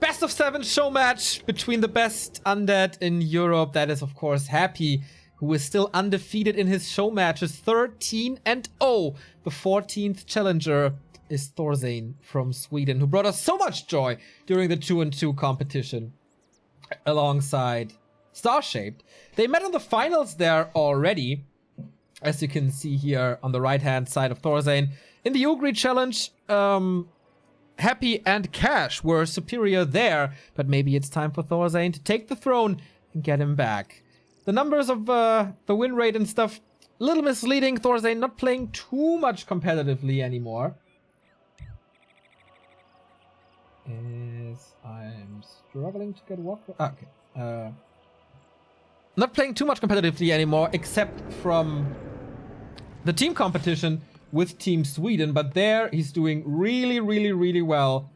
Best of 7 show match between the best undead in Europe. That is, of course, Happy, who is still undefeated in his show matches. 13-0. The 14th challenger is Thorzain from Sweden, who brought us so much joy during the 2-2 competition alongside Starshaped. They met in the finals there already, as you can see here on the right-hand side of Thorzain. In the Ugri challenge, Happy and Cash were superior there, but maybe it's time for Thorzain to take the throne and get him back. The numbers of the win rate and stuff, a little misleading. Thorzain not playing too much competitively anymore. I'm struggling to get walk. Okay. Not playing too much competitively anymore, except from the team competition with Team Sweden. But there, he's doing really well.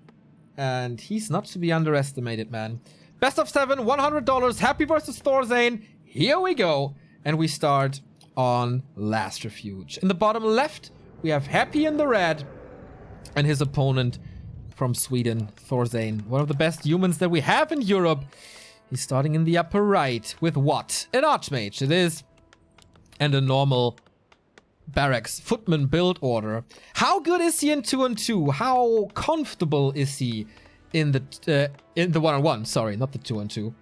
And he's not to be underestimated, man. Best of 7, $100. Happy versus Thorzain. Here we go. And we start on Last Refuge. In the bottom left, we have Happy in the red. And his opponent from Sweden, Thorzain. One of the best humans that we have in Europe. He's starting in the upper right with what? An Archmage, it is. And a normal barracks footman build order. How good is he in 2-2? How comfortable is he in the 1-on-1? Sorry, not the 2-2.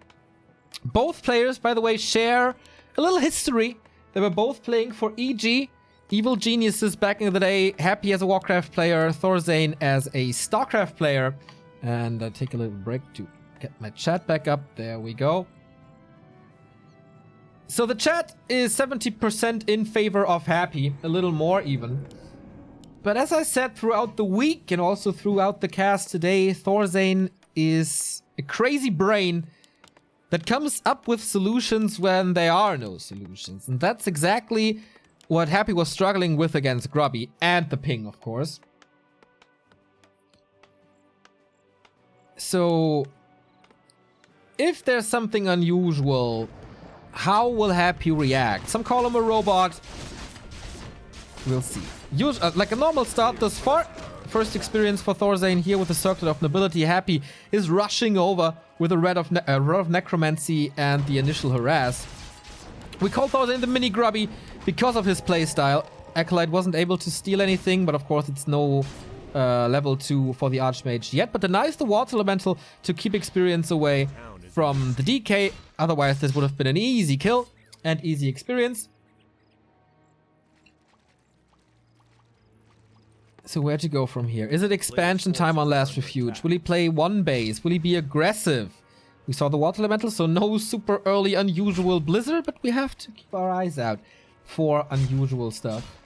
Both players, by the way, share a little history. They were both playing for EG, Evil Geniuses back in the day. Happy as a Warcraft player, Thorzain as a StarCraft player. And I take a little break to get my chat back up. There we go. So the chat is 70% in favor of Happy, a little more even. But as I said throughout the week and also throughout the cast today, Thorzain is a crazy brain that comes up with solutions when there are no solutions. And that's exactly what Happy was struggling with against Grubby, and the ping, of course. So if there's something unusual, how will Happy react? Some call him a robot. We'll see. Like a normal start thus far. First experience for Thorzain here with the Circlet of Nobility. Happy is rushing over with a Red of Necromancy and the initial harass. We call Thorzain the mini Grubby because of his playstyle. Acolyte wasn't able to steal anything, but of course it's no level 2 for the Archmage yet. But denies the Water Elemental to keep experience away from the DK. Otherwise, this would have been an easy kill and easy experience. So where to go from here? Is it expansion time on Last Refuge? Will he play one base? Will he be aggressive? We saw the Water Elemental, so no super early unusual Blizzard, but we have to keep our eyes out for unusual stuff.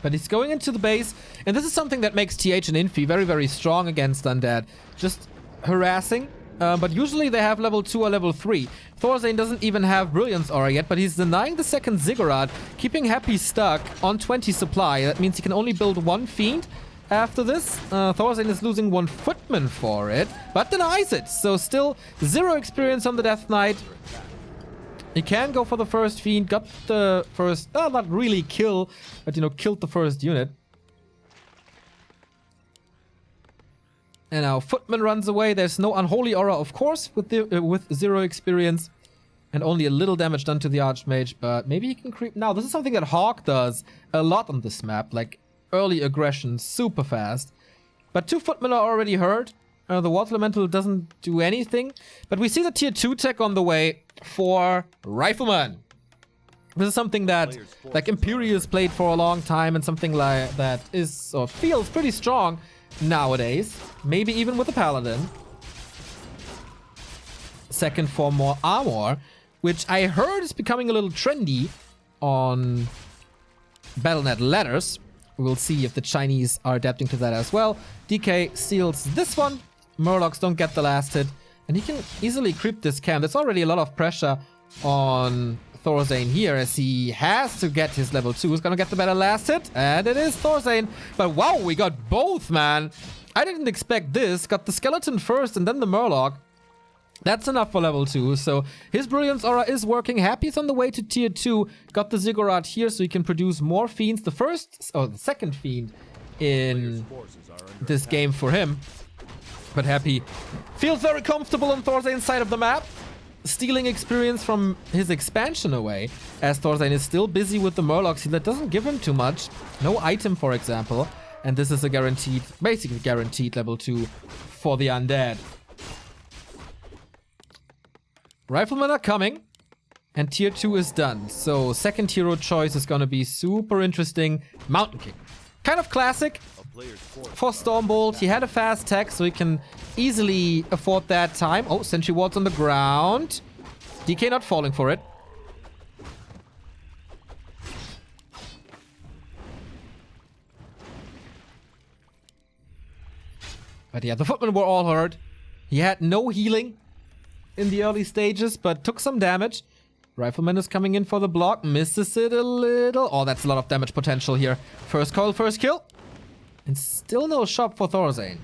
But he's going into the base, and this is something that makes TH and Infi very strong against Undead. Just harassing, but usually they have level 2 or level 3. Thorzain doesn't even have Brilliance Aura yet, but he's denying the second Ziggurat, keeping Happy stuck on 20 supply. That means he can only build one Fiend after this. Thorzain is losing one Footman for it, but denies it. So still 0 experience on the Death Knight. He can go for the first Fiend, got the first, not really kill, but, you know, killed the first unit. And now Footman runs away. There's no Unholy Aura, of course, with 0 experience. And only a little damage done to the Archmage, but maybe he can creep. Now, this is something that Hawk does a lot on this map, like early aggression, super fast. But 2 Footmen are already hurt. The Water Elemental doesn't do anything. But we see the tier 2 tech on the way for Rifleman. This is something that like Imperius played for a long time, and something like that is or feels pretty strong nowadays. Maybe even with a Paladin. Second for more armor, which I heard is becoming a little trendy on Battle.net letters. We'll see if the Chinese are adapting to that as well. DK steals this one. Murlocs don't get the last hit. And he can easily creep this camp. There's already a lot of pressure on Thorzain here, as he has to get his level 2. Who's gonna get the better last hit? And it is Thorzain. But wow, we got both, man. I didn't expect this. Got the skeleton first and then the Murloc. That's enough for level 2. So his Brilliance Aura is working. Happy's on the way to tier 2. Got the Ziggurat here so he can produce more Fiends. The second Fiend in this game for him. But Happy feels very comfortable on Thorzain's side of the map, stealing experience from his expansion away, as Thorzain is still busy with the Murlocs. That doesn't give him too much. No item, for example. And this is a guaranteed, basically guaranteed level 2 for the Undead. Riflemen are coming, and tier 2 is done. So second hero choice is gonna be super interesting. Mountain King. Kind of classic for Stormbolt. He had a fast tech, so he can easily afford that time. Oh, Sentry Ward's on the ground. DK not falling for it. But yeah, the footmen were all hurt. He had no healing in the early stages, but took some damage. Rifleman is coming in for the block. Misses it a little. Oh, that's a lot of damage potential here. First call, first kill. And still no shop for Thorzain.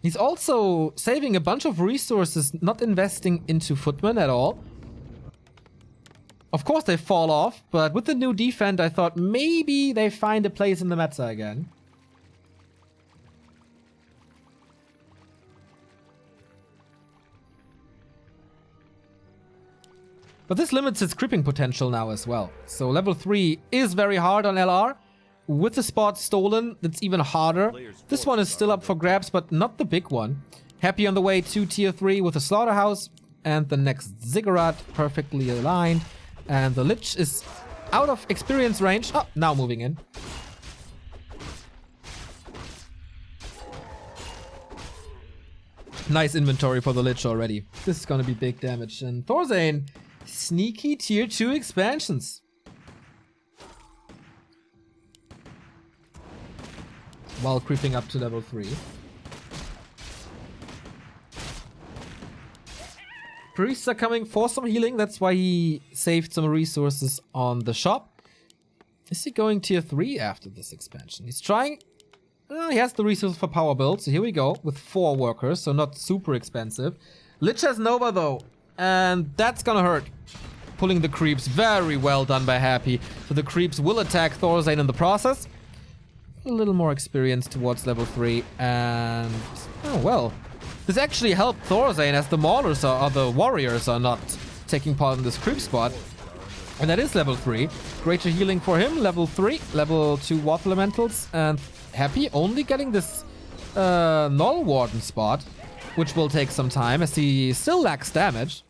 He's also saving a bunch of resources, not investing into footmen at all. Of course they fall off, but with the new defend, I thought maybe they find a place in the meta again. But this limits its creeping potential now as well. So level 3 is very hard on LR. With the spot stolen, it's even harder. This one is still up for grabs, but not the big one. Happy on the way to tier 3 with the Slaughterhouse. And the next Ziggurat perfectly aligned. And the Lich is out of experience range. Oh, now moving in. Nice inventory for the Lich already. This is gonna be big damage. And Thorzain, sneaky tier 2 expansions. While creeping up to level 3. Priests are coming for some healing. That's why he saved some resources on the shop. Is he going tier 3 after this expansion? He's trying. He has the resources for power build. So here we go with 4 workers. So not super expensive. Lich has Nova though. And that's gonna hurt. Pulling the creeps. Very well done by Happy. So the creeps will attack Thorzain in the process. A little more experience towards level 3. And oh well. This actually helped Thorzain as the Maulers or the Warriors are not taking part in this creep spot. And that is level 3. Greater healing for him. Level 3. Level 2 Water Elementals. And Happy only getting this Null Warden spot. Which will take some time as he still lacks damage.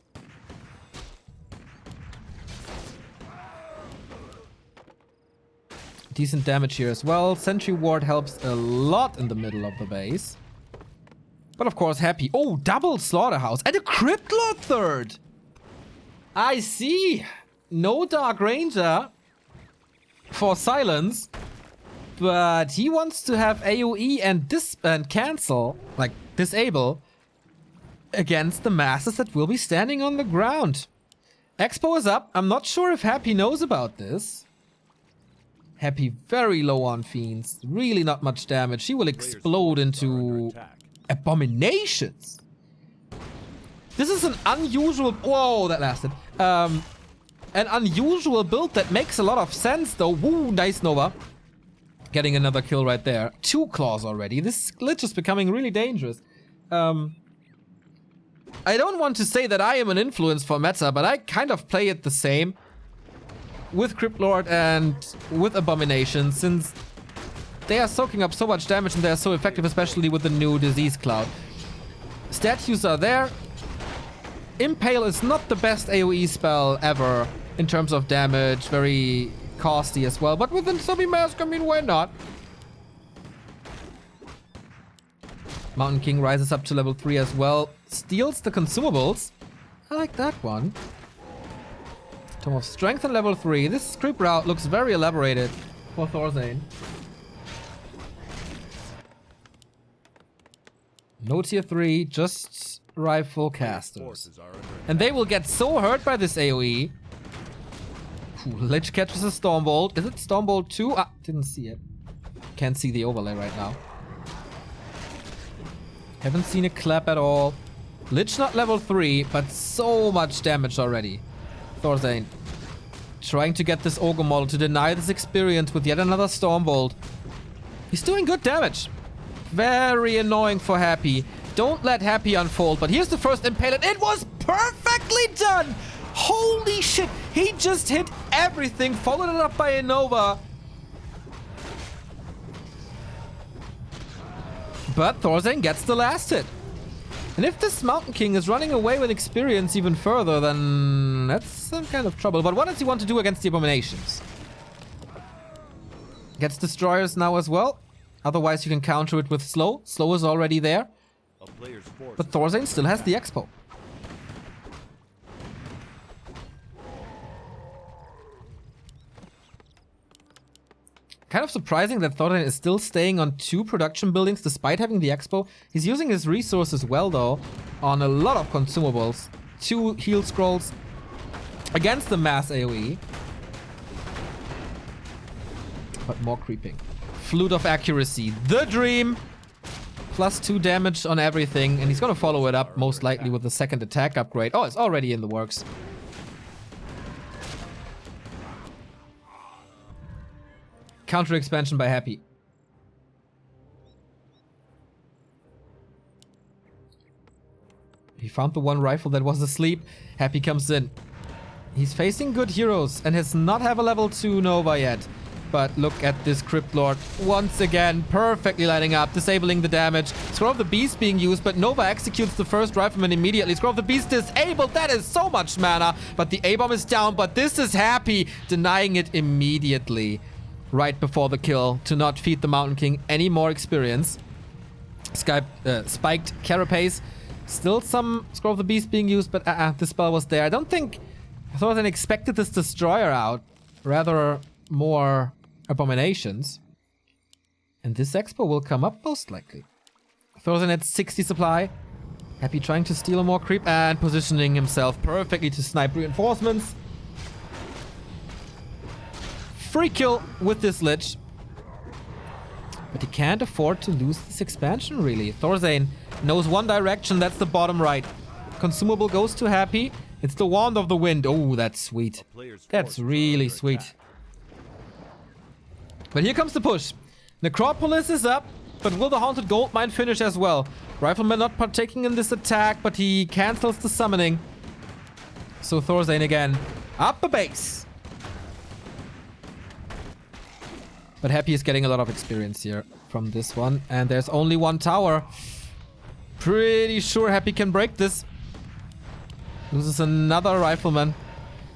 Decent damage here as well. Sentry Ward helps a lot in the middle of the base. But of course, Happy. Oh, double Slaughterhouse and a Crypt Lord third. I see. No Dark Ranger for Silence. But he wants to have AoE and cancel, like disable, against the masses that will be standing on the ground. Expo is up. I'm not sure if Happy knows about this. Happy very low on Fiends. Really not much damage. She will explode into abominations. This is an unusual... Whoa, that lasted. An unusual build that makes a lot of sense though. Woo, nice Nova. Getting another kill right there. 2 claws already. This glitch is becoming really dangerous. I don't want to say that I am an influence for meta, but I kind of play it the same. With Crypt Lord and with Abomination, since they are soaking up so much damage and they are so effective, especially with the new Disease Cloud. Statues are there. Impale is not the best AoE spell ever in terms of damage, very costly as well, but with the Zombie Mask, I mean, why not? Mountain King rises up to level 3 as well, steals the consumables. I like that one. Tome of Strength on level 3. This creep route looks very elaborated for Thorzain. No tier 3, just rifle casters. And they will get so hurt by this AoE. Ooh, Lich catches a Stormbolt. Is it Stormbolt 2? Ah, didn't see it. Can't see the overlay right now. Haven't seen a clap at all. Lich not level 3, but so much damage already. Thorzain trying to get this Ogre model to deny this experience with yet another Stormbolt. He's doing good damage. Very annoying for Happy. Don't let Happy unfold. But here's the first Impale, and it was perfectly done. Holy shit. He just hit everything, followed it up by a Nova. But Thorzain gets the last hit. And if this Mountain King is running away with experience even further, then that's some kind of trouble. But what does he want to do against the Abominations? Gets Destroyers now as well. Otherwise, you can counter it with Slow. Slow is already there. But Thorzain still has the Expo. Kind of surprising that Thorzain is still staying on 2 production buildings despite having the Expo. He's using his resources well, though, on a lot of consumables. 2 heal scrolls against the mass AoE. But more creeping. Flute of Accuracy. The dream! Plus 2 damage on everything. And he's gonna follow it up, most likely, with the second attack upgrade. Oh, it's already in the works. Counter expansion by Happy. He found the one rifle that was asleep. Happy comes in. He's facing good heroes and has not have a level 2 Nova yet. But look at this Crypt Lord once again, perfectly lining up, disabling the damage. Scroll of the Beast being used, but Nova executes the first rifleman immediately. Scroll of the Beast disabled, that is so much mana. But the A-bomb is down, but this is Happy, denying it immediately. Right before the kill, to not feed the Mountain King any more experience. Spiked Carapace. Still some Scroll of the Beast being used, but the spell was there. I don't think Thorzain expected this Destroyer out. Rather more Abominations. And this Expo will come up most likely. Thorzain at 60 supply. Happy trying to steal more creep and positioning himself perfectly to snipe reinforcements. Free kill with this Lich. But he can't afford to lose this expansion, really. Thorzain knows one direction, that's the bottom right. Consumable goes to Happy. It's the Wand of the Wind. Oh, that's sweet. That's really sweet. But here comes the push. Necropolis is up, but will the Haunted Goldmine finish as well? Rifleman not partaking in this attack, but he cancels the summoning. So Thorzain again. Up a base. But Happy is getting a lot of experience here from this one. And there's only one tower. Pretty sure Happy can break this. Loses another Rifleman.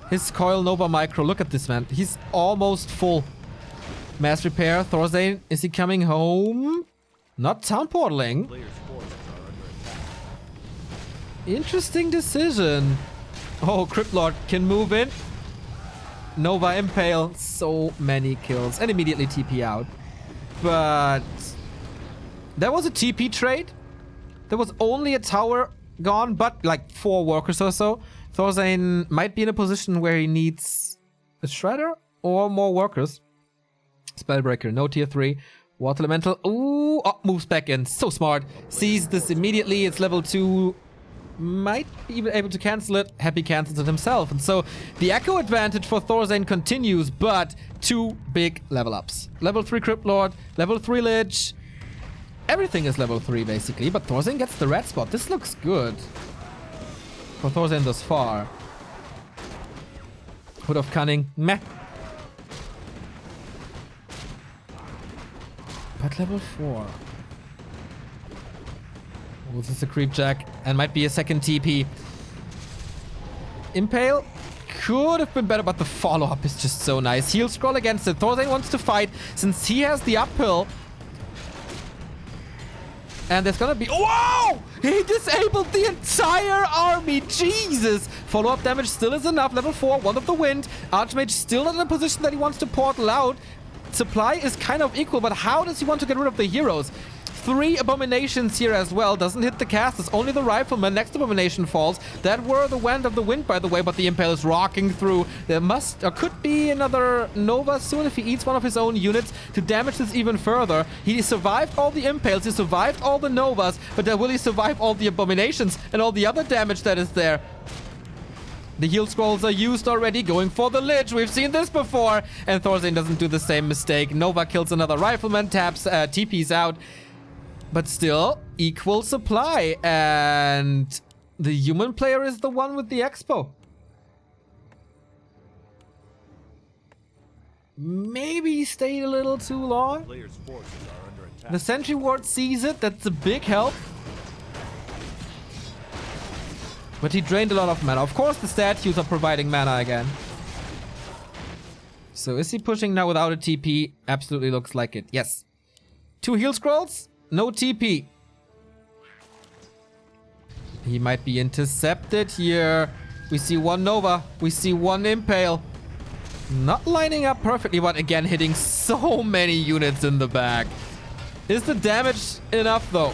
His Coil Nova Micro. Look at this, man. He's almost full. Mass Repair. Thorzain, is he coming home? Not Town Portaling. Interesting decision. Oh, Crypt Lord can move in. Nova Impale, so many kills. And immediately TP out. But that was a TP trade. There was only a tower gone, but like 4 workers or so. Thorzain might be in a position where he needs a Shredder or more workers. Spellbreaker, no tier 3. Water Elemental, ooh, oh, moves back in. So smart. Sees this immediately. It's level 2. Might be even able to cancel it. Happy cancels it himself. And so the echo advantage for Thorzain continues, but 2 big level ups. Level 3 Crypt Lord, level 3 Lich. Everything is level 3 basically, but Thorzain gets the red spot. This looks good for Thorzain thus far. Hood of Cunning, meh. But level 4. Oh, this is a creep jack and might be a second TP. Impale could have been better, but the follow-up is just so nice. Heal scroll against it. Thorzain wants to fight since he has the uphill. And there's gonna be... Whoa! He disabled the entire army. Jesus! Follow-up damage still is enough. Level 4, Wand of the Wind. Archmage still not in a position that he wants to portal out. Supply is kind of equal, but how does he want to get rid of the heroes? 3 Abominations here as well. Doesn't hit the casters. Only the Rifleman. Next Abomination falls. That were the Wand of the Wind, by the way, but the Impale is rocking through. There must or could be another Nova soon if he eats one of his own units to damage this even further. He survived all the Impales. He survived all the Novas, but will he survive all the Abominations and all the other damage that is there? The heal scrolls are used already, going for the Lich. We've seen this before. And Thorzain doesn't do the same mistake. Nova kills another rifleman, taps, TP's out. But still, equal supply. And the human player is the one with the expo. Maybe he stayed a little too long. The sentry ward sees it. That's a big help. But he drained a lot of mana. Of course, the statues are providing mana again. So is he pushing now without a TP? Absolutely looks like it. Yes. 2 heal scrolls. No TP. He might be intercepted here. We see 1 Nova. We see 1 Impale. Not lining up perfectly, but again hitting so many units in the back. Is the damage enough though?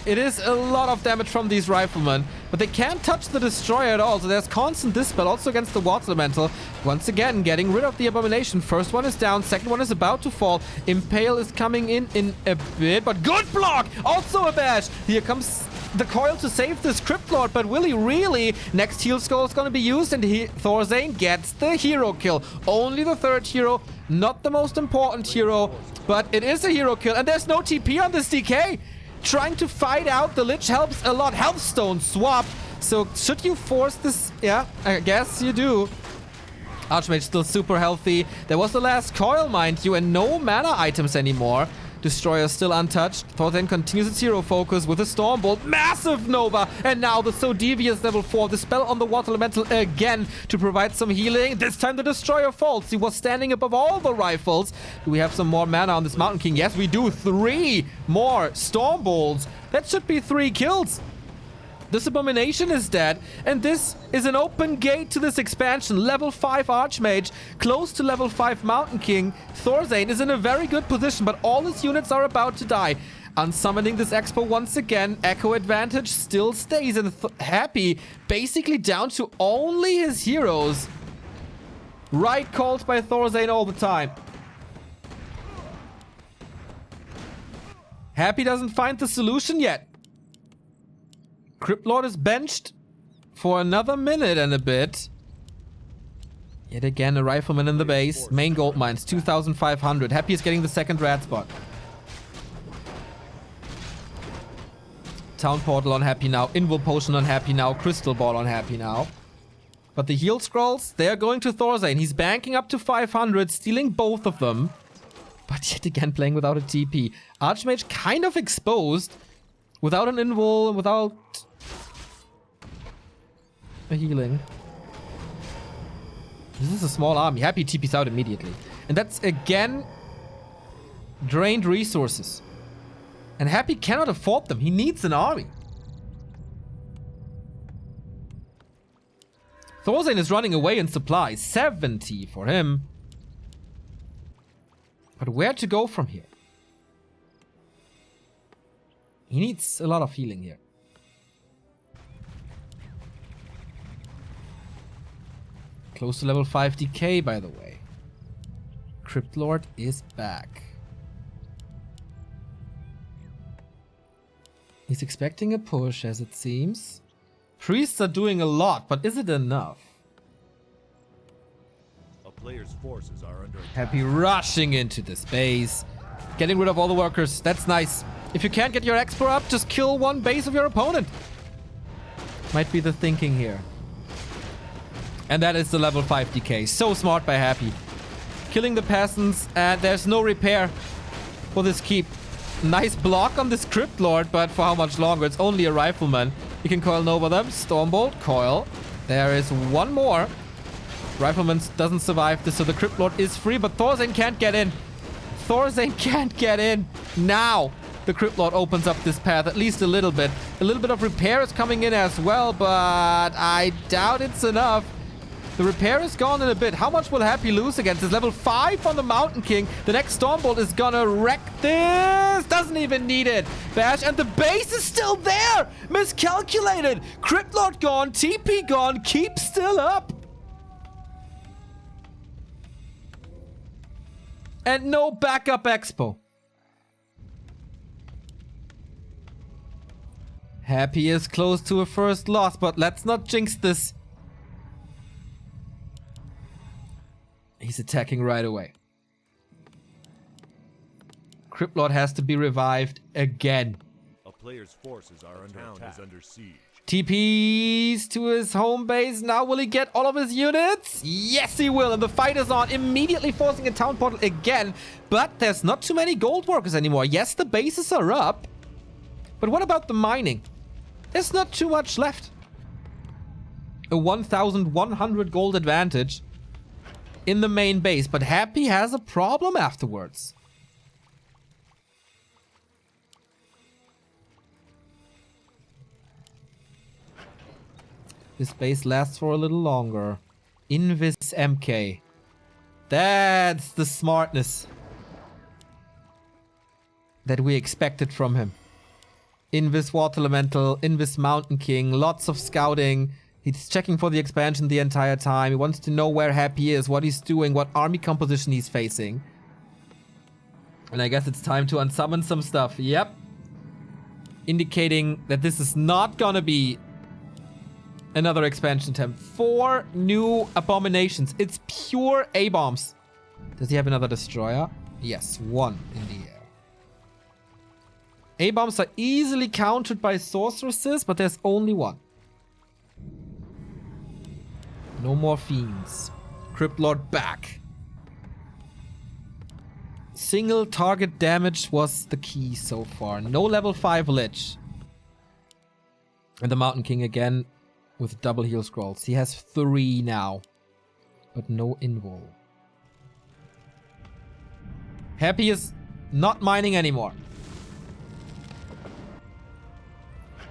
It is a lot of damage from these riflemen, but they can't touch the destroyer at all, so there's constant dispel also against the water elemental. Once again, getting rid of the abomination. First one is down, second one is about to fall. Impale is coming in a bit, but good block! Also a bash! Here comes the coil to save this Crypt Lord, but will he really? Next heal skull is going to be used, and Thorzain gets the hero kill. Only the 3rd hero, not the most important hero, but it is a hero kill, and there's no TP on this DK. Trying to fight out the Lich helps a lot. Healthstone swap. So should you force this? Yeah, I guess you do. Archmage still super healthy. There was the last coil, mind you, and no mana items anymore. Destroyer still untouched. Thorzain continues its hero focus with a Stormbolt. Massive Nova! And now the So Devious level 4. The spell on the Water Elemental again to provide some healing. This time the Destroyer falls. He was standing above all the rifles. Do we have some more mana on this Mountain King? Yes, we do. 3 more Stormbolts. That should be 3 kills. This Abomination is dead, and this is an open gate to this expansion. Level 5 Archmage, close to level 5 Mountain King. Thorzain is in a very good position, but all his units are about to die. Unsummoning this Expo once again. Echo advantage still stays, and Happy basically down to only his heroes. Right called by Thorzain all the time. Happy doesn't find the solution yet. Crypt Lord is benched for another minute and a bit. Yet again, a rifleman in the base. Main gold mines, 2,500. Happy is getting the 2nd rad spot. Town Portal on Happy now. Invul Potion on Happy now. Crystal Ball on Happy now. But the heal scrolls, they are going to Thorzain. He's banking up to 500, stealing both of them. But yet again, playing without a TP. Archmage kind of exposed. Without an invul, without a healing. This is a small army. Happy TP's out immediately. And that's again drained resources. And Happy cannot afford them. He needs an army. Thorzain is running away in supplies. 70 for him. But where to go from here? He needs a lot of healing here. Close to level 5 DK, by the way. Crypt Lord is back. He's expecting a push, as it seems. Priests are doing a lot, but is it enough? A player's forces are under attack. Happy rushing into this base. Getting rid of all the workers. That's nice. If you can't get your Expo up, just kill 1 base of your opponent. Might be the thinking here. And that is the level 5 DK. So smart by Happy. Killing the peasants, and there's no repair for this keep. Nice block on this Crypt Lord, but for how much longer? It's only a rifleman. You can coil Nova them. Stormbolt, coil. There is 1 more. Rifleman doesn't survive this, so the Crypt Lord is free, but Thorzain can't get in. Thorzain can't get in. Now the Crypt Lord opens up this path at least a little bit. A little bit of repair is coming in as well, but I doubt it's enough. The repair is gone in a bit. How much will Happy lose against this? Level 5 on the Mountain King. The next Stormbolt is gonna wreck this. Doesn't even need it. Bash, and the base is still there. Miscalculated. Crypt Lord gone. TP gone. Keep still up. And no backup Expo. Happy is close to a first loss, but let's not jinx this. He's attacking right away. Crypt Lord has to be revived again. A player's forces are under attack. Is under siege. TPs to his home base. Now will he get all of his units? Yes, he will. And the fight is on, immediately forcing a town portal again. But there's not too many gold workers anymore. Yes, the bases are up. But what about the mining? There's not too much left. A 1,100 gold advantage in the main base. But Happy has a problem afterwards. This base lasts for a little longer. Invis MK. That's the smartness that we expected from him. Invis Water Elemental, Invis Mountain King, lots of scouting. He's checking for the expansion the entire time. He wants to know where Happy is, what he's doing, what army composition he's facing. And I guess it's time to unsummon some stuff. Yep. Indicating that this is not gonna be another expansion attempt. 4 new abominations. It's pure A-bombs. Does he have another destroyer? Yes, 1 in the air. A-bombs are easily countered by sorceresses, but there's only 1. No more fiends. Crypt Lord back. Single target damage was the key so far. No level 5 Lich. And the Mountain King again with double heal scrolls. He has 3 now, but no invul. Happy is not mining anymore.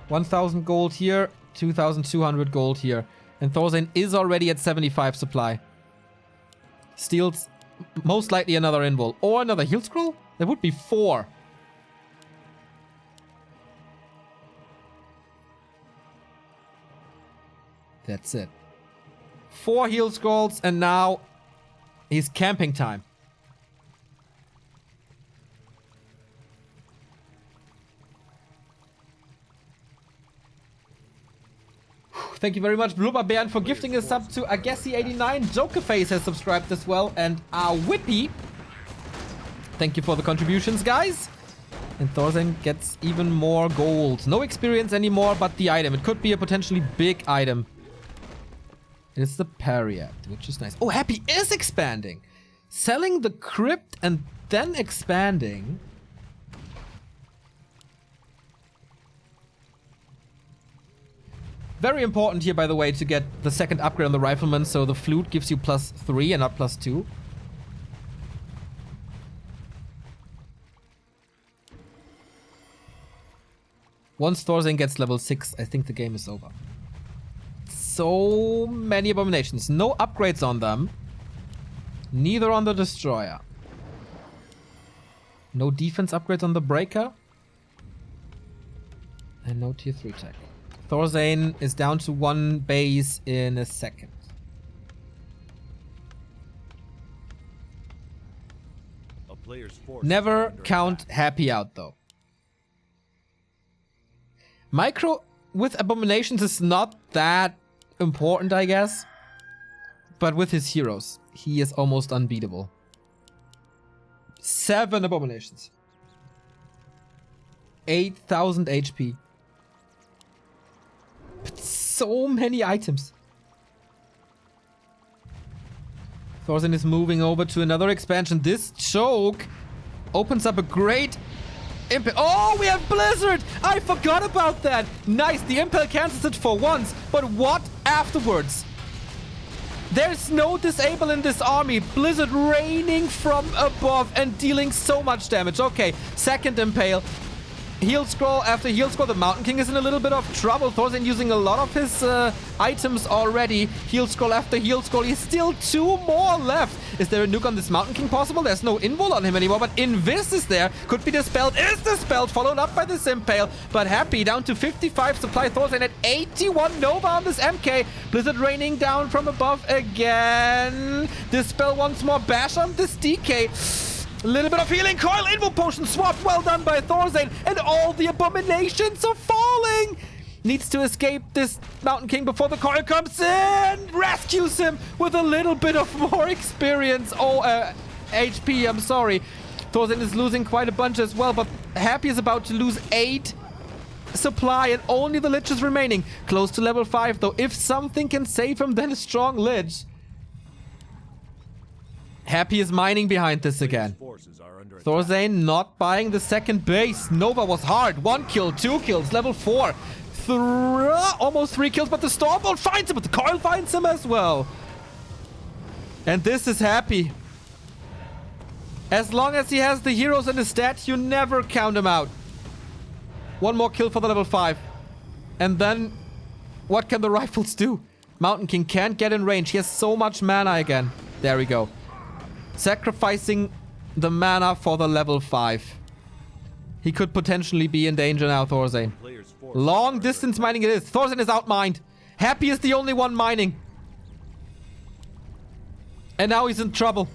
1,000 gold here, 2,200 gold here. And Thorzain is already at 75 supply. Steals most likely another invul. Or another heal scroll? There would be 4. That's it. 4 heal scrolls, and now he's camping time. Thank you very much, Blubber Baron, for gifting a sub to Agassi89. Jokerface has subscribed as well, and Whippy. Thank you for the contributions, guys. And Thorzain gets even more gold. No experience anymore, but the item. It could be a potentially big item. It's the Pariat, which is nice. Oh, Happy is expanding. Selling the crypt and then expanding. Very important here, by the way, to get the second upgrade on the Rifleman. So the Flute gives you +3 and not +2. Once Thorzain gets level 6, I think the game is over. So many abominations. No upgrades on them. Neither on the Destroyer. No defense upgrades on the Breaker. And no tier 3 tech. Thorzain is down to 1 base in a second. A player's force Never count attack. Happy out, though. Micro with abominations is not that important, I guess. But with his heroes, he is almost unbeatable. 7 abominations. 8,000 HP. But so many items. Thorzain is moving over to another expansion. This choke opens up a great impel. Oh, we have Blizzard! I forgot about that! Nice, the impel cancels it for once. But what afterwards? There's no disable in this army. Blizzard raining from above and dealing so much damage. Okay, second impale. Heal scroll after heal scroll. The Mountain King is in a little bit of trouble. Thorzain using a lot of his items already. Heal scroll after heal scroll. He's still 2 more left. Is there a nuke on this Mountain King possible? There's no invul on him anymore, but Invis is there. Could be dispelled. Is dispelled. Followed up by this impale. But Happy down to 55 supply. Thorzain at 81 Nova on this MK. Blizzard raining down from above again. Dispel once more. Bash on this DK. A little bit of healing coil, invul potion swapped, well done by Thorzain, and all the abominations are falling! needs to escape this Mountain King before the coil comes in. Rescues him with a little bit of more experience. HP, I'm sorry. Thorzain is losing quite a bunch as well, but Happy is about to lose 8 supply and only the Lich is remaining. Close to level 5 though. If something can save him, then a strong Lich. Happy is mining behind this again. Thorzain not buying the second base. Nova was hard. 1 kill, 2 kills, level 4. Almost 3 kills, but the Stormbolt finds him, but the coil finds him as well. And this is Happy. As long as he has the heroes in his stats, you never count him out. 1 more kill for the level 5. And then, what can the rifles do? Mountain King can't get in range. He has so much mana again. There we go. Sacrificing the mana for the level 5. He could potentially be in danger now, Thorzain. Long distance mining it is. Thorzain is outmined. Happy is the only one mining. And now he's in trouble.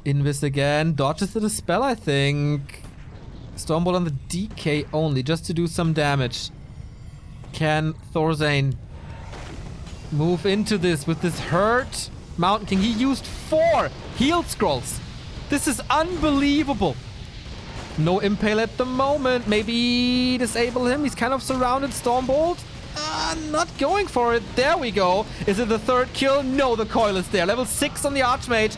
Invis again. Dodges the spell, I think. Stormbolt on the DK only, just to do some damage. Can Thorzain move into this with this hurt Mountain King? He used 4 heal scrolls. This is unbelievable. No impale at the moment. Maybe disable him. He's kind of surrounded. Stormbolt. Not going for it. There we go. Is it the 3rd kill? No, the coil is there. Level 6 on the Archmage.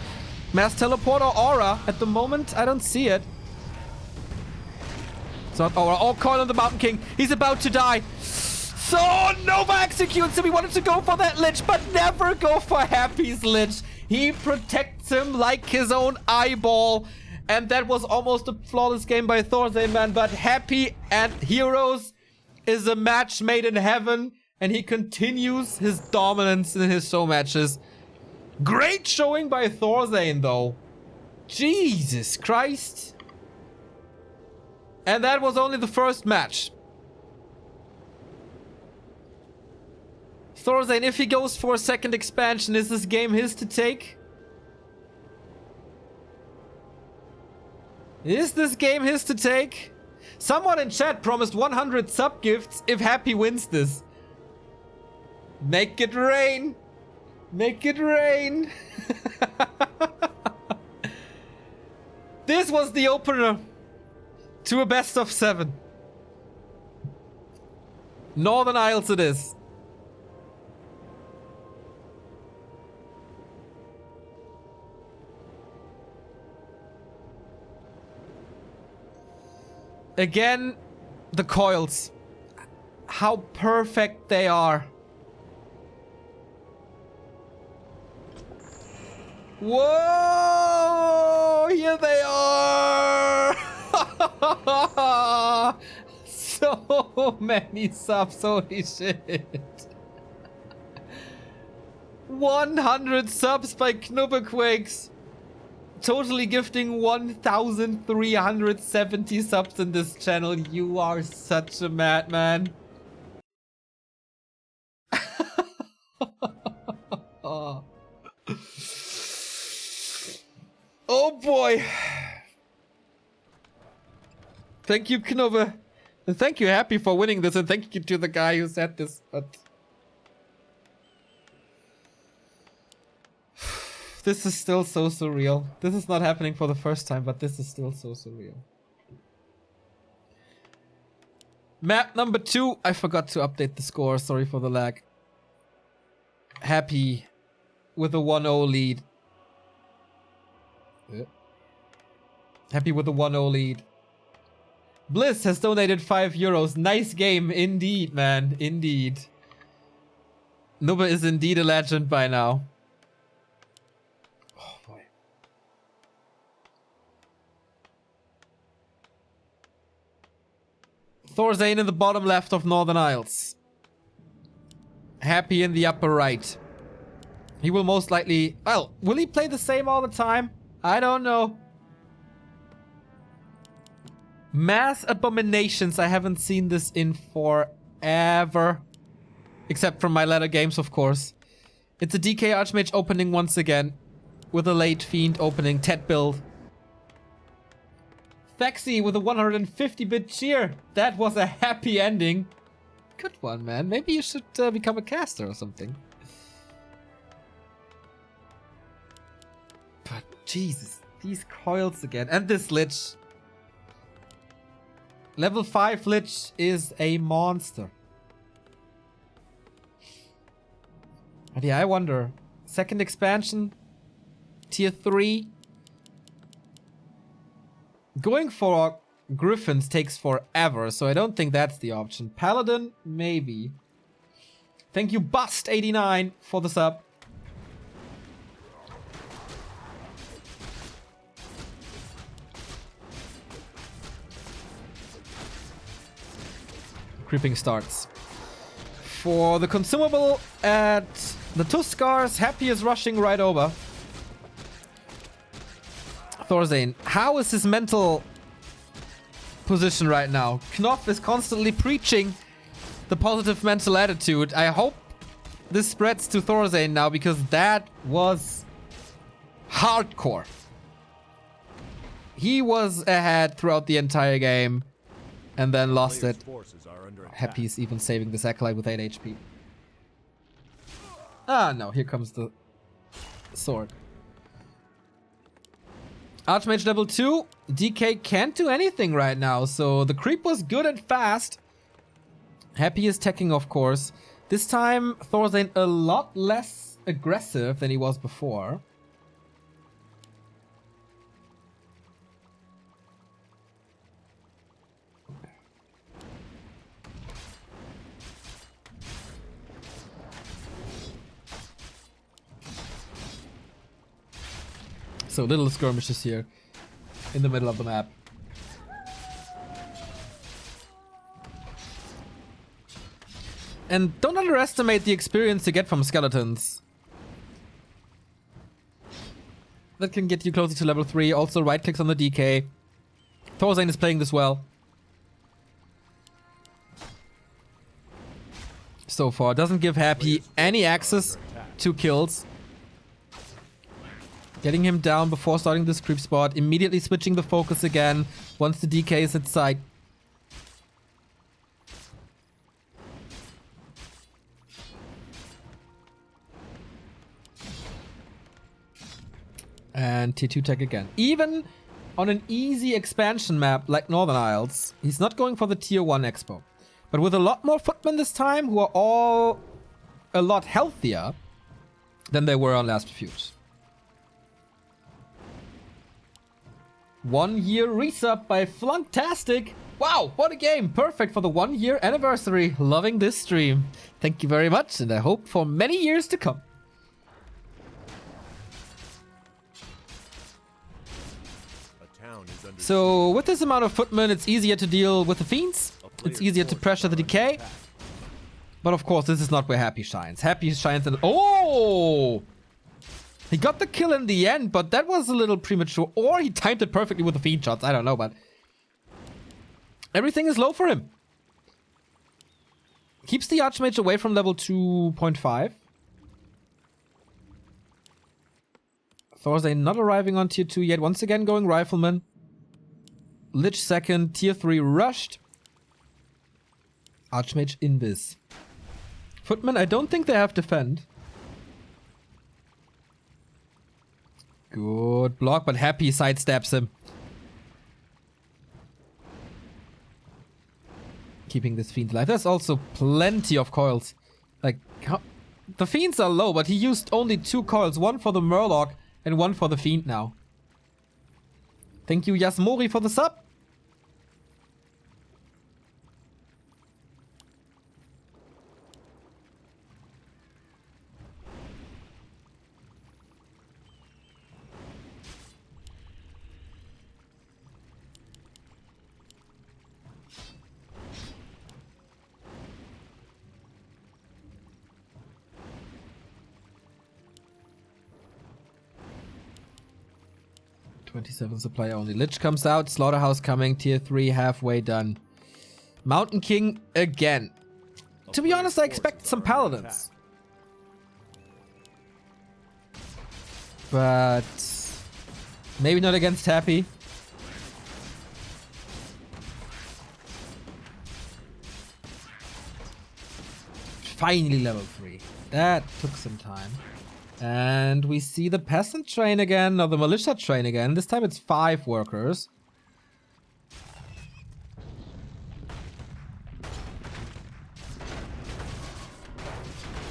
Mass teleport or aura? At the moment, I don't see it. It's not aura. Oh, coil on the Mountain King. He's about to die. So Nova executes him. He wanted to go for that Lich, but never go for Happy's Lich. He protects him like his own eyeball. And that was almost a flawless game by Thorzain, man. But Happy and Heroes is a match made in heaven. And he continues his dominance in his show matches. Great showing by Thorzain, though. Jesus Christ. And that was only the first match. Thorzain, if he goes for a second expansion, is this game his to take? Is this game his to take? Someone in chat promised 100 sub gifts if Happy wins this. Make it rain. Make it rain. This was the opener to a best of 7. Northern Isles it is. Again, the coils. How perfect they are. Whoa! Here they are! So many subs, holy shit. 100 subs by Knubberquakes. Totally gifting 1,370 subs in this channel. You are such a madman. Oh. Oh boy. Thank you, Knubbe. And thank you, Happy, for winning this. And thank you to the guy who said this. But this is still so surreal. This is not happening for the first time, but this is still so surreal. Map number 2. I forgot to update the score. Sorry for the lag. Happy with a 1-0 lead. Happy with a 1-0 lead. Bliss has donated 5 euros. Nice game indeed, man. Indeed. Nubba is indeed a legend by now. Oh boy. Thorzain in the bottom left of Northern Isles. Happy in the upper right. He will most likely... Well, will he play the same all the time? I don't know. Mass Abominations. I haven't seen this in forever. Except from my latter games, of course. It's a DK Archmage opening once again. With a late Fiend opening. Tet build. Thexy with a 150-bit cheer. That was a happy ending. good one, man. Maybe you should become a caster or something. But Jesus, these coils again. And this Lich. Level 5 Lich is a monster. But yeah, I wonder. Second expansion. Tier 3. Going for Griffins takes forever, so I don't think that's the option. Paladin, maybe. Thank you, Bust89, for the sub. Creeping starts. For the consumable at the Tuskars, Happy is rushing right over. Thorzain, how is his mental position right now? Knopf is constantly preaching the positive mental attitude. I hope this spreads to Thorzain now, because that was hardcore. He was ahead throughout the entire game and then lost it. Happy's even saving this Acolyte with 8 HP. Ah, no, here comes the sword. Archmage level 2. DK can't do anything right now, so the creep was good and fast. Happy is teching, of course. This time, Thorzain a lot less aggressive than he was before. So little skirmishes here in the middle of the map. And don't underestimate the experience you get from skeletons. That can get you closer to level 3. Also right clicks on the DK. Thorzain is playing this well. So far. Doesn't give Happy any access to kills. Getting him down before starting this creep spot. Immediately switching the focus again once the DK is at sight. And tier 2 tech again. Even on an easy expansion map like Northern Isles, he's not going for the tier 1 expo. But with a lot more footmen this time, who are all a lot healthier than they were on last Refuge. 1 year resub by Flunktastic. Wow, what a game. Perfect for the 1 year anniversary. Loving this stream. Thank you very much, and I hope for many years to come. So with this amount of footmen, it's easier to deal with the fiends. It's easier to pressure the decay. But of course, this is not where Happy shines. Happy shines in... Oh! He got the kill in the end, but that was a little premature. Or he timed it perfectly with the fiend shots. I don't know, but... everything is low for him. Keeps the Archmage away from level 2.5. Thorzain not arriving on tier 2 yet. Once again going Rifleman. Lich second. Tier 3 rushed. Archmage Invis. Footman, I don't think they have defend. Good block, but Happy sidesteps him. Keeping this fiend alive. There's also plenty of coils. Like, the fiends are low, but he used only 2 coils. One for the Murloc and one for the fiend now. Thank you, Yasmori, for the sub. .27 supply only. Lich comes out. Slaughterhouse coming. Tier 3 halfway done. Mountain King again. To be honest, I expect some paladins. But maybe not against Happy. finally level 3. That took some time. And we see the peasant train again, or the militia train again. This time it's 5 workers.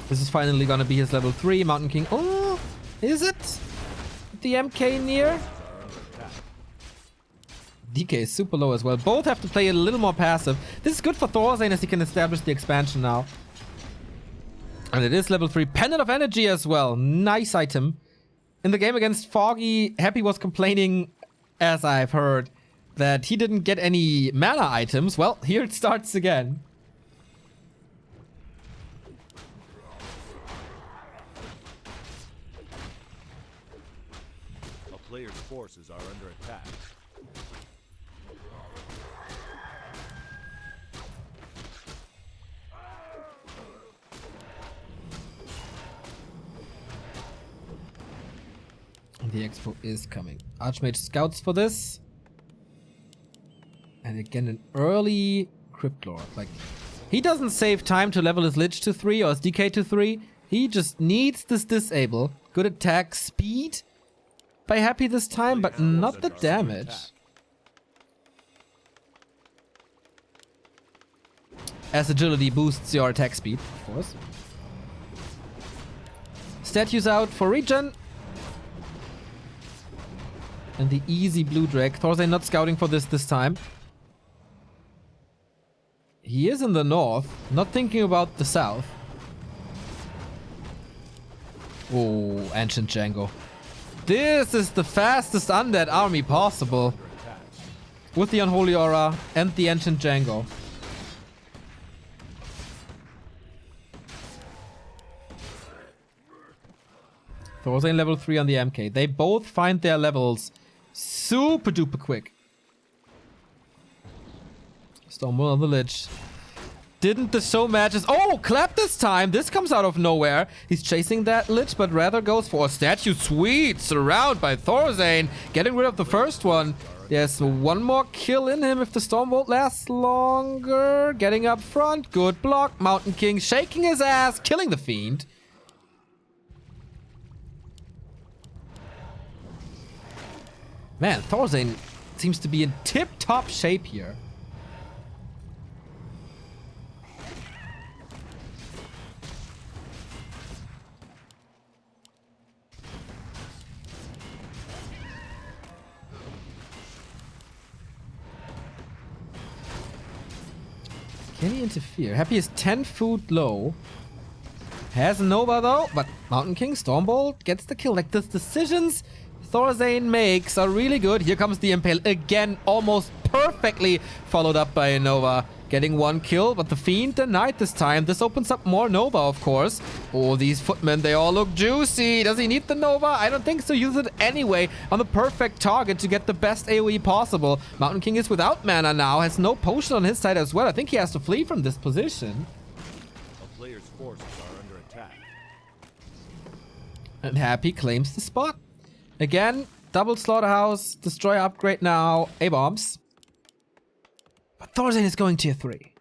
This is finally gonna be his level 3. Mountain King. Oh, is it? The MK near? DK is super low as well. Both have to play a little more passive. This is good for Thorzain as he can establish the expansion now. And it is level 3. Pendant of Energy as well. Nice item. In the game against Foggy, Happy was complaining, as I've heard, that he didn't get any mana items. Well, here it starts again. A player's forces are under attack. The expo is coming. Archmage scouts for this. And again, an early Crypt Lord. Like, he doesn't save time to level his Lich to 3 or his DK to 3. He just needs this disable. Good attack speed by Happy this time, but not the damage. As agility boosts your attack speed, of course. Statues out for regen. And the easy blue drake. Thorzain not scouting for this time. He is in the north, not thinking about the south. Oh, Ancient Django. This is the fastest undead army possible. With the Unholy Aura and the Ancient Django. Thorzain level 3 on the MK. They both find their levels super duper quick. Stormwall on the Lich. Didn't the Showmatch... Oh, clap this time! This comes out of nowhere. He's chasing that Lich, but rather goes for a statue. Sweet! Surrounded by Thorzain. Getting rid of the first one. There's one more kill in him if the Stormbolt lasts longer. Getting up front. Good block. Mountain King shaking his ass. Killing the Fiend. Man, Thorzain seems to be in tip-top shape here. Can he interfere? Happy is 10 food low. Has a Nova though, but Mountain King, Stormbolt gets the kill. Like, the decisions Thorzain makes are really good. Here comes the Impale again, almost perfectly followed up by a Nova. Getting one kill, but the Fiend denied this time. This opens up more Nova, of course. Oh, these footmen, they all look juicy. Does he need the Nova? I don't think so. Use it anyway on the perfect target to get the best AoE possible. Mountain King is without mana now, has no potion on his side as well. I think he has to flee from this position. A player's forces are under attack. And Happy claims the spot. Again, double Slaughterhouse, Destroy upgrade now, A-bombs. But Thorzain is going tier 3.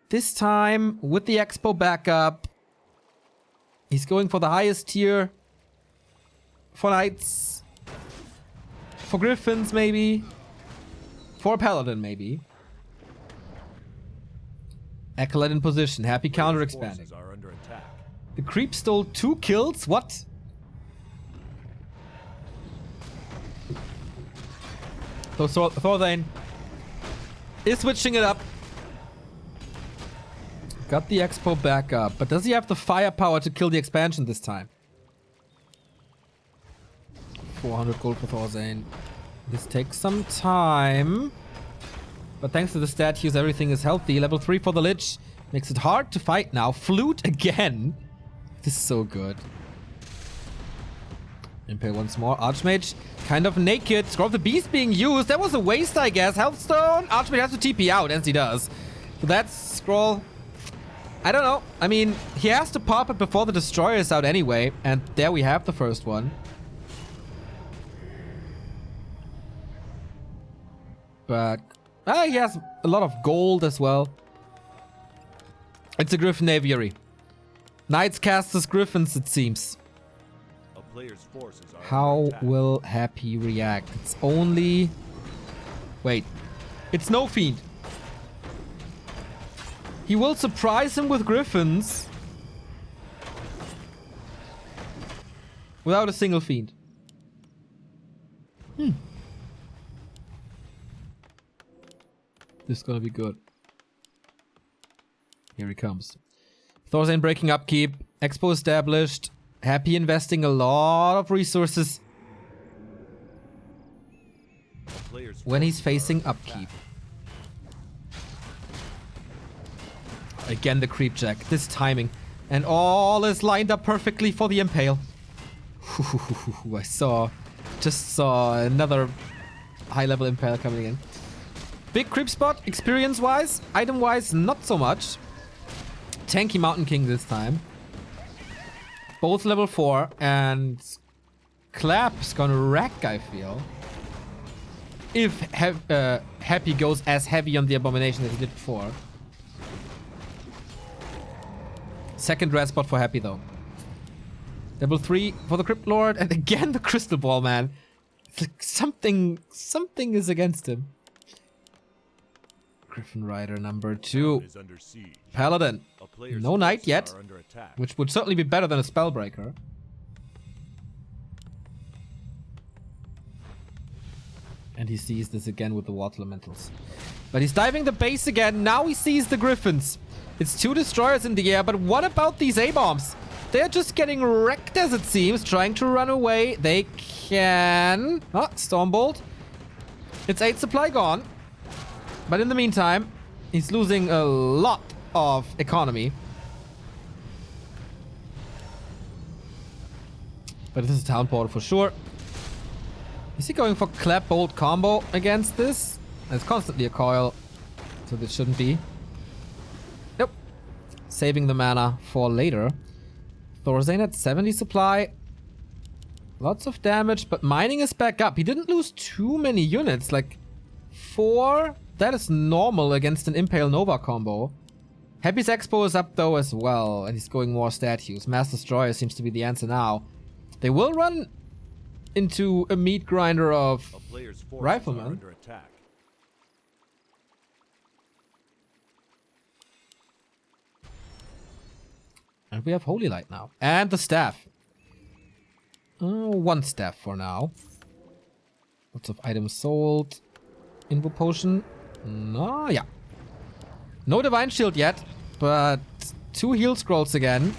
This time, with the Expo backup, he's going for the highest tier. For Knights. For Griffins, maybe. For Paladin, maybe. Acolyte in position. Happy counter expanding. The creep stole 2 kills? What? So Thorzain is switching it up. Got the Expo back up, but does he have the firepower to kill the expansion this time? 400 gold for Thorzain. This takes some time. But thanks to the statues, everything is healthy. Level 3 for the Lich. Makes it hard to fight now. Flute again. This is so good. Impale once more. Archmage kind of naked. Scroll of the Beast being used. That was a waste, I guess. Healthstone. Archmage has to TP out, as he does. So that's Scroll. I don't know. I mean, he has to pop it before the Destroyer is out anyway. And there we have the first one. But he has a lot of gold as well. It's a Griffin Aviary. Knights cast as Griffins, it seems. A player's forces are How under attack. will Happy react? It's only... Wait. It's no Fiend. He will surprise him with Griffins. Without a single Fiend. This is gonna be good. Here he comes. Thorzain breaking upkeep. Expo established. Happy investing a lot of resources A player's when he's forces are facing under upkeep. attack. Again the creep jack. This timing. And all is lined up perfectly for the Impale. Just saw another high level Impale coming in. Big creep spot, experience-wise. Item-wise, not so much. Tanky Mountain King this time. Both level 4, and Clap's gonna wreck, I feel. If Happy goes as heavy on the Abomination as he did before. Second red spot for Happy, though. Level 3 for the Crypt Lord, and again the Crystal Ball, man. It's like something is against him. Griffin Rider number 2. Is under siege. Paladin. A player's No knight forces yet. are under attack. Which would certainly be better than a Spellbreaker. And he sees this again with the Water Elementals. But he's diving the base again. Now he sees the Griffins. It's 2 Destroyers in the air, but what about these A-bombs? They're just getting wrecked, as it seems, trying to run away. They can... Oh, Stormbolt. It's 8 supply gone. But in the meantime, he's losing a lot of economy. But this is Town Portal for sure. Is he going for Clap Bolt combo against this? There's constantly a coil, so this shouldn't be. Nope. Saving the mana for later. Thorzain at 70 supply. Lots of damage, but mining is back up. He didn't lose too many units, like 4. That is normal against an Impale Nova combo. Happy's Expo is up though as well, and he's going more statues. Mass Destroyer seems to be the answer now. They will run into a meat grinder of A player's forces Rifleman. are under attack. And we have Holy Light now. And the staff. 1 staff for now. Lots of items sold. Invo Potion. No, yeah. No Divine Shield yet, but 2 heal scrolls again.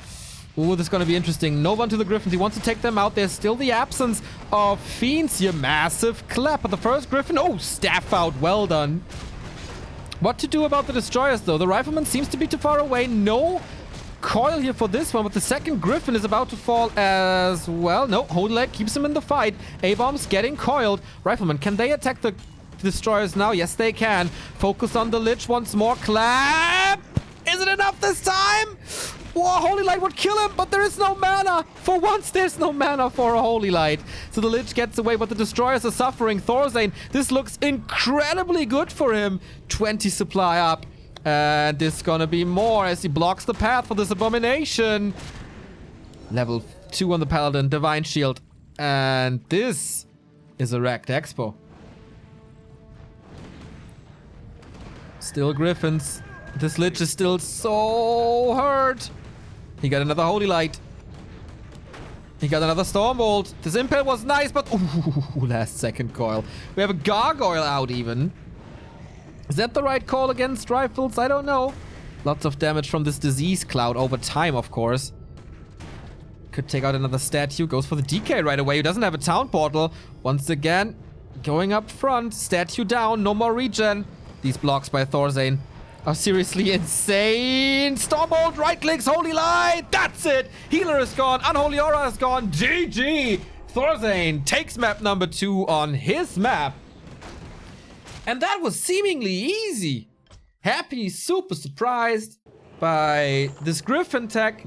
Ooh, this is gonna be interesting. No one to the Griffins. He wants to take them out. There's still the absence of Fiends here. Massive clap. But the first Griffin. Oh, staff out. Well done. What to do about the Destroyers, though? The Rifleman seems to be too far away. No coil here for this one, but the second Griffin is about to fall as well. No, Holy Light keeps him in the fight. A-bombs getting coiled. Rifleman, can they attack the Destroyers now? Yes, they can. Focus on the Lich once more. Clap! Is it enough this time? Whoa, Holy Light would kill him, but there is no mana. For once, there's no mana for a Holy Light. So the Lich gets away, but the Destroyers are suffering. Thorzain, this looks incredibly good for him. 20 supply up. And this is gonna be more as he blocks the path for this Abomination. Level 2 on the Paladin, Divine Shield. And this is a wrecked Expo. Still Griffins. This Lich is still so hurt. He got another Holy Light. He got another Stormbolt. This Impale was nice, but ooh, last second coil. We have a Gargoyle out even. Is that the right call against rifles? I don't know. Lots of damage from this disease cloud over time, of course. Could take out another statue. Goes for the DK right away. Who doesn't have a town portal. Once again, going up front. Statue down. No more regen. These blocks by Thorzain are seriously insane. Stormbolt, right clicks, Holy Light. That's it. Healer is gone. Unholy Aura is gone. GG. Thorzain takes map number 2 on his map. And that was seemingly easy. Happy, super surprised by this Griffin tech.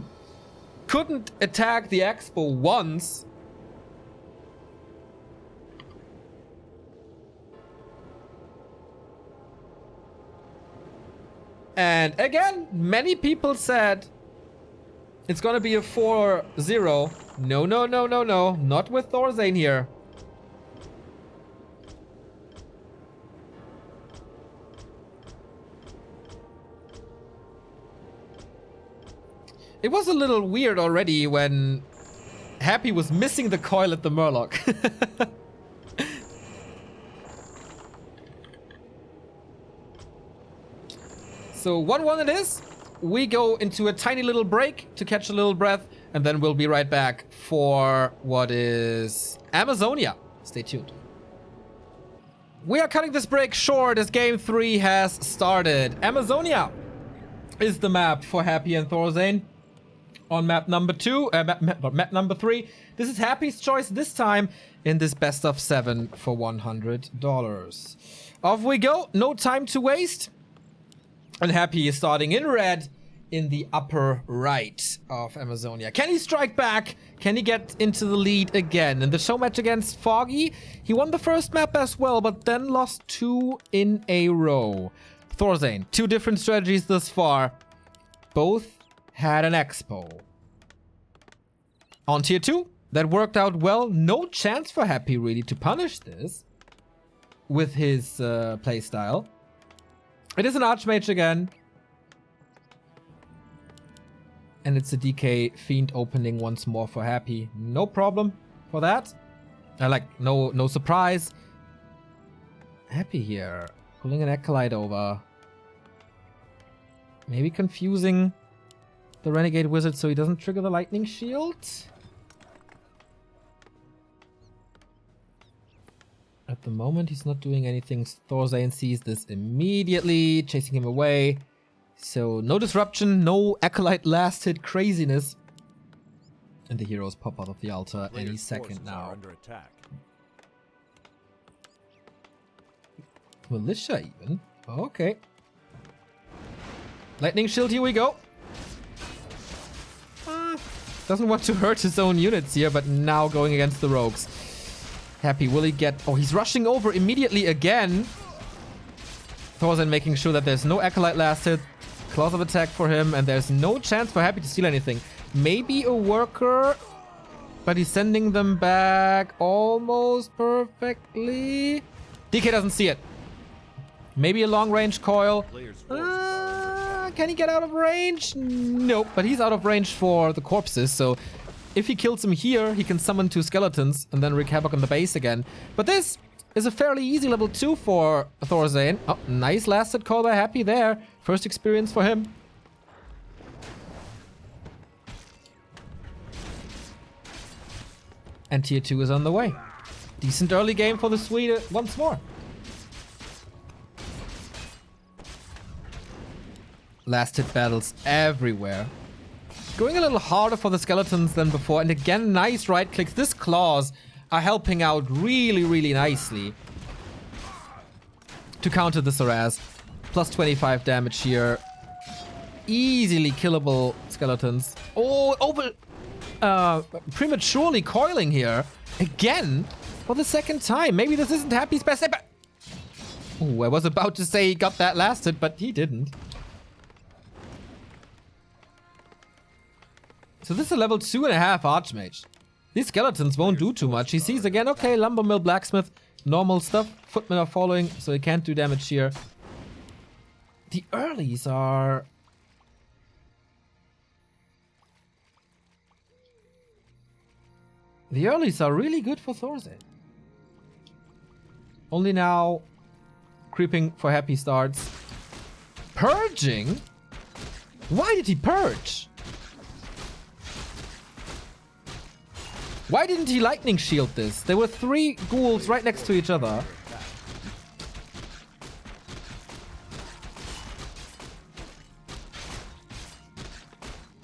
Couldn't attack the Expo once. And again, many people said it's gonna be a 4-0. No, no, no, no, no. Not with Thorzain here. It was a little weird already when Happy was missing the coil at the Murloc. So 1-1 it is. We go into a tiny little break to catch a little breath, and then we'll be right back for what is Amazonia. Stay tuned. We are cutting this break short as game 3 has started. Amazonia is the map for Happy and Thorzain. On map number 2, map number 3. This is Happy's choice this time in this best of 7 for $100. Off we go, no time to waste. And Happy is starting in red in the upper right of Amazonia. Can he strike back? Can he get into the lead again? In the show match against Foggy, he won the first map as well, but then lost 2 in a row. Thorzain, 2 different strategies thus far. Both had an expo. On tier 2, that worked out well. No chance for Happy really to punish this with his playstyle. It is an Archmage again. And it's a DK Fiend opening once more for Happy. No problem for that. No surprise. Happy here. Pulling an Acolyte over. Maybe confusing the Renegade Wizard so he doesn't trigger the Lightning Shield. At the moment, he's not doing anything. Thorzain sees this immediately, chasing him away. So, no disruption, no Acolyte last hit craziness. And the heroes pop out of the altar any second now. Under attack. Militia even? Okay. Lightning Shield, here we go. Doesn't want to hurt his own units here, but now going against the rogues. Happy, will he get... Oh, he's rushing over immediately again. Thorzain making sure that there's no Acolyte last hit. Claws of attack for him, and there's no chance for Happy to steal anything. Maybe a worker, but he's sending them back almost perfectly. DK doesn't see it. Maybe a long-range coil. Can he get out of range? Nope, but he's out of range for the corpses, so if he kills him here, he can summon 2 skeletons and then wreak havoc on the base again. But this is a fairly easy level 2 for Thorzain. Oh, nice last hit call by Happy there. First experience for him. And tier 2 is on the way. Decent early game for the Swede once more. Last hit battles everywhere. Going a little harder for the skeletons than before. And again, nice right clicks. This claws are helping out really, really nicely to counter the Saraz. Plus 25 damage here. Easily killable skeletons. Oh, over... prematurely coiling here. Again, for the second time. Maybe this isn't Happy's best ever. Oh, I was about to say he got that last hit, but he didn't. So this is a level 2.5 Archmage. These skeletons won't do too much. He sees again, okay, Lumber Mill, Blacksmith, normal stuff. Footmen are following, so he can't do damage here. The earlies are... The earlies are really good for Thorzain. Only now creeping for Happy starts. Purging? Why did he purge? Why didn't he lightning shield this? There were 3 ghouls right next to each other.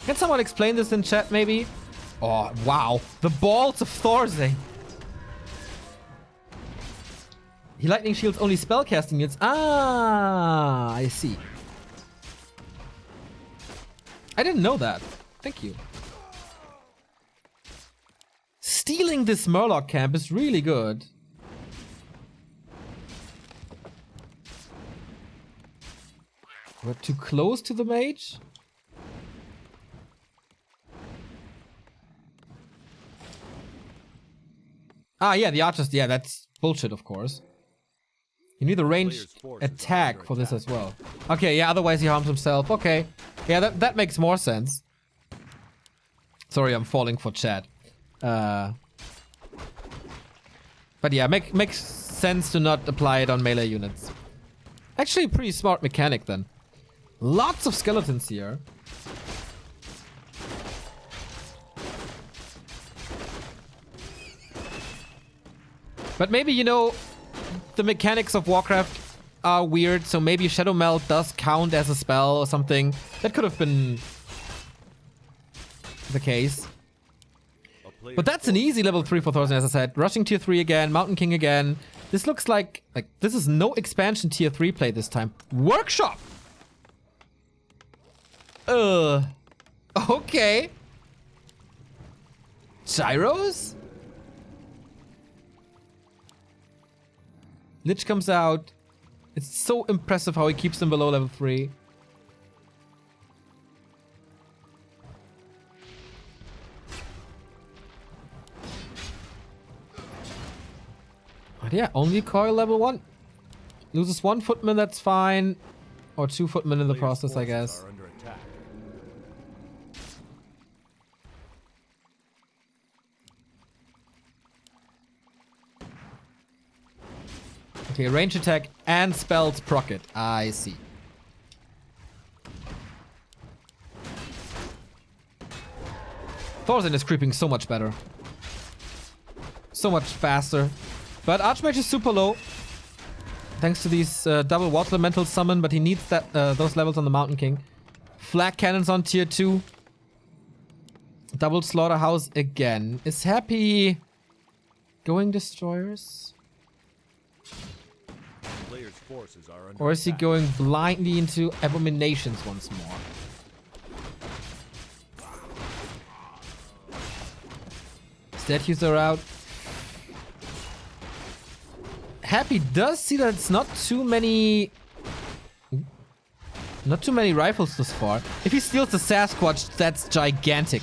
Can someone explain this in chat maybe? Oh, wow. The balls of Thorzain. He lightning shields only spellcasting units. Ah, I see. I didn't know that. Thank you. Stealing this Murloc camp is really good. We're too close to the mage. Ah, yeah, the archers. Yeah, that's bullshit, of course. You need a ranged attack for this as well. Okay, yeah, otherwise he harms himself. Okay. Yeah, that makes more sense. Sorry, I'm falling for chat. But yeah, makes sense to not apply it on melee units. Actually, pretty smart mechanic then. Lots of skeletons here. But maybe, you know, the mechanics of Warcraft are weird, so maybe Shadow Melt does count as a spell or something. That could have been the case. But that's an easy level 3 for Thorzain, as I said. Rushing tier 3 again, Mountain King again. This looks like this is no expansion tier 3 play this time. Workshop! Okay. Gyros? Lich comes out. It's so impressive how he keeps them below level 3. But yeah, only coil level 1. Loses 1 footman, that's fine. Or 2 footmen in the process, I guess. Okay, range attack and spells proc it. I see. Thorzain is creeping so much better. So much faster. But Archmage is super low. Thanks to these double water elemental summon, but he needs that those levels on the Mountain King. Flak cannons on tier 2. Double slaughterhouse again. Is Happy going destroyers? Or is he going blindly into abominations once more? Statues are out. Happy does see that it's not too many rifles this far. If he steals the Sasquatch, that's gigantic.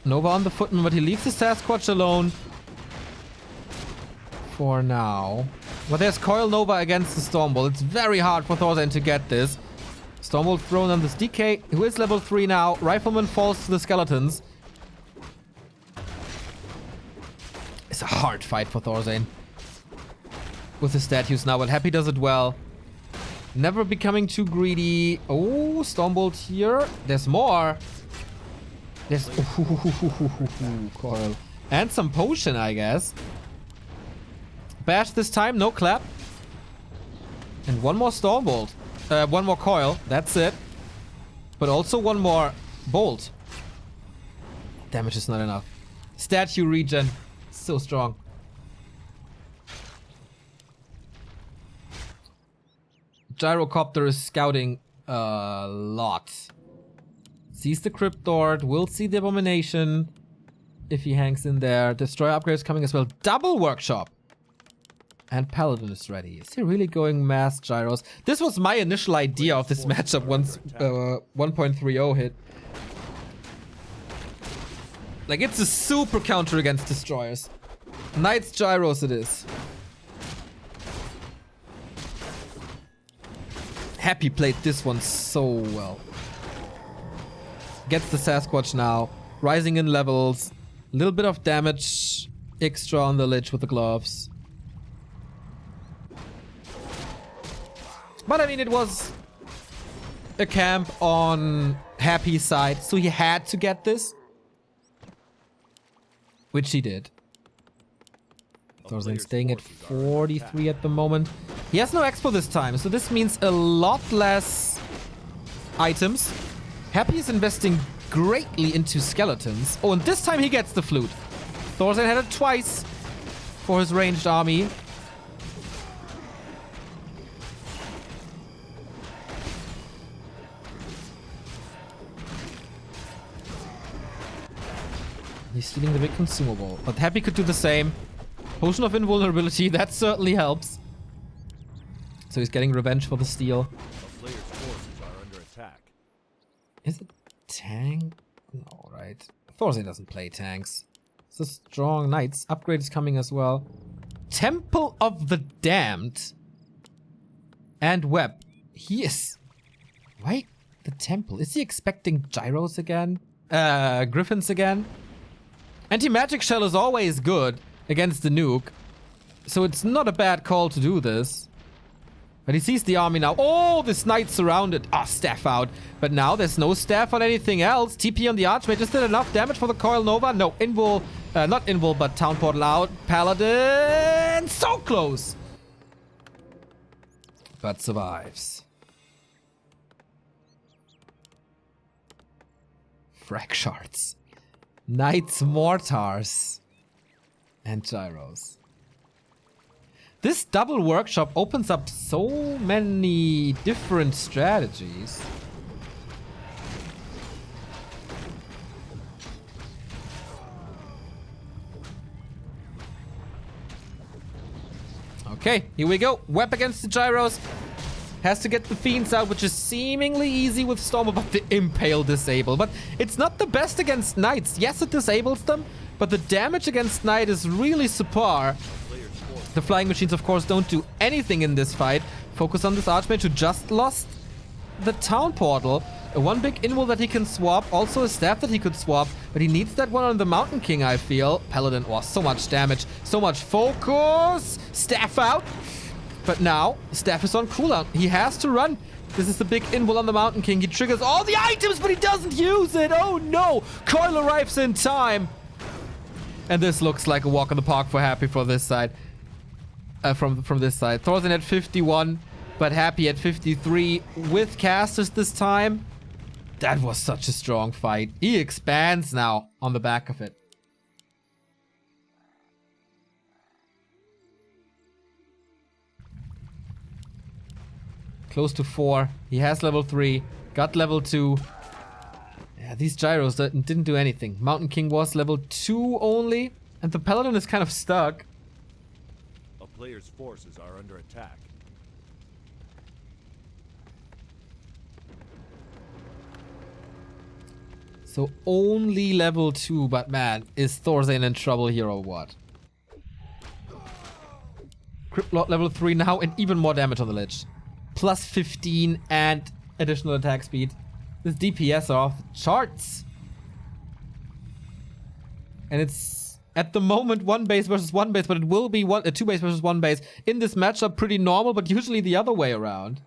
Nova on the footman, but he leaves the Sasquatch alone for now. But there's Coil Nova against the Stormbolt. It's very hard for Thorzain to get this. Stormbolt thrown on this DK, who is level 3 now. Rifleman falls to the skeletons. It's a hard fight for Thorzain. With the statues now, but Happy does it well. Never becoming too greedy. Oh, Stormbolt here. There's more. There's... Coil. And some potion, I guess. Bash this time, no clap. And one more Stormbolt. One more coil, that's it. But also one more bolt. Damage is not enough. Statue regen, so strong. Gyrocopter is scouting a lot. Sees the Cryptord, will see the Abomination if he hangs in there. Destroyer upgrades coming as well. Double Workshop. And Paladin is ready. Is he really going mass gyros? This was my initial idea of this matchup once 1.30 hit. Like, it's a super counter against destroyers. Knights gyros it is. Happy played this one so well. Gets the Sasquatch now. Rising in levels. A little bit of damage extra on the Lich with the gloves. But I mean, it was a camp on Happy's side, so he had to get this. Which he did. Thorzain staying at 43 at the moment. He has no expo this time, so this means a lot less items. Happy is investing greatly into skeletons. Oh, and this time he gets the flute. Thorzain had it twice for his ranged army. He's stealing the big consumable. But Happy could do the same. Potion of invulnerability, that certainly helps. So he's getting revenge for the steal. A player's forces are under attack. Is it tank? No, right. Thorzain doesn't play tanks. It's a strong knights. Upgrade is coming as well. Temple of the Damned. And Web. He is... Why the temple? Is he expecting gyros again? Griffins again? Anti-magic shell is always good against the nuke. So it's not a bad call to do this. But he sees the army now. Oh, this knight surrounded. Ah, staff out. But now there's no staff on anything else. TP on the Archmage. Is there enough damage for the Coil Nova? No, Invul. Not Invul, but Town Portal out. Paladin. So close. But survives. Frag shards. Knights Mortars. And gyros. This double workshop opens up so many different strategies. Okay, here we go. Web against the gyros. Has to get the fiends out, which is seemingly easy with Stormer, but the Impale disable. But it's not the best against knights. Yes, it disables them, but the damage against knight is really subpar. The flying machines, of course, don't do anything in this fight. Focus on this Archmage who just lost the town portal. One big invul that he can swap. Also a staff that he could swap. But he needs that one on the Mountain King, I feel. Paladin, oh, so much damage. So much focus. Staff out. But now, staff is on cooldown. He has to run. This is the big invul on the Mountain King. He triggers all the items, but he doesn't use it. Oh no. Coil arrives in time. And this looks like a walk in the park for Happy for this side. From this side. Thorzain at 51, but Happy at 53 with casters this time. That was such a strong fight. He expands now on the back of it. Close to 4. He has level 3. Got level 2. Yeah, these gyros didn't do anything. Mountain King was level 2 only. And the Paladin is kind of stuck. Player's forces are under attack. So only level 2, but man, is Thorzain in trouble here or what? Crypt Lord level 3 now and even more damage on the Lich. Plus 15 and additional attack speed. This DPS are off the charts. And it's at the moment 1 base versus 1 base, but it will be 2 base versus 1 base in this matchup. Pretty normal, but usually the other way around.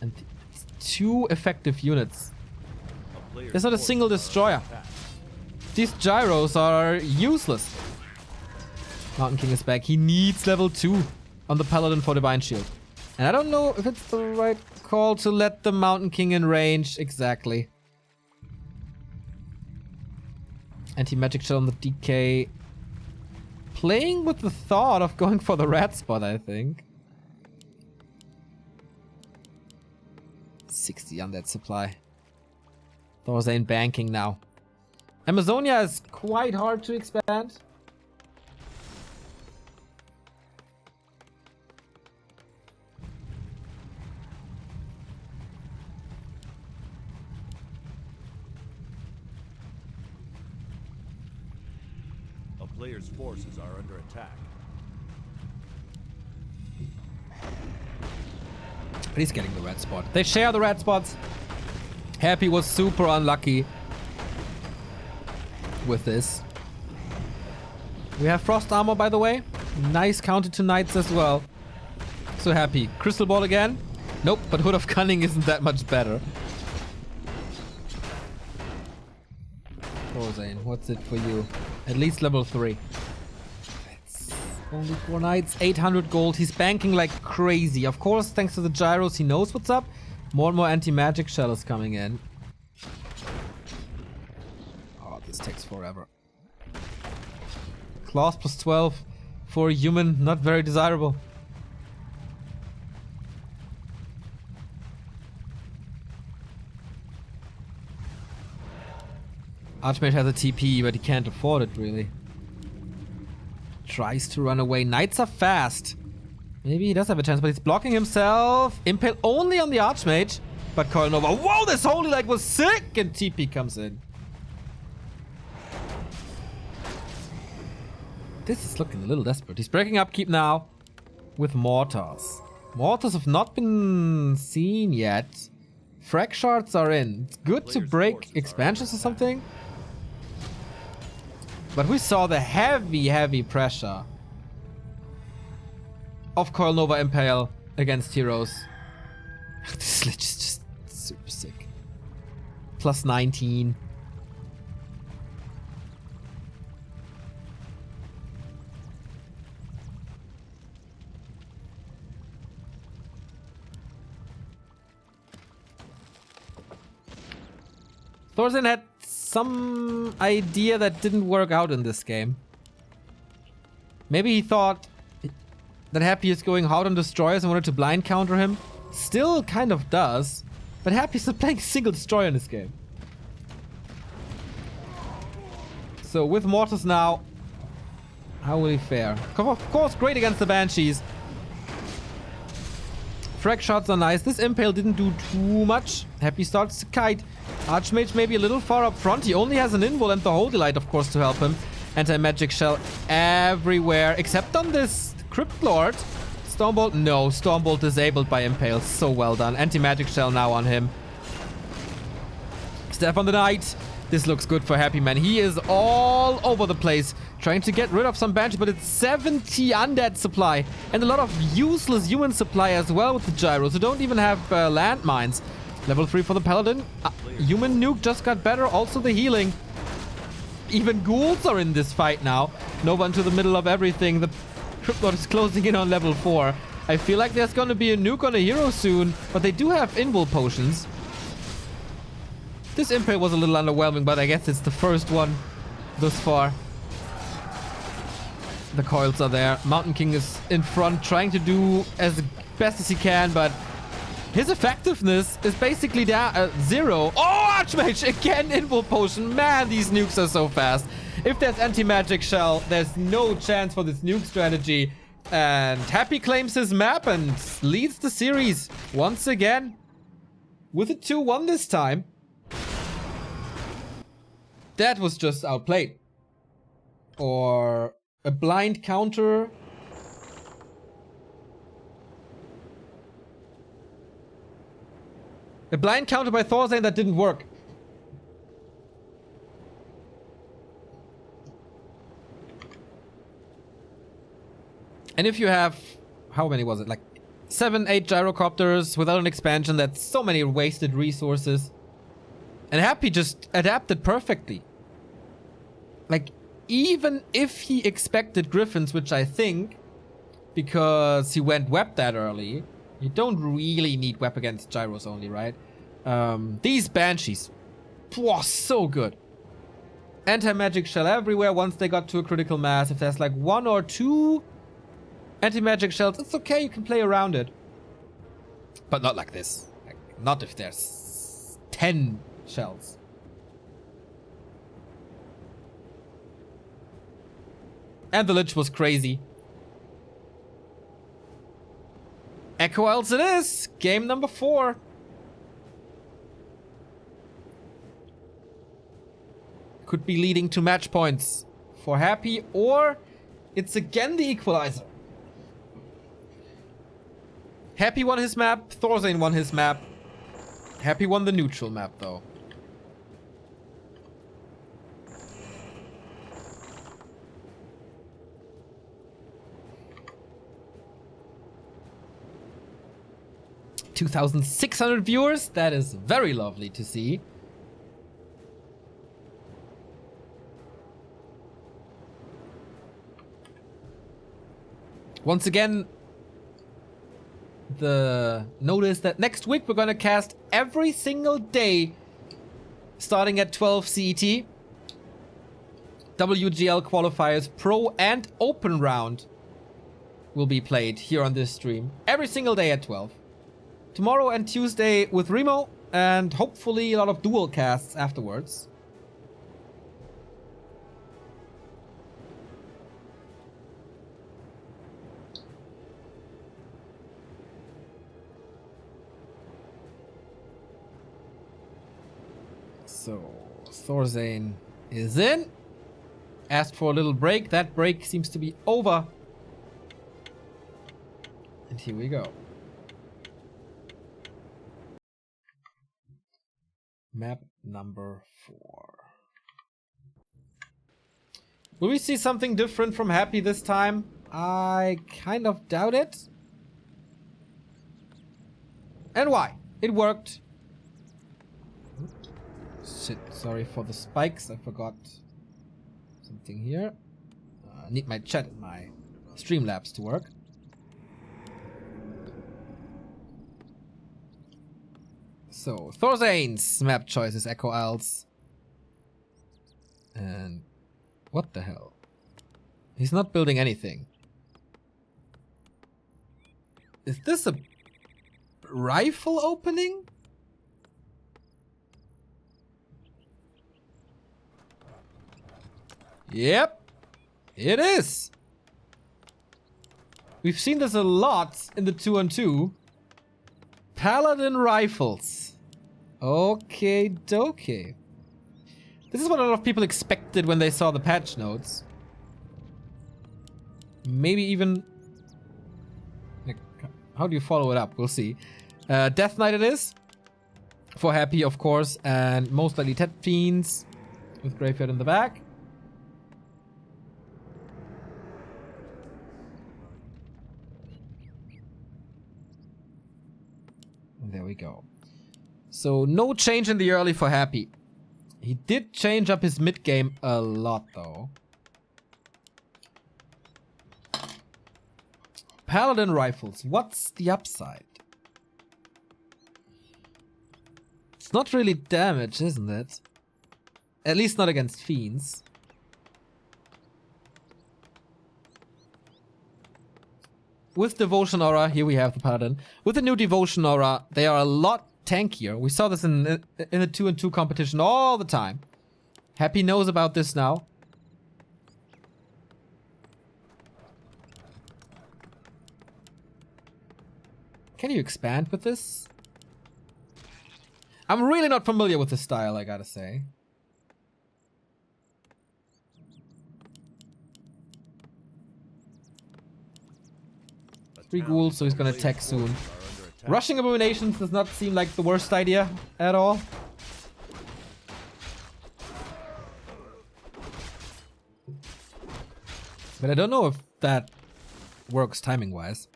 And it's 2 effective units. There's not a single destroyer. These gyros are useless. Mountain King is back. He needs level 2 on the Paladin for Divine Shield. And I don't know if it's the right call to let the Mountain King in range exactly. Anti-magic shell on the DK. Playing with the thought of going for the rat spot, I think. 60 on that supply. Thorzain banking now. Amazonia is quite hard to expand. Player's forces are under attack. But he's getting the red spot. They share the red spots. Happy was super unlucky with this. We have frost armor, by the way. Nice counter to knights as well. So Happy. Crystal ball again? Nope, but Hood of Cunning isn't that much better. Thorzain, what's it for you? At least level 3. It's only 4 knights, 800 gold. He's banking like crazy. Of course, thanks to the gyros, he knows what's up. More and more anti-magic shell is coming in. Oh, this takes forever. Claws plus 12 for a human, not very desirable. Archmage has a TP, but he can't afford it, really. tries to run away. Knights are fast. Maybe he does have a chance, but he's blocking himself. Impale only on the Archmage. But Coil Nova. Whoa, this Holy Light was sick! And TP comes in. This is looking a little desperate. He's breaking upkeep now with Mortars. Mortars have not been seen yet. Frag shards are in. It's good to break expansions or something. But we saw the heavy pressure of Coil Nova Impale against heroes. This Lich is just super sick. Plus 19. Thorzain had some idea that didn't work out in this game. Maybe he thought that Happy is going hard on destroyers and wanted to blind counter him. Still kind of does, but Happy's not playing single destroyer in this game. So with Mortars now, how will he fare? Of course, great against the Banshees. Frag shots are nice. This Impale didn't do too much. Happy starts to kite. Archmage maybe a little far up front. He only has an invul and the Holy Light, of course, to help him. Anti-magic shell everywhere, except on this Crypt Lord. Stormbolt? No, Stormbolt disabled by Impale. So well done. Anti-magic shell now on him. Step on the Knight. This looks good for Happy, man. He is all over the place, trying to get rid of some Banshee, but it's 70 undead supply and a lot of useless human supply as well with the gyros, who don't even have landmines. Level 3 for the Paladin. Human nuke just got better. Also the healing. Even ghouls are in this fight now. Nova into the middle of everything. The Crypt Lord is closing in on level 4. I feel like there's gonna be a nuke on a hero soon, but they do have invul potions. This Impale was a little underwhelming, but I guess it's the first one thus far. The coils are there. Mountain King is in front, trying to do as best as he can, but his effectiveness is basically down 0. Oh, Archmage again, invul potion. Man, these nukes are so fast. If there's anti-magic shell, there's no chance for this nuke strategy. And Happy claims his map and leads the series once again with a 2-1 this time. That was just outplayed. Or a blind counter. A blind counter by Thorzain that didn't work. And if you have, how many was it? Like 7, 8 gyrocopters without an expansion, that's so many wasted resources. And Happy just adapted perfectly. Like, even if he expected Griffins, which I think, because he went web that early, you don't really need web against gyros only, right? These Banshees, so good. Anti-magic shell everywhere once they got to a critical mass. If there's like 1 or 2 anti-magic shells, it's okay, you can play around it. But not like this. Like, not if there's 10 shells. And the Lich was crazy. Echo Elves it is! Game number 4. Could be leading to match points for Happy, or it's again the equalizer. Happy won his map, Thorzain won his map. Happy won the neutral map though. $2,600 viewers, that is very lovely to see. Once again, the notice that next week we're gonna cast every single day starting at 12 CET. WGL qualifiers, pro and open round will be played here on this stream every single day at 12. Tomorrow and Tuesday with Remo, and hopefully a lot of dual casts afterwards. So, Thorzain is in. Asked for a little break. That break seems to be over. And here we go. Map number 4. Will we see something different from Happy this time? I kind of doubt it. And why? It worked. Shit, sorry for the spikes. I forgot something here. I need my chat and my Streamlabs to work. So, Thorzain's map choice is Echo Isles. And what the hell? He's not building anything. Is this a rifle opening? Yep, it is. We've seen this a lot in the 2-on-2. Paladin rifles. Okay, dokie. This is what a lot of people expected when they saw the patch notes. Maybe even... How do you follow it up? We'll see. Death Knight it is. For Happy, of course. And most likely Tet Fiends. With Graveyard in the back. And there we go. So, no change in the early for Happy. He did change up his mid game a lot, though. Paladin rifles. What's the upside? It's not really damage, isn't it? At least not against fiends. With Devotion Aura, here we have the Paladin. With the new Devotion Aura, they are a lot tankier. We saw this in the 2-on-2 competition all the time. Happy knows about this now. Can you expand with this? I'm really not familiar with this style, I gotta say. Three ghouls, so he's gonna attack soon. Rushing Abominations does not seem like the worst idea at all. But I don't know if that works timing-wise.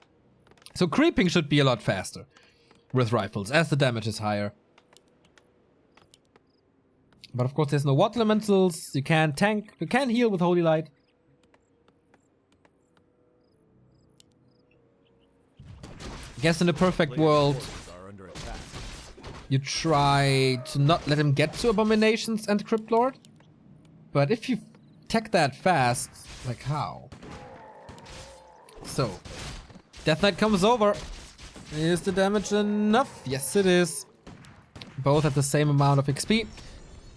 So creeping should be a lot faster with rifles, as the damage is higher. But of course there's no water elementals, you can't tank, you can heal with Holy Light. I guess in a perfect world, you try to not let him get to Abominations and Crypt Lord. But if you tech that fast, like how? So, Death Knight comes over. Is the damage enough? Yes, it is. Both at the same amount of XP.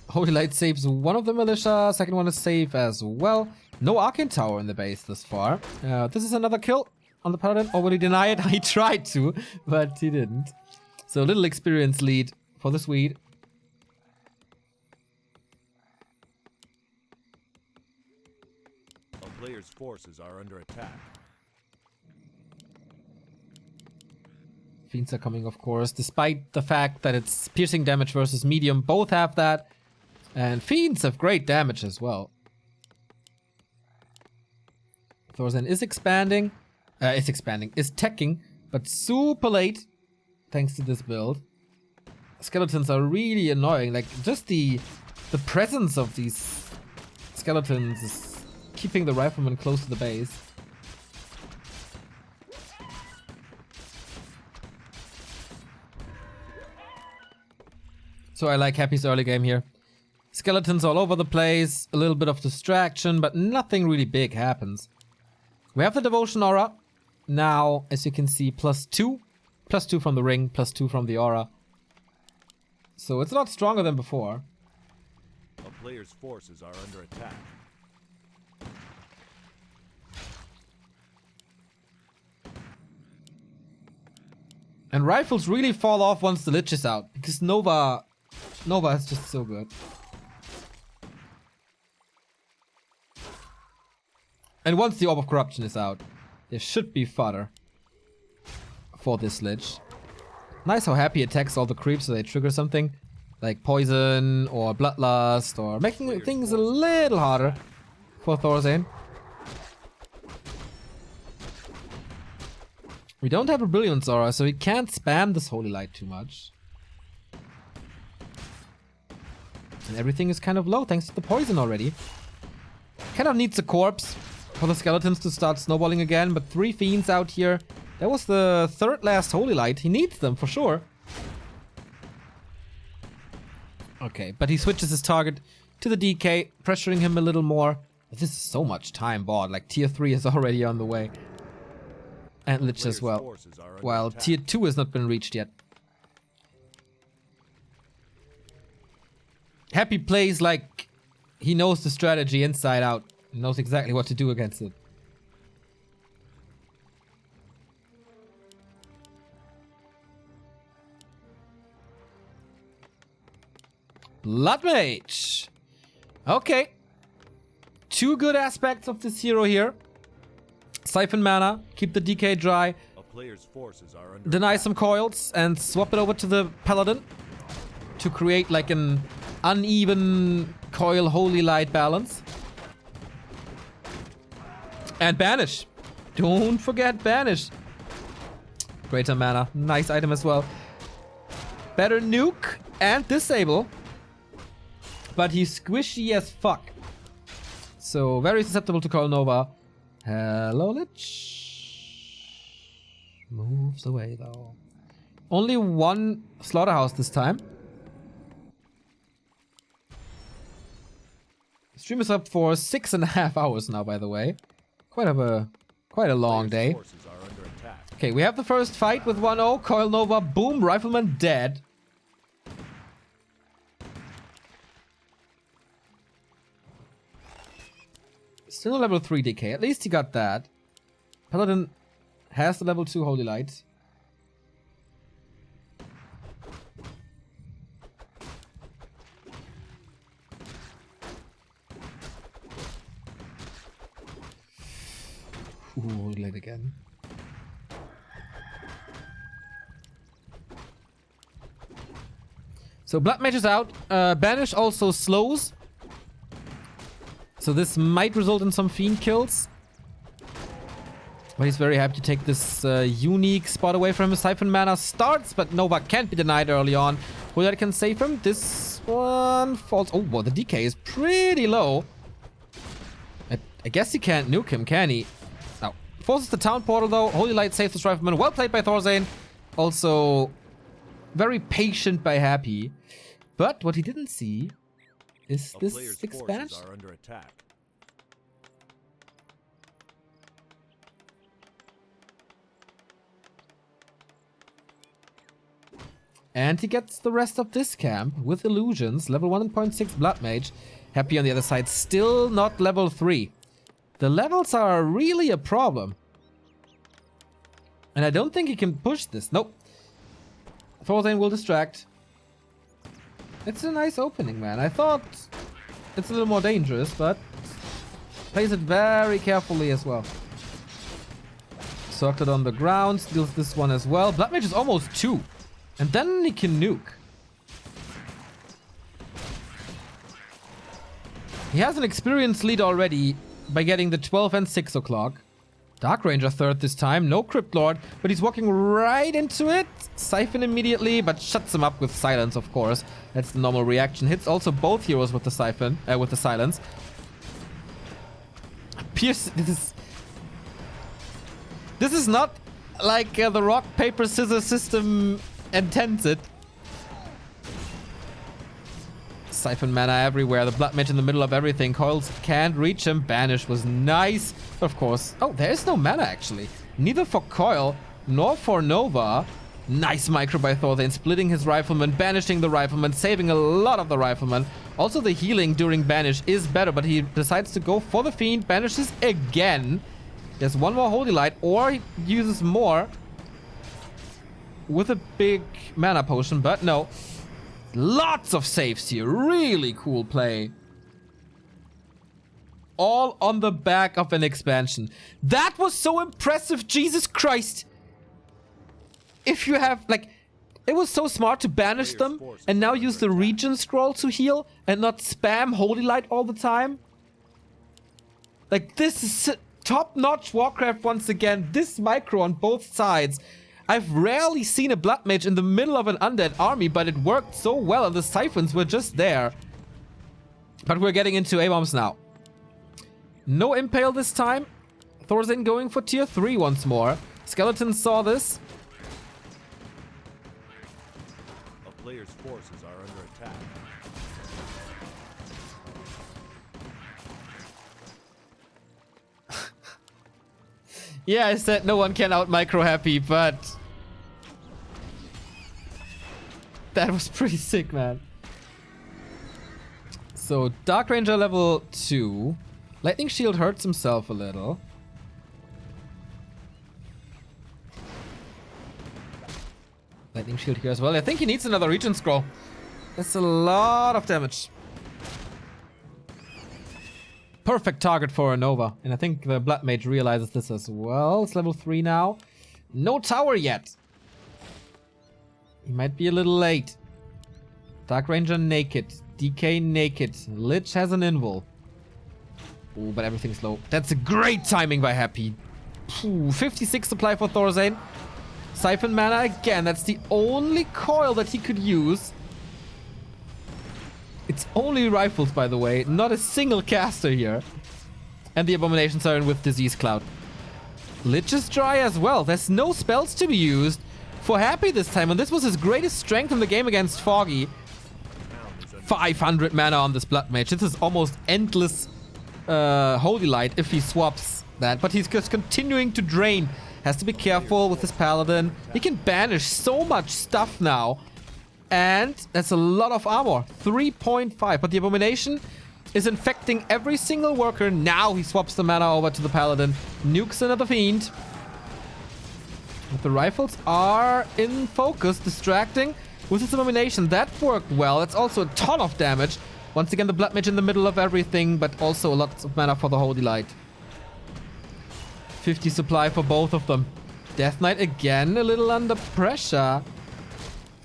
Holy Light saves one of the militia. Second one is safe as well. No Arcane Tower in the base this far. This is another kill on the Paladin. Or will he deny it? He tried to, but he didn't. So little experience lead for the Swede. A player's forces are under attack. Fiends are coming, of course, despite the fact that it's piercing damage versus medium. Both have that. And Fiends have great damage as well. Thorzain is expanding. Is teching, but super late. Thanks to this build. Skeletons are really annoying. Like, just the presence of these skeletons is keeping the rifleman close to the base. So I like Happy's early game here. Skeletons all over the place, a little bit of distraction, but nothing really big happens. We have the Devotion Aura. Now, as you can see, +2. +2 from the ring, +2 from the aura. So it's a lot stronger than before. A player's forces are under attack. And rifles really fall off once the Lich is out, because Nova Nova is just so good. And once the Orb of Corruption is out, there should be fodder for this Lich. Nice how Happy attacks all the creeps so they trigger something like poison or bloodlust, or making things a little harder for Thorzain. We don't have a Brilliance Aura, so he can't spam this Holy Light too much. And everything is kind of low thanks to the poison already. Kind of needs a corpse for the skeletons to start snowballing again, but 3 fiends out here. That was the 3rd last Holy Light. He needs them for sure. Okay, but he switches his target to the DK, pressuring him a little more. This is so much time bought. Like tier 3 is already on the way. And Lich as well. While tier 2 has not been reached yet. Happy plays like he knows the strategy inside out. He knows exactly what to do against it. Blood Mage. Okay. 2 good aspects of this hero here. Siphon mana, keep the DK dry, A player's forces are under deny attack. some coils, and swap it over to the Paladin to create like an uneven coil Holy Light balance. And Banish. Don't forget Banish. Greater mana. Nice item as well. Better nuke and disable. But he's squishy as fuck. So very susceptible to Coil Nova. Hello, Lich. Moves away though. Only 1 Slaughterhouse this time. Stream is up for 6.5 hours now, by the way. Quite a long day. Forces are under attack. Okay, we have the first fight with 1-0. Coil Nova, boom, Rifleman dead. Still a level 3 DK. At least he got that. Paladin has the level 2 Holy Light. Ooh, Holy Light again. So Blood Mage is out. Banish also slows. So this might result in some Fiend kills. But he's very happy to take this unique spot away from him. Siphon mana starts, but Nova can't be denied early on. Holy Light can save him. This one falls. Oh, well, the DK is pretty low. I guess he can't nuke him, can he? No. Forces the town portal, though. Holy Light saves this Rifleman. Well played by Thorzain. Also, very patient by Happy. But what he didn't see is A this player's expansion. forces are under attack. And he gets the rest of this camp with illusions. Level 1.6 Blood Mage. Happy on the other side. Still not level 3. The levels are really a problem. And I don't think he can push this. Nope. Thorzain will distract. It's a nice opening, man. I thought it's a little more dangerous, but plays it very carefully as well. Circled on the ground. Steals this one as well. Blood Mage is almost 2. And then he can nuke. He has an experience lead already by getting the 12 and 6 o'clock. Dark Ranger 3rd this time. No Crypt Lord, but he's walking right into it. Siphon immediately, but shuts him up with silence, of course. That's the normal reaction. Hits also both heroes with the siphon, with the silence. Pierce, this is not like the rock, paper, scissors system intends it. Siphon mana everywhere. The Blood Mage in the middle of everything. Coils can't reach him. Banish was nice. Of course. Oh, there is no mana actually. Neither for Coil nor for Nova. Nice micro by Thorzain. Splitting his Rifleman. Banishing the Rifleman. Saving a lot of the Rifleman. Also the healing during Banish is better. But he decides to go for the Fiend. Banishes again. There's one more Holy Light. Or he uses more with a big mana potion. But no. Lots of saves here. Really cool play. All on the back of an expansion. That was so impressive. Jesus Christ. If you have, like, it was so smart to banish them and now use the region scroll to heal and not spam Holy Light all the time. Like, this is top-notch Warcraft once again. This micro on both sides. I've rarely seen a Blood Mage in the middle of an undead army, but it worked so well and the siphons were just there. But we're getting into A-bombs now. No Impale this time. Thorzain going for tier 3 once more. Skeleton saw this. A player's forces are under attack. Yeah, I said no one can out micro Happy, but that was pretty sick, man. So Dark Ranger level 2. Lightning Shield hurts himself a little. Lightning Shield here as well. I think he needs another Region Scroll. That's a lot of damage. Perfect target for a Nova. And I think the Blood Mage realizes this as well. It's level 3 now. No tower yet. He might be a little late. Dark Ranger naked. DK naked. Lich has an invul. Ooh, but everything's low. That's a great timing by Happy. 56 supply for Thorzain. Siphon mana again. That's the only coil that he could use. It's only rifles, by the way. Not a single caster here. And the Abominations are in with Disease Cloud. Lich is dry as well. There's no spells to be used for Happy this time. And this was his greatest strength in the game against Foggy. 500 mana on this Blood Mage. This is almost endless Holy Light if he swaps that. But he's just continuing to drain. Has to be careful with this Paladin. He can banish so much stuff now. And that's a lot of armor. 3.5. But the Abomination is infecting every single worker. Now he swaps the mana over to the Paladin. Nukes another Fiend. But the rifles are in focus. Distracting with this Abomination. That worked well. It's also a ton of damage. Once again, the Blood Mage in the middle of everything. But also lots of mana for the Holy Light. 50 supply for both of them. Death Knight again a little under pressure.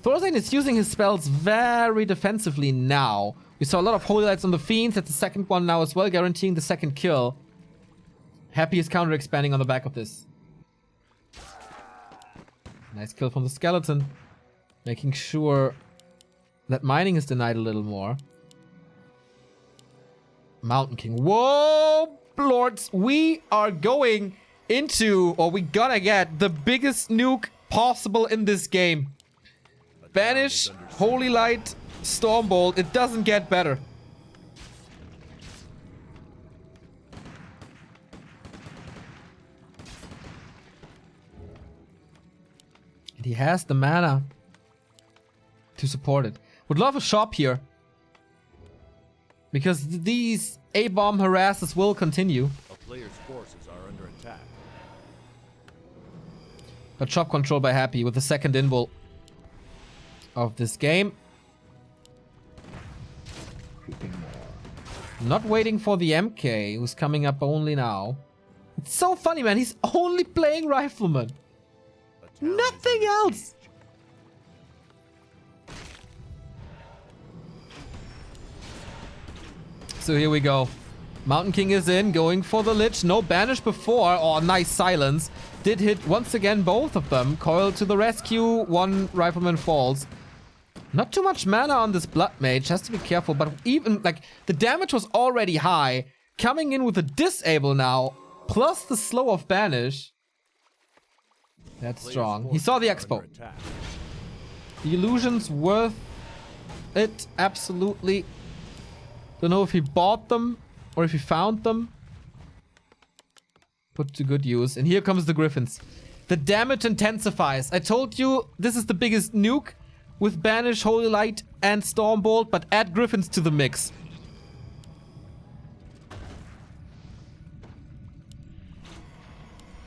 Thorzain is using his spells very defensively now. We saw a lot of Holy Lights on the Fiends. That's the second one now as well, guaranteeing the second kill. Happy is counter expanding on the back of this. Nice kill from the Skeleton. Making sure that mining is denied a little more. Mountain King. Whoa, lords. We are going into, or we gonna get, the biggest nuke possible in this game. Banish, Holy Light, Stormbolt. It doesn't get better. And he has the mana to support it. Would love a shop here. Because these A-bomb harasses will continue. A player's forces are under attack. But shop control by Happy with the second invul of this game. Not waiting for the MK, who's coming up only now. It's so funny, man. He's only playing Rifleman. Nothing else. So here we go. Mountain King is in, going for the Lich. No banish before. Oh, nice silence. Did hit once again both of them. Coil to the rescue. One Rifleman falls. Not too much mana on this Blood Mage. Has to be careful. But even, like, the damage was already high. Coming in with a disable now. Plus the slow of banish. That's strong. He saw the expo. The illusion's worth it. Absolutely. Don't know if he bought them or if he found them. Put to good use. And here comes the Griffins. The damage intensifies. I told you this is the biggest nuke with Banish, Holy Light, and Stormbolt, but add Griffins to the mix.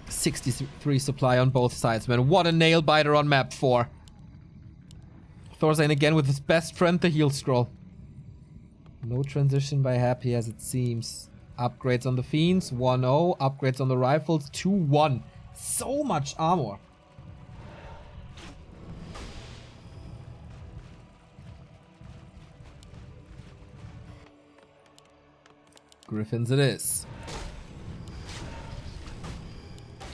'63 supply on both sides, man. What a nail biter on map 4. Thorzain again with his best friend, the heal scroll. No transition by Happy as it seems. Upgrades on the Fiends, 1-0. Upgrades on the Rifles, 2-1. So much armor. Griffins it is.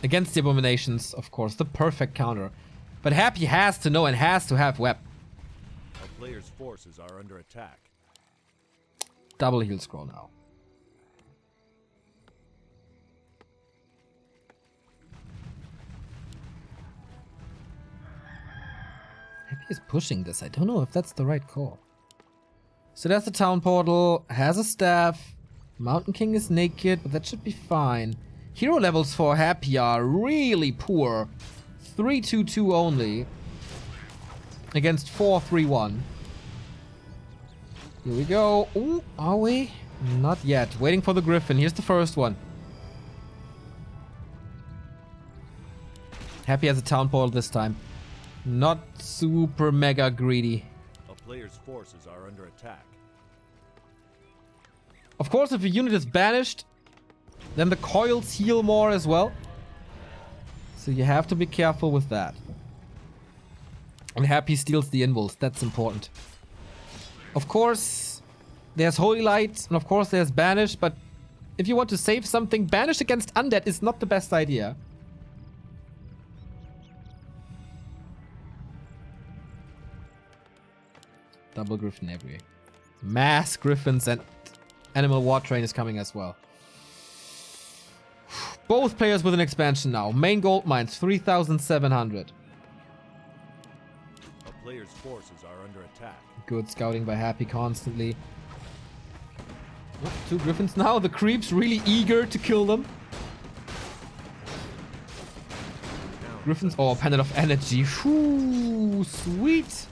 Against the Abominations, of course, the perfect counter. But Happy has to know and has to have Web. A player's forces are under attack. Double heal scroll now. Happy is pushing this. I don't know if that's the right call. So there's the town portal. Has a staff. Mountain King is naked, but that should be fine. Hero levels for Happy are really poor. 3-2-2 only. Against 4-3-1. Here we go. Ooh, are we? Not yet. Waiting for the Griffin. Here's the first one. Happy has a town portal this time. Not super mega greedy. A player's forces are under attack. Of course, if a unit is banished, then the coils heal more as well. So you have to be careful with that. And Happy steals the invuls. That's important. Of course, there's Holy Light, and of course there's Banish, but if you want to save something, Banish against Undead is not the best idea. Double Griffin everywhere. Mass Griffins and Animal War Train is coming as well. Both players with an expansion now. Main gold mines, 3,700. A player's forces are under attack. Good scouting by Happy constantly. Oh, 2 Griffins now. The creeps really eager to kill them. Griffins. Oh, Pendant of Energy. Whew, sweet.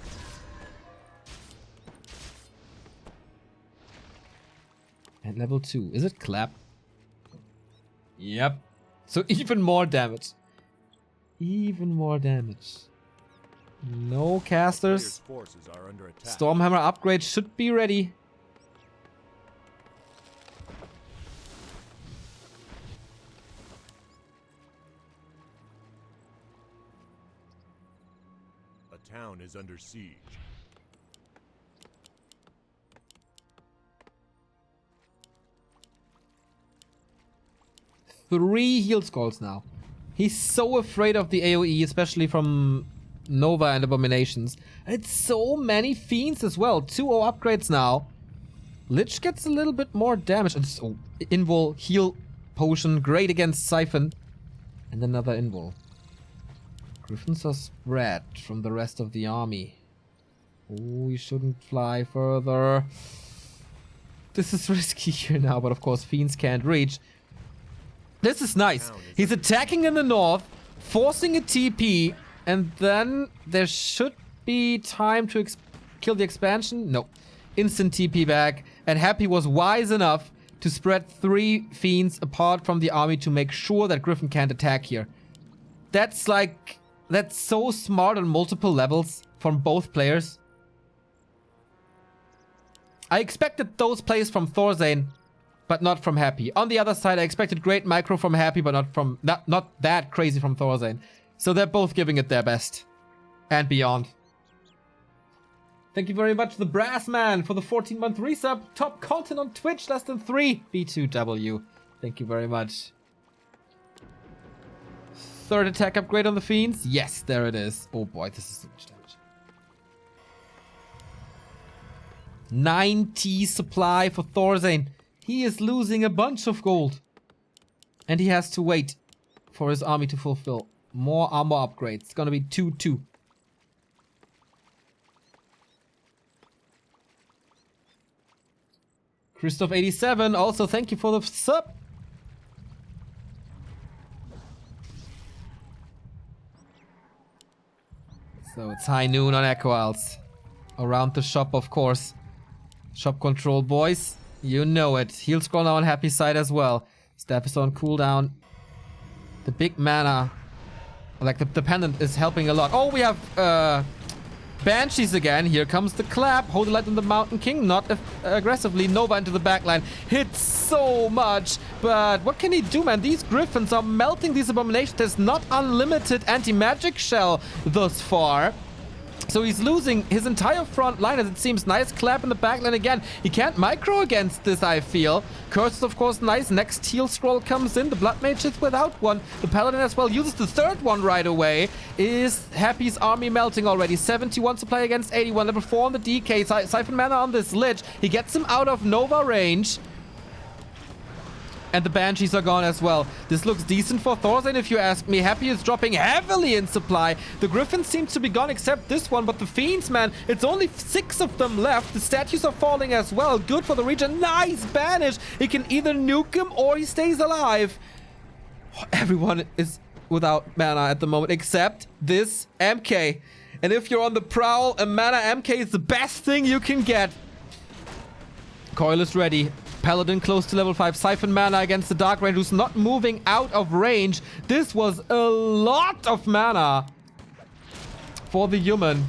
And level 2. Is it Clap? Yep. So even more damage. Even more damage. No casters. Forces are under attack. Stormhammer upgrade should be ready. A town is under siege. Three heal scrolls now. He's so afraid of the AoE, especially from Nova and Abominations. And it's so many Fiends as well. 2-0 upgrades now. Lich gets a little bit more damage. And so, Invul, heal potion, great against Siphon. And another Invul. Griffins are spread from the rest of the army. Oh, we shouldn't fly further. This is risky here now, but of course Fiends can't reach. This is nice. He's attacking in the north, forcing a TP, and then there should be time to kill the expansion. No. Instant TP back, and Happy was wise enough to spread 3 Fiends apart from the army to make sure that Griffin can't attack here. That's so smart on multiple levels from both players. I expected those plays from Thorzain, but not from Happy. On the other side, I expected great micro from Happy, but not that crazy from Thorzain. So they're both giving it their best. And beyond. Thank you very much, the Brass Man, for the 14-month resub. Top content on Twitch, less than 3. B2W. Thank you very much. 3rd attack upgrade on the Fiends. Yes, there it is. Oh boy, this is so much damage. 90 supply for Thorzain. He is losing a bunch of gold. And he has to wait for his army to fulfill. More armor upgrades. It's gonna be 2-2. Christoph87, also thank you for the sub. So it's high noon on Echo Isles. Around the shop, of course. Shop control, boys. You know it. Heal scroll now on Happy side as well. Staff is on cooldown. The big mana, like the pendant, is helping a lot. Oh, we have Banshees again. Here comes the clap. Holy Light on the Mountain King. Not aggressively. Nova into the backline. Hits so much. But what can he do, man? These Griffins are melting these Abominations. There's not unlimited anti-magic shell thus far. So he's losing his entire front line, as it seems. Nice clap in the backline again. He can't micro against this, I feel. Curse is, of course, nice. Next heal scroll comes in. The Blood Mage is without one. The Paladin as well uses the third one right away. Is Happy's army melting already? 71 supply against 81. Level 4 on the DK. Siphon Mana on this Lich. He gets him out of Nova range. And the Banshees are gone as well. This looks decent for Thorzain, if you ask me. Happy is dropping heavily in supply. The Griffins seem to be gone except this one, but the Fiends, man, it's only 6 of them left. The statues are falling as well. Good for the region. Nice banish. He can either nuke him or he stays alive. Everyone is without mana at the moment except this MK. And if you're on the prowl, a mana MK is the best thing you can get. Coil is ready. Paladin close to level 5. Siphon Mana against the Dark Ranger, who's not moving out of range. This was a lot of mana for the human.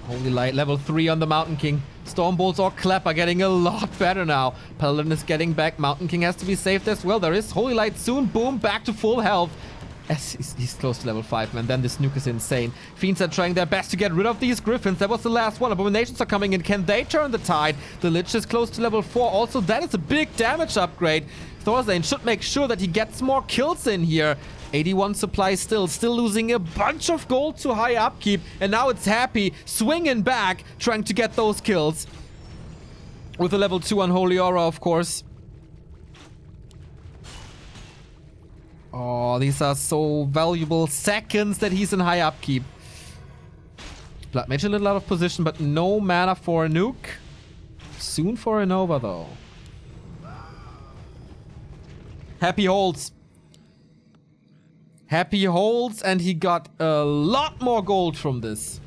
Holy Light, level 3 on the Mountain King. Stormbolts or Clap are getting a lot better now. Paladin is getting back. Mountain King has to be saved as well. There is Holy Light soon. Boom, back to full health. He's close to level 5, man. Then this nuke is insane. Fiends are trying their best to get rid of these Griffins. That was the last one. Abominations are coming in. Can they turn the tide? The Lich is close to level 4. Also, that is a big damage upgrade. Thorzain should make sure that he gets more kills in here. 81 supply still losing a bunch of gold to high upkeep. And now it's Happy swinging back, trying to get those kills. With a level 2 Unholy Aura, of course. Oh, these are so valuable seconds that he's in high upkeep. Blood Mage a little out of position, but no mana for a nuke. Soon for a Nova, though. Happy holds. Happy holds, and he got a lot more gold from this.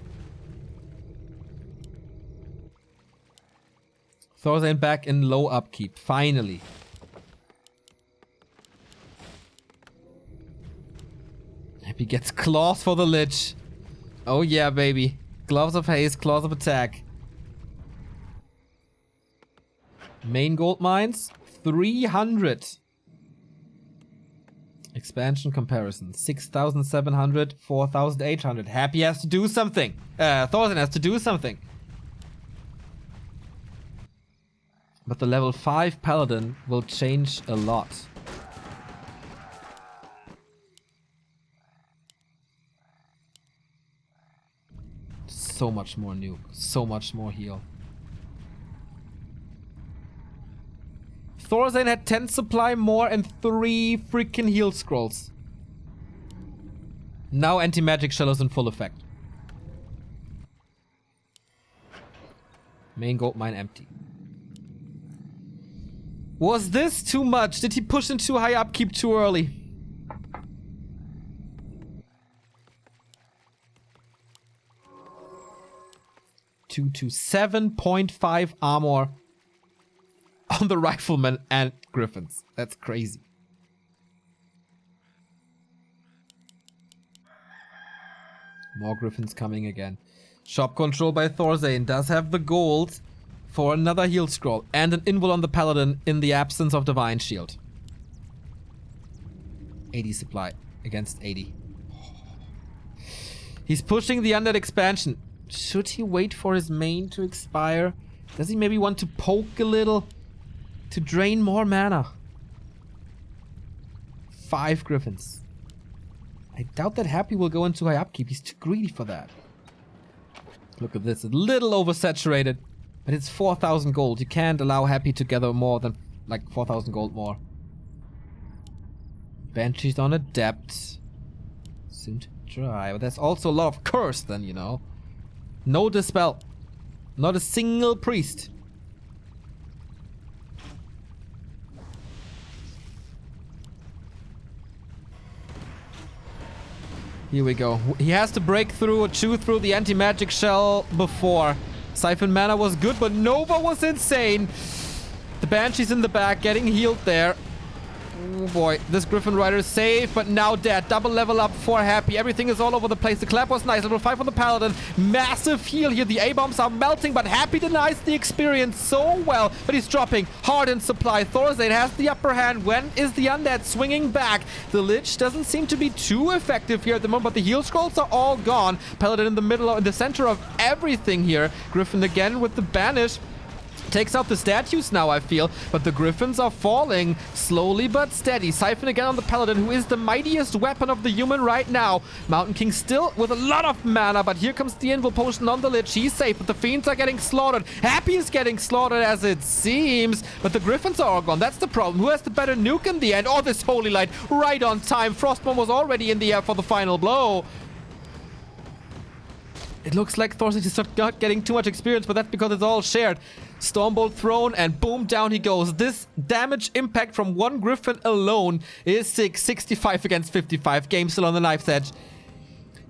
Thorzain back in low upkeep, finally. Happy gets claws for the Lich. Oh yeah, baby. Gloves of haste, claws of attack. Main gold mines, 300. Expansion comparison, 6,700, 4,800. Happy has to do something. Thorzain has to do something. But the level 5 Paladin will change a lot. So much more nuke, so much more heal. Thorzain had 10 supply more and 3 freaking heal scrolls. Now anti-magic shell is in full effect. Main gold mine empty. Was this too much? Did he push into high upkeep too early? To 7.5 armor on the riflemen and griffins. That's crazy. More griffins coming again. Shop control by Thorzain does have the gold for another heal scroll and an invul on the paladin in the absence of divine shield. 80 supply against 80. He's pushing the undead expansion. Should he wait for his main to expire? Does he maybe want to poke a little to drain more mana? 5 griffins. I doubt that Happy will go into high upkeep. He's too greedy for that. Look at this. A little oversaturated. But it's 4,000 gold. You can't allow Happy to gather more than like 4,000 gold more. Banshee's on Adept. Soon to dry. But there's also a lot of curse then, you know. No dispel. Not a single priest. Here we go. He has to break through or chew through the anti-magic shell before. Siphon Mana was good, but Nova was insane. The Banshee's in the back, getting healed there. Oh boy, this Griffin Rider is safe, but now dead. Double level up for Happy. Everything is all over the place. The clap was nice. Level 5 on the Paladin. Massive heal here. The A-bombs are melting, but Happy denies the experience so well. But he's dropping hard in supply. Thorzain has the upper hand. When is the Undead swinging back? The Lich doesn't seem to be too effective here at the moment, but the heal scrolls are all gone. Paladin in the middle, in the center of everything here. Griffin again with the banish. Takes out the statues now, I feel, but the Griffins are falling slowly but steady. Siphon again on the Paladin, who is the mightiest weapon of the human right now. Mountain King still with a lot of mana, but here comes the Invul Potion on the Lich. He's safe, but the Fiends are getting slaughtered. Happy is getting slaughtered as it seems, but the Griffins are all gone. That's the problem. Who has the better nuke in the end? Oh, this Holy Light right on time. Frostbomb was already in the air for the final blow. It looks like Thorzain is not getting too much experience, but that's because it's all shared. Stormbolt thrown, and boom, down he goes. This damage impact from one Griffin alone is 65 against 55. Game still on the knife's edge.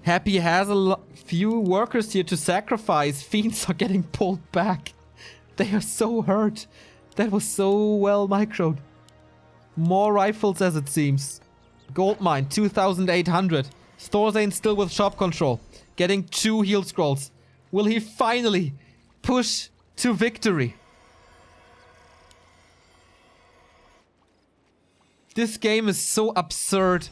Happy has a few workers here to sacrifice. Fiends are getting pulled back. They are so hurt. That was so well microed. More rifles as it seems. Goldmine, 2,800. Thorzain still with shop control. Getting 2 heal scrolls. Will he finally push to victory? This game is so absurd.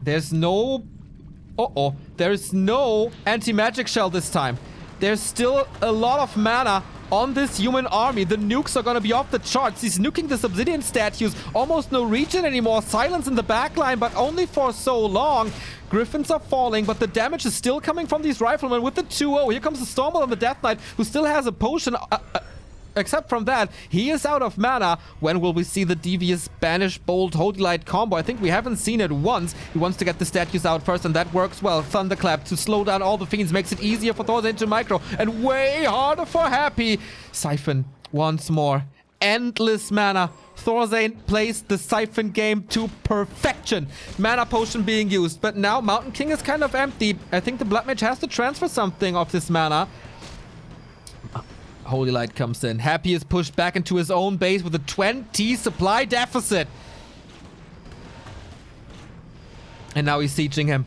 There's no... There's no anti-magic shell this time. There's still a lot of mana on this human army. The nukes are gonna be off the charts. He's nuking this obsidian statues. Almost no regen anymore. Silence in the backline, but only for so long. Griffins are falling, but the damage is still coming from these riflemen with the 2-0. Here comes the Stormbolt on the Death Knight, who still has a potion. Except from that, he is out of mana. When will we see the devious Banish Bolt Holy Light combo? I think we haven't seen it once. He wants to get the statues out first, and that works well. Thunderclap to slow down all the Fiends makes it easier for Thorzain to micro, and way harder for Happy. Siphon once more. Endless mana. Thorzain plays the Siphon game to perfection. Mana potion being used, but now Mountain King is kind of empty. I think the Blood Mage has to transfer something of this mana. Holy Light comes in. Happy is pushed back into his own base with a 20 supply deficit. And now he's sieging him.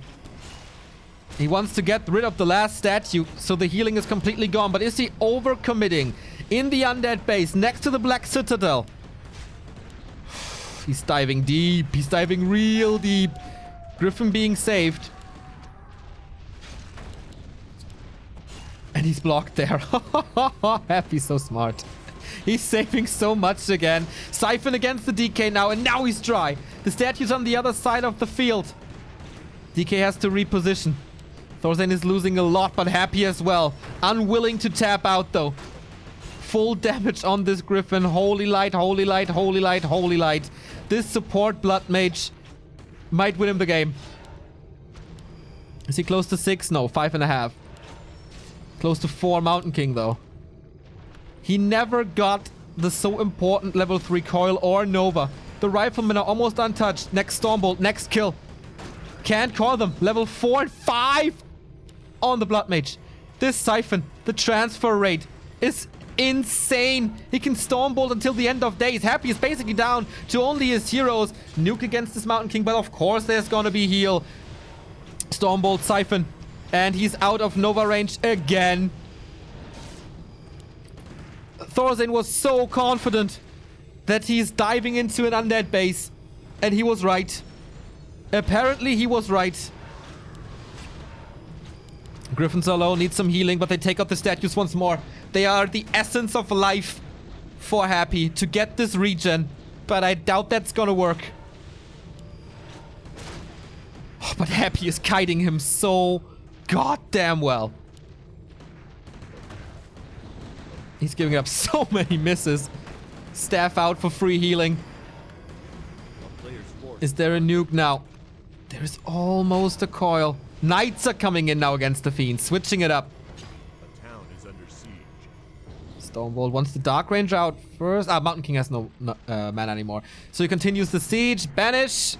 He wants to get rid of the last statue, so the healing is completely gone. But is he overcommitting in the undead base next to the Black Citadel? He's diving deep. He's diving real deep. Griffin being saved. And he's blocked there. Happy's so smart. He's saving so much again. Siphon against the DK now, and now he's dry. The statue's on the other side of the field. DK has to reposition. Thorzain is losing a lot, but Happy as well. Unwilling to tap out, though. Full damage on this Griffin. Holy Light, Holy Light, Holy Light, Holy Light. This support Blood Mage might win him the game. Is he close to 6? No, 5.5. Close to 4 Mountain King, though. He never got the so important level 3 coil or Nova. The riflemen are almost untouched. Next Stormbolt, next kill. Can't call them. Level 4 and 5 on the Blood Mage. This Siphon, the transfer rate is insane. He can Stormbolt until the end of days. Happy is basically down to only his heroes. Nuke against this Mountain King, but of course there's gonna be heal. Stormbolt, Siphon. And he's out of Nova range again. Thorzain was so confident that he's diving into an undead base. And he was right. Apparently he was right. Griffins are low, need some healing, but they take out the statues once more. They are the essence of life for Happy to get this regen. But I doubt that's gonna work. Oh, but Happy is kiting him so goddamn well. He's giving up so many misses. Staff out for free healing. Is there a nuke now? There's almost a coil. Knights are coming in now against the Fiends, switching it up. The town is under siege. Stormbolt wants the Dark Range out first. Mountain King has no mana anymore. So he continues the siege. Banish.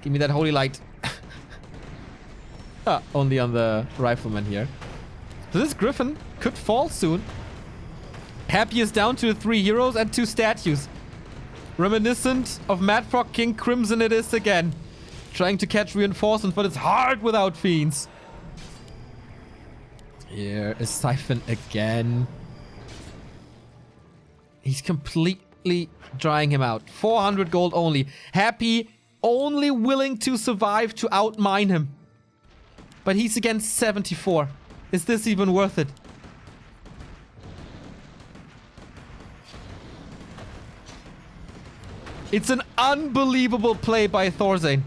Give me that Holy Light. Only on the rifleman here. So this Griffin could fall soon. Happy is down to 3 heroes and 2 statues. Reminiscent of Mad Frog King Crimson it is again. Trying to catch reinforcements, but it's hard without fiends. Here is Siphon again. He's completely drying him out. 400 gold only. Happy only willing to survive to outmine him. But he's against 74. Is this even worth it? It's an unbelievable play by Thorzain.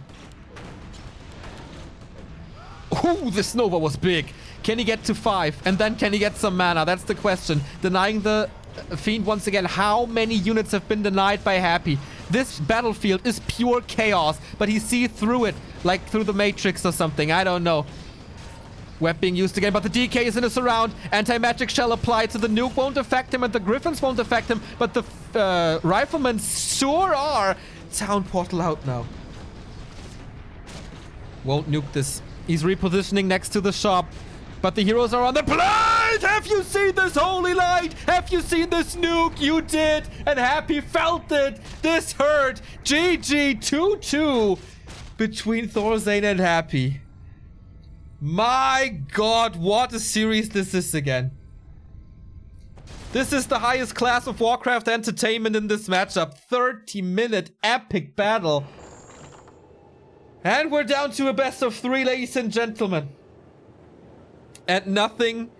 Ooh, this Nova was big. Can he get to 5? And then can he get some mana? That's the question. Denying the Fiend once again. How many units have been denied by Happy? This battlefield is pure chaos, but he sees through it, like through the Matrix or something. I don't know. Web being used again, but the DK is in a surround. Anti-magic shell applied, so the nuke won't affect him and the Griffins won't affect him, but the Riflemen sure are. Town portal out now. Won't nuke this. He's repositioning next to the shop, but the heroes are on the plate! Have you seen this holy light? Have you seen this nuke? You did, and Happy felt it. This hurt. GG 2-2 between Thorzain and Happy. My god, what a series this is again. This is the highest class of Warcraft entertainment in this matchup. 30-minute epic battle. And we're down to a best of 3, ladies and gentlemen. And nothing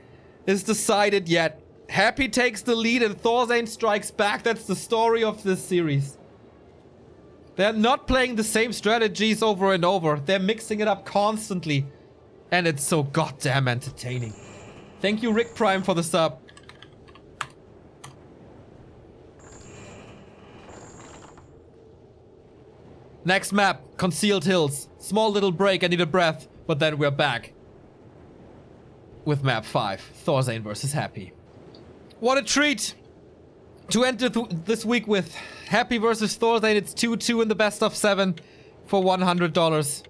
is decided yet. Happy takes the lead and Thorzain strikes back. That's the story of this series. They're not playing the same strategies over and over. They're mixing it up constantly. And it's so goddamn entertaining. Thank you, Rick Prime, for the sub. Next map, Concealed Hills. Small little break, I need a breath. But then we're back. With map 5, Thorzain versus Happy. What a treat to end this week with. Happy versus Thorzain. It's 2-2 in the best of 7 for $100.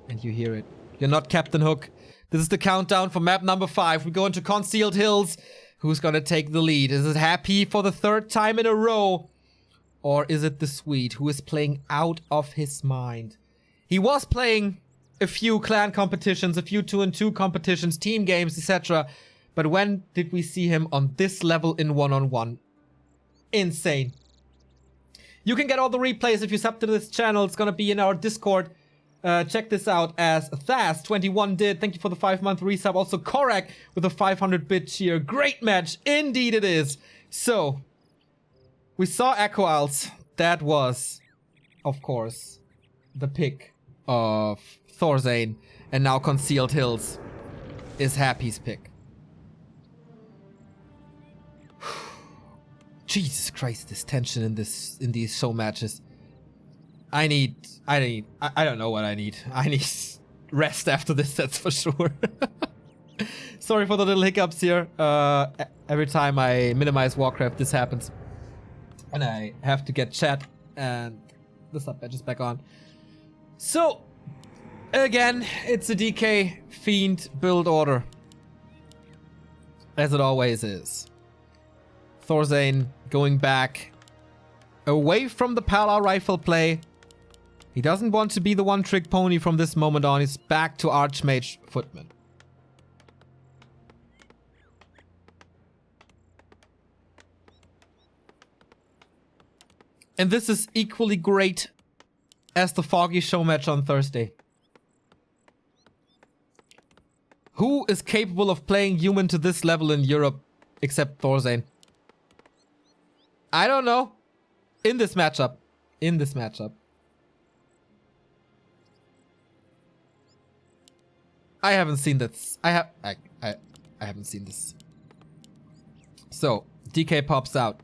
And you hear it. You're not Captain Hook. This is the countdown for map number 5. We go into Concealed Hills. Who's gonna take the lead? Is it Happy for the 3rd time in a row? Or is it the Swede who is playing out of his mind? He was playing a few clan competitions, a few 2-on-2 competitions, team games, etc. But when did we see him on this level in 1-on-1? Insane. You can get all the replays if you sub to this channel. It's gonna be in our Discord. Check this out as Thaz21 did. Thank you for the 5-month resub. Also Korak with a 500-bit cheer. Great match. Indeed it is. So, we saw Echo Isles. That was, of course, the pick of Thorzain. And now Concealed Hills is Happy's pick. Jesus Christ, this tension in these show matches. I don't know what I need. I need rest after this, that's for sure. Sorry for the little hiccups here. Every time I minimize Warcraft, this happens. And I have to get chat and the sub badge is back on. So, again, it's a DK Fiend build order. As it always is. Thorzain going back away from the Pala rifle play. He doesn't want to be the one-trick pony from this moment on. He's back to Archmage Footman. And this is equally great as the Foggy show match on Thursday. Who is capable of playing human to this level in Europe except Thorzain? I don't know. In this matchup. In this matchup. I haven't seen this. I haven't seen this. So, DK pops out.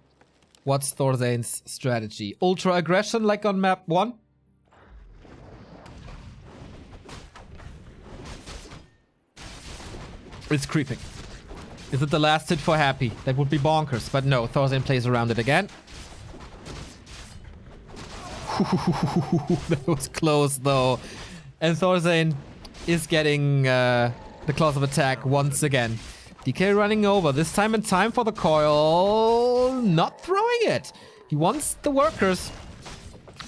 What's Thorzain's strategy? Ultra aggression like on map 1? It's creeping. Is it the last hit for Happy? That would be bonkers, but no, Thorzain plays around it again. That was close though. And Thorzain is getting the claws of attack once again. DK running over, this time in time for the coil. Not throwing it. He wants the workers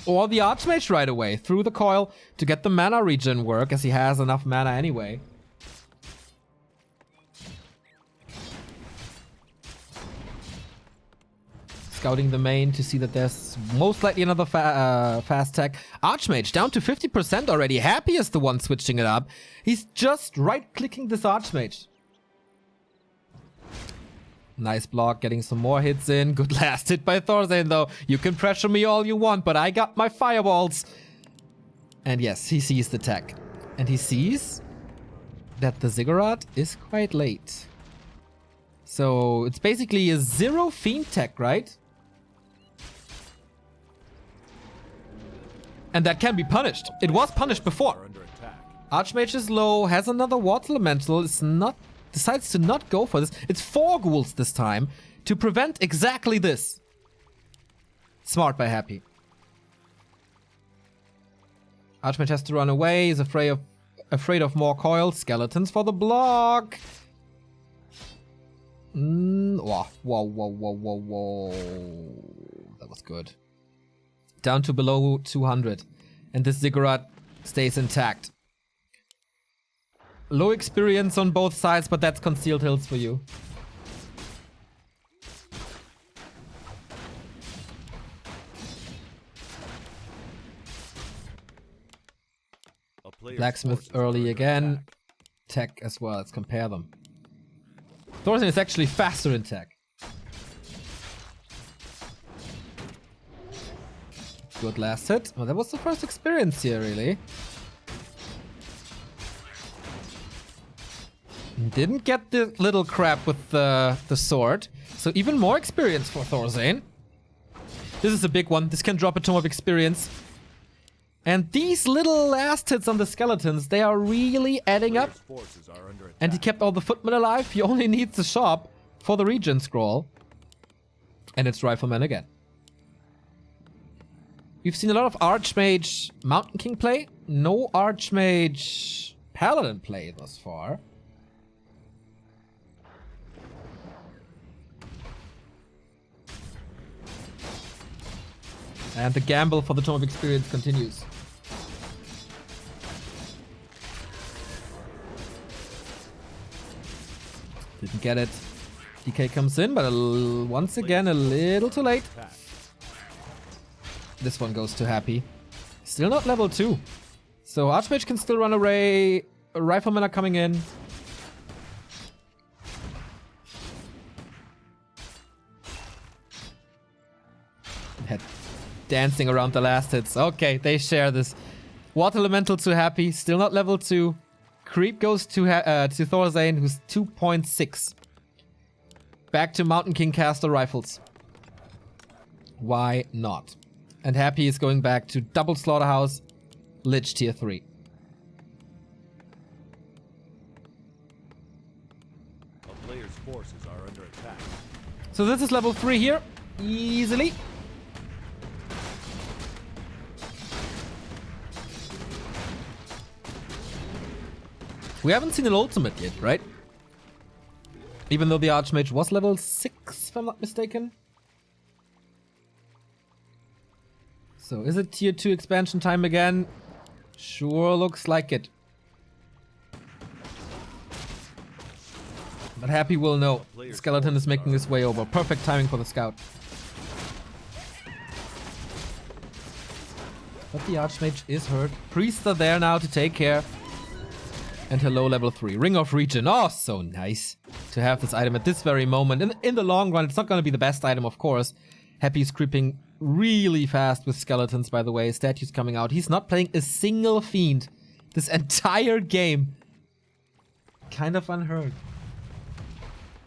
or the Archmage right away through the coil to get the mana regen work, as he has enough mana anyway. Scouting the main to see that there's most likely another fast tech. Archmage down to 50% already. Happy is the one switching it up. He's just right-clicking this Archmage. Nice block, getting some more hits in. Good last hit by Thorzain though. You can pressure me all you want, but I got my fireballs. And yes, he sees the tech. And he sees that the Ziggurat is quite late. So it's basically a 0 Fiend tech, right? And that can be punished. It was punished before. Archmage is low, has another Water Elemental, decides to not go for this. It's 4 ghouls this time to prevent exactly this. Smart by Happy. Archmage has to run away. He's afraid of more coils. Skeletons for the block. Whoa. That was good. Down to below 200. And this Ziggurat stays intact. Low experience on both sides, but that's concealed hills for you. Blacksmith early again. Tech as well. Let's compare them. Thorzain is actually faster in tech. Good last hit. Well, that was the first experience here, really. Didn't get the little crap with the sword. So even more experience for Thorzain. This is a big one. This can drop a ton of experience. And these little last hits on the skeletons, they are really adding up. And he kept all the footmen alive. He only needs the shop for the regen scroll. And it's Rifleman again. We've seen a lot of Archmage Mountain King play. No Archmage Paladin play thus far. And the gamble for the Tome of Experience continues. Didn't get it. DK comes in, but once again a little too late. This one goes to Happy. Still not level 2. So Archmage can still run away. Riflemen are coming in. Head dancing around the last hits. Okay, they share this. Water Elemental to Happy. Still not level 2. Creep goes to Thorzain, who's 2.6. Back to Mountain King caster rifles. Why not? And Happy is going back to double Slaughterhouse, Lich tier 3. A player's forces are under attack. So this is level 3 here. Easily. We haven't seen an ultimate yet, right? Even though the Archmage was level 6, if I'm not mistaken. So is it tier 2 expansion time again? Sure looks like it. But Happy will know. Skeleton is making his way over. Perfect timing for the scout. But the Archmage is hurt. Priests are there now to take care. And hello, level 3. Ring of Regen. Oh, so nice to have this item at this very moment. In the long run, it's not going to be the best item, of course. Happy's creeping really fast with skeletons, by the way. Statues coming out. He's not playing a single fiend this entire game. Kind of unheard.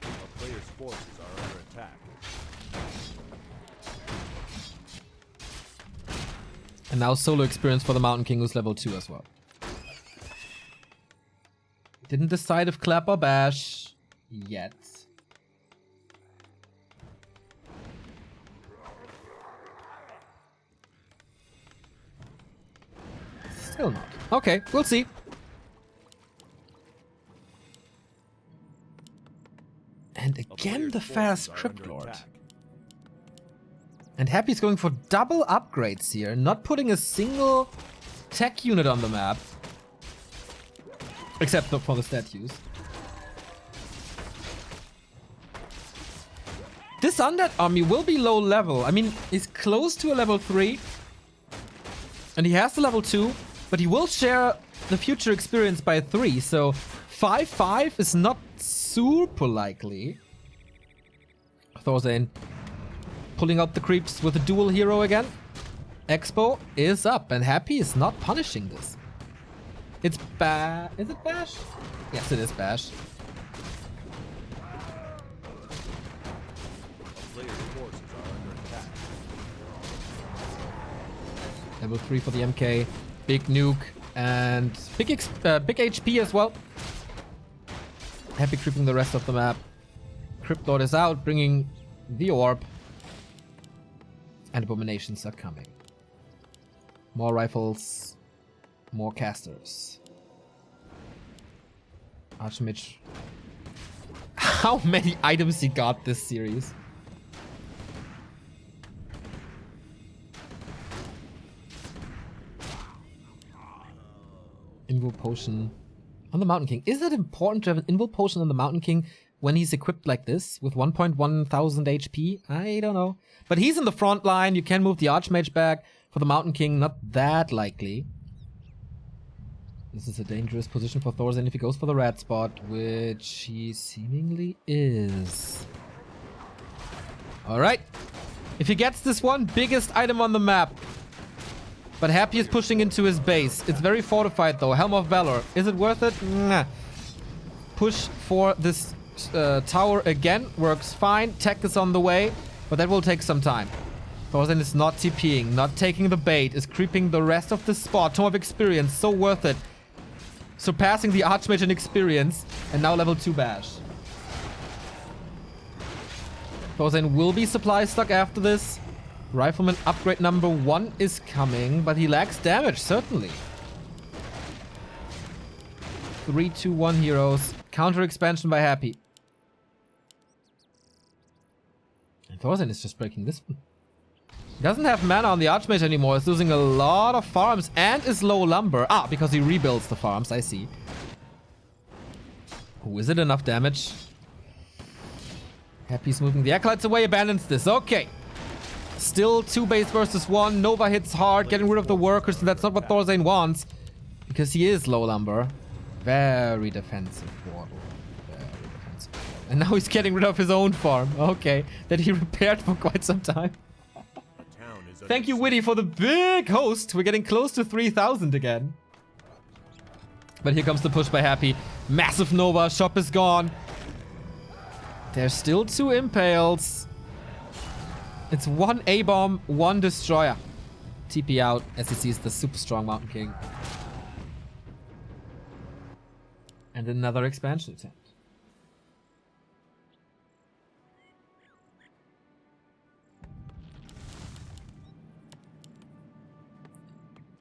A player's forces are under attack. And now solo experience for the Mountain King, who's level 2 as well. Didn't decide if clap or bash yet. Still not. Okay, we'll see. the forces fast are Crypt under Lord. attack. And Happy's going for double upgrades here, not putting a single tech unit on the map. Except for the statues. This undead army will be low level. I mean, he's close to a level 3. And he has the level 2, but he will share the future experience by 3. So 5-5 is not super likely. Thorzain pulling out the creeps with a dual hero again. Expo is up, and Happy is not punishing this. It's Is it Bash? Yes, it is Bash. A player's forces are under attack. Level 3 for the MK. Big nuke and big HP as well. Happy creeping the rest of the map. Crypt Lord is out, bringing the orb. And abominations are coming. More rifles. More casters. Archmage. How many items he got this series? Invul Potion on the Mountain King. Is it important to have an Invul Potion on the Mountain King when he's equipped like this with 1.1 thousand HP? I don't know. But he's in the front line. You can move the Archmage back. For the Mountain King, not that likely. This is a dangerous position for Thorzain if he goes for the red spot, which he seemingly is. Alright. If he gets this one, biggest item on the map. But Happy is pushing into his base. It's very fortified though. Helm of Valor. Is it worth it? Nah. Push for this tower again. Works fine. Tech is on the way. But that will take some time. Thorzain is not TPing. Not taking the bait. Is creeping the rest of the spot. Tome of Experience. So worth it. Surpassing the Archmage in experience. And now level 2 Bash. Thorzain will be supply stuck after this. Rifleman upgrade number 1 is coming, but he lacks damage, certainly. 3, 2, 1 heroes. Counter expansion by Happy. And Thorzain is just breaking this one. He doesn't have mana on the Archmage anymore. He's losing a lot of farms and is low lumber. Ah, because he rebuilds the farms, I see. Oh, is it enough damage? Happy's moving the Acolytes away, abandons this. Okay. Still 2 base versus 1. Nova hits hard, getting rid of the workers, and that's not what Thorzain wants. Because he is low lumber. Very defensive Wardle. Very defensive. And now he's getting rid of his own farm. Okay. That he repaired for quite some time. Thank you, Witty, for the big host. We're getting close to 3,000 again. But here comes the push by Happy. Massive Nova. Shop is gone. There's still 2 Impales. It's 1 A-bomb, 1 Destroyer. TP out as he sees the super strong Mountain King. And another expansion attempt.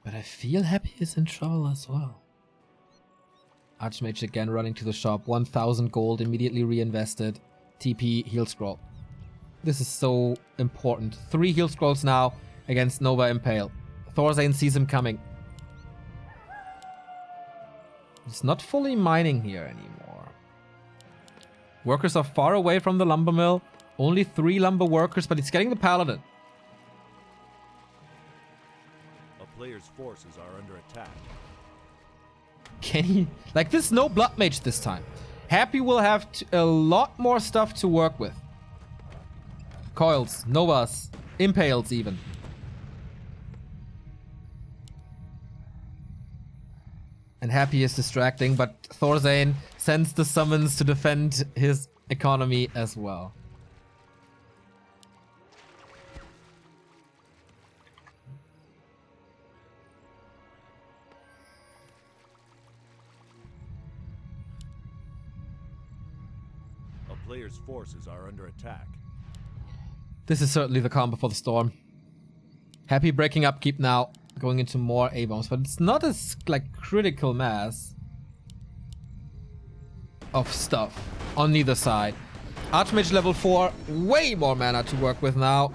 But I feel Happy is in trouble as well. Archmage again running to the shop. 1,000 gold immediately reinvested. TP, heal scroll. This is so important. 3 heal scrolls now against Nova Impale. Thorzain sees him coming. He's not fully mining here anymore. Workers are far away from the lumber mill. Only 3 lumber workers, but he's getting the Paladin. A player's forces are under attack. Can he? Like, this no Blood Mage this time. Happy will have a lot more stuff to work with. Coils, Novas, Impales even. And Happy is distracting, but Thorzain sends the summons to defend his economy as well. A player's forces are under attack. This is certainly the calm before the storm. Happy breaking upkeep now, going into more A-bombs, but it's not as like critical mass of stuff on neither side. Archmage level 4, way more mana to work with now.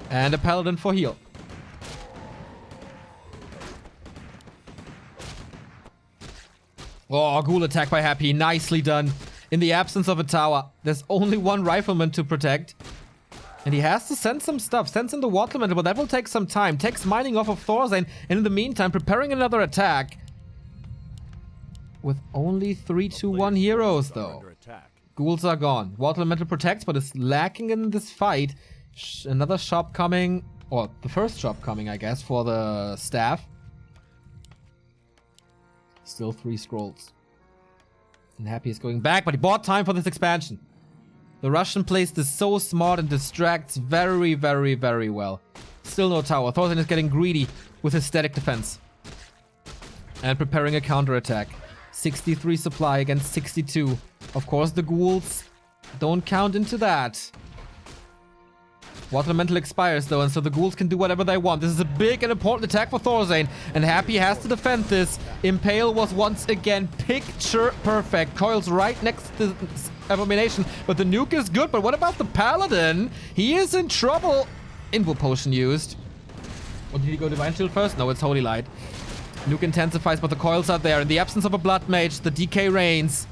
And a Paladin for heal. Oh, ghoul attack by Happy. Nicely done. In the absence of a tower, there's only one rifleman to protect. And he has to send some stuff. Sends in the Waterman, but that will take some time. Takes mining off of Thorzain. And in the meantime, preparing another attack. With only 3-2-1 heroes, though. Ghouls are gone. Water Elemental protects, but is lacking in this fight. Another shop coming. Or the first shop coming, I guess, for the staff. Still 3 scrolls. And Happy is going back, but he bought time for this expansion. The Russian placed is so smart and distracts very, very, very well. Still no tower. Thorzain is getting greedy with his static defense. And preparing a counterattack. 63 supply against 62. Of course, the ghouls don't count into that. Water Elemental expires though, and so the ghouls can do whatever they want. This is a big and important attack for Thorzain, and Happy has to defend this. Impale was once again picture perfect. Coils right next to Abomination, but the nuke is good. But what about the Paladin? He is in trouble. Invo Potion used. Or did he go Divine Shield first? No, it's Holy Light. Nuke intensifies, but the coils are there. In the absence of a Blood Mage, the DK reigns.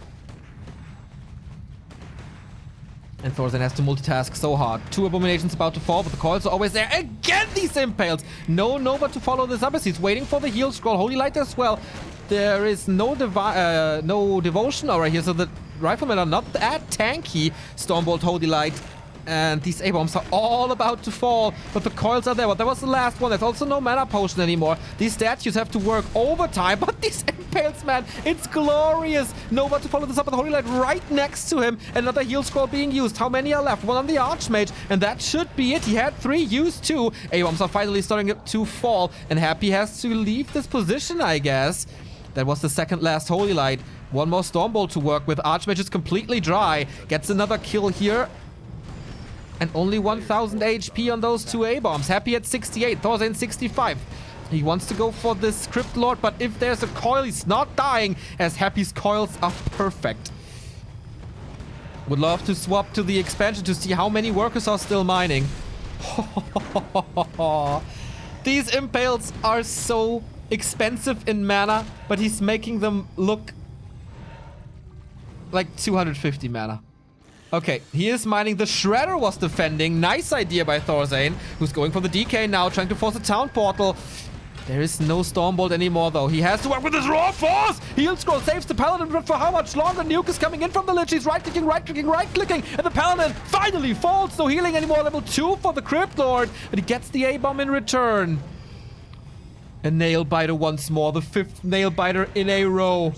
And Thorzain has to multitask so hard. 2 Abominations about to fall, but the coils are always there. Again, these Impales! No Nova to follow this up as he's waiting for the heal scroll. Holy Light as well. There is no Devotion Aura here, so the Riflemen are not that tanky. Stormbolt, Holy Light. And these A-bombs are all about to fall, but the coils are there. But that was the last one. There's also no mana potion anymore. These statues have to work overtime, but these impales, man, it's glorious. Nova to follow this up with the Holy Light right next to him. Another heal scroll being used. How many are left? One on the Archmage, and that should be it. He had 3 used too. A-bombs are finally starting to fall, and Happy has to leave this position, I guess. That was the second last Holy Light. One more Stormbolt to work with. Archmage is completely dry. Gets another kill here. And only 1000 HP on those 2 A-bombs. Happy at 68, Thorzain 65. He wants to go for this Crypt Lord, but if there's a coil, he's not dying, as Happy's coils are perfect. Would love to swap to the expansion to see how many workers are still mining. These Impales are so expensive in mana, but he's making them look like 250 mana. Okay, he is mining. The Shredder was defending. Nice idea by Thorzain, who's going for the DK now, trying to force a town portal. There is no Stormbolt anymore, though. He has to work with his Raw Force! Heal Scroll saves the Paladin, but for how much longer? Nuke is coming in from the Lich. He's right-clicking, right-clicking, right-clicking, and the Paladin finally falls. No healing anymore. Level 2 for the Crypt Lord, but he gets the A-bomb in return. A Nail-biter once more. The 5th Nail-biter in a row.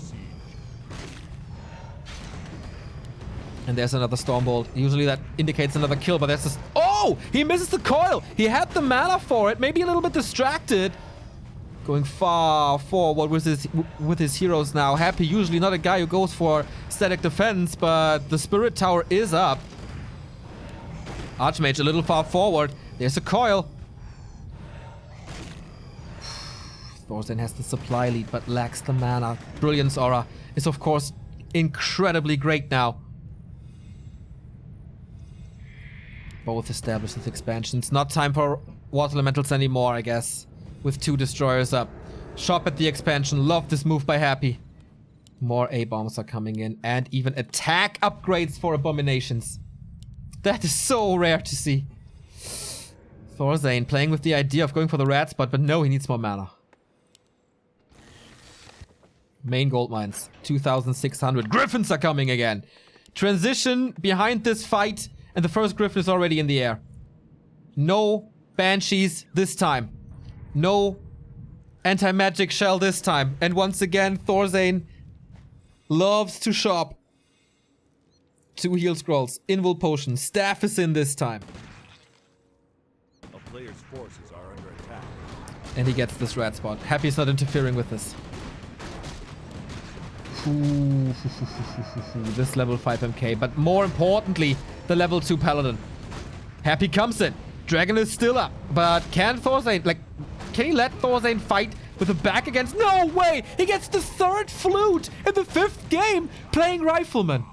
And there's another Stormbolt. Usually that indicates another kill, but there's this... Oh! He misses the coil! He had the mana for it. Maybe a little bit distracted. Going far forward with his heroes now. Happy, usually not a guy who goes for static defense, but the Spirit Tower is up. Archmage a little far forward. There's a coil. Thorzain has the supply lead, but lacks the mana. Brilliance Aura is, of course, incredibly great now. Both established with expansions. Not time for Water Elementals anymore, I guess. With 2 destroyers up. Shop at the expansion. Love this move by Happy. More A-bombs are coming in. And even attack upgrades for Abominations. That is so rare to see. Thorzain playing with the idea of going for the rat spot, but no, he needs more mana. Main gold mines. 2,600. Griffins are coming again. Transition behind this fight. And the first Griffin is already in the air. No Banshees this time. No anti-magic shell this time. And once again, Thorzain loves to shop. 2 heal scrolls, invul potion, staff is in this time. A player's forces are under attack. And he gets this red spot. Happy's not interfering with this. Ooh, this level 5 MK, but more importantly, the level 2 Paladin. Happy comes in. Dragon is still up, but can Thorzain, can he let Thorzain fight with a back against. No way! He gets the 3rd flute in the 5th game playing Rifleman.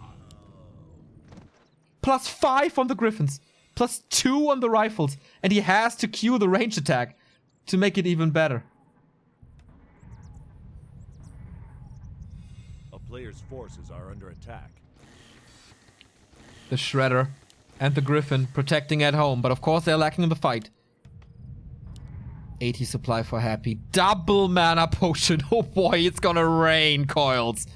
+5 on the Griffins. +2 on the Rifles. And he has to cue the range attack to make it even better. A player's forces are under attack. The Shredder and the Griffin protecting at home, but of course they're lacking in the fight. 80 supply for Happy. Double mana potion. Oh boy, it's gonna rain coils.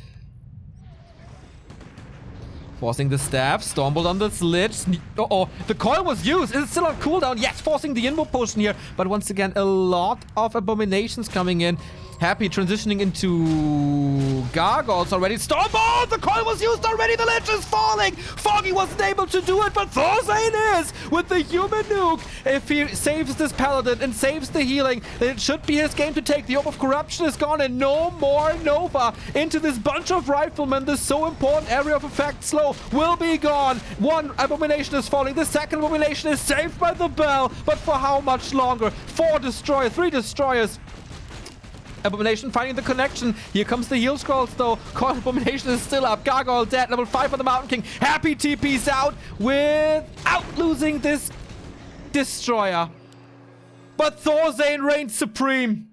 Forcing the stab. Stormbolt on the sledge. Uh-oh. The coil was used. Is it still on cooldown? Yes, forcing the invo potion here. But once again, a lot of abominations coming in. Happy transitioning into gargoyles already. Stormbolt! The coil was used already. The ledge is falling. Foggy wasn't able to do it, but Thorzain is with the human nuke. If he saves this paladin and saves the healing, then it should be his game to take. The Orb of Corruption is gone and no more Nova into this bunch of riflemen. This so important area of effect slow will be gone. One abomination is falling. The second abomination is saved by the bell, but for how much longer? 4 destroyers, 3 destroyers. Abomination finding the connection. Here comes the heal scrolls though. Coil Abomination is still up. Gargoyle dead. Level 5 on the Mountain King. Happy TP's out without losing this destroyer. But Thorzain reigns supreme.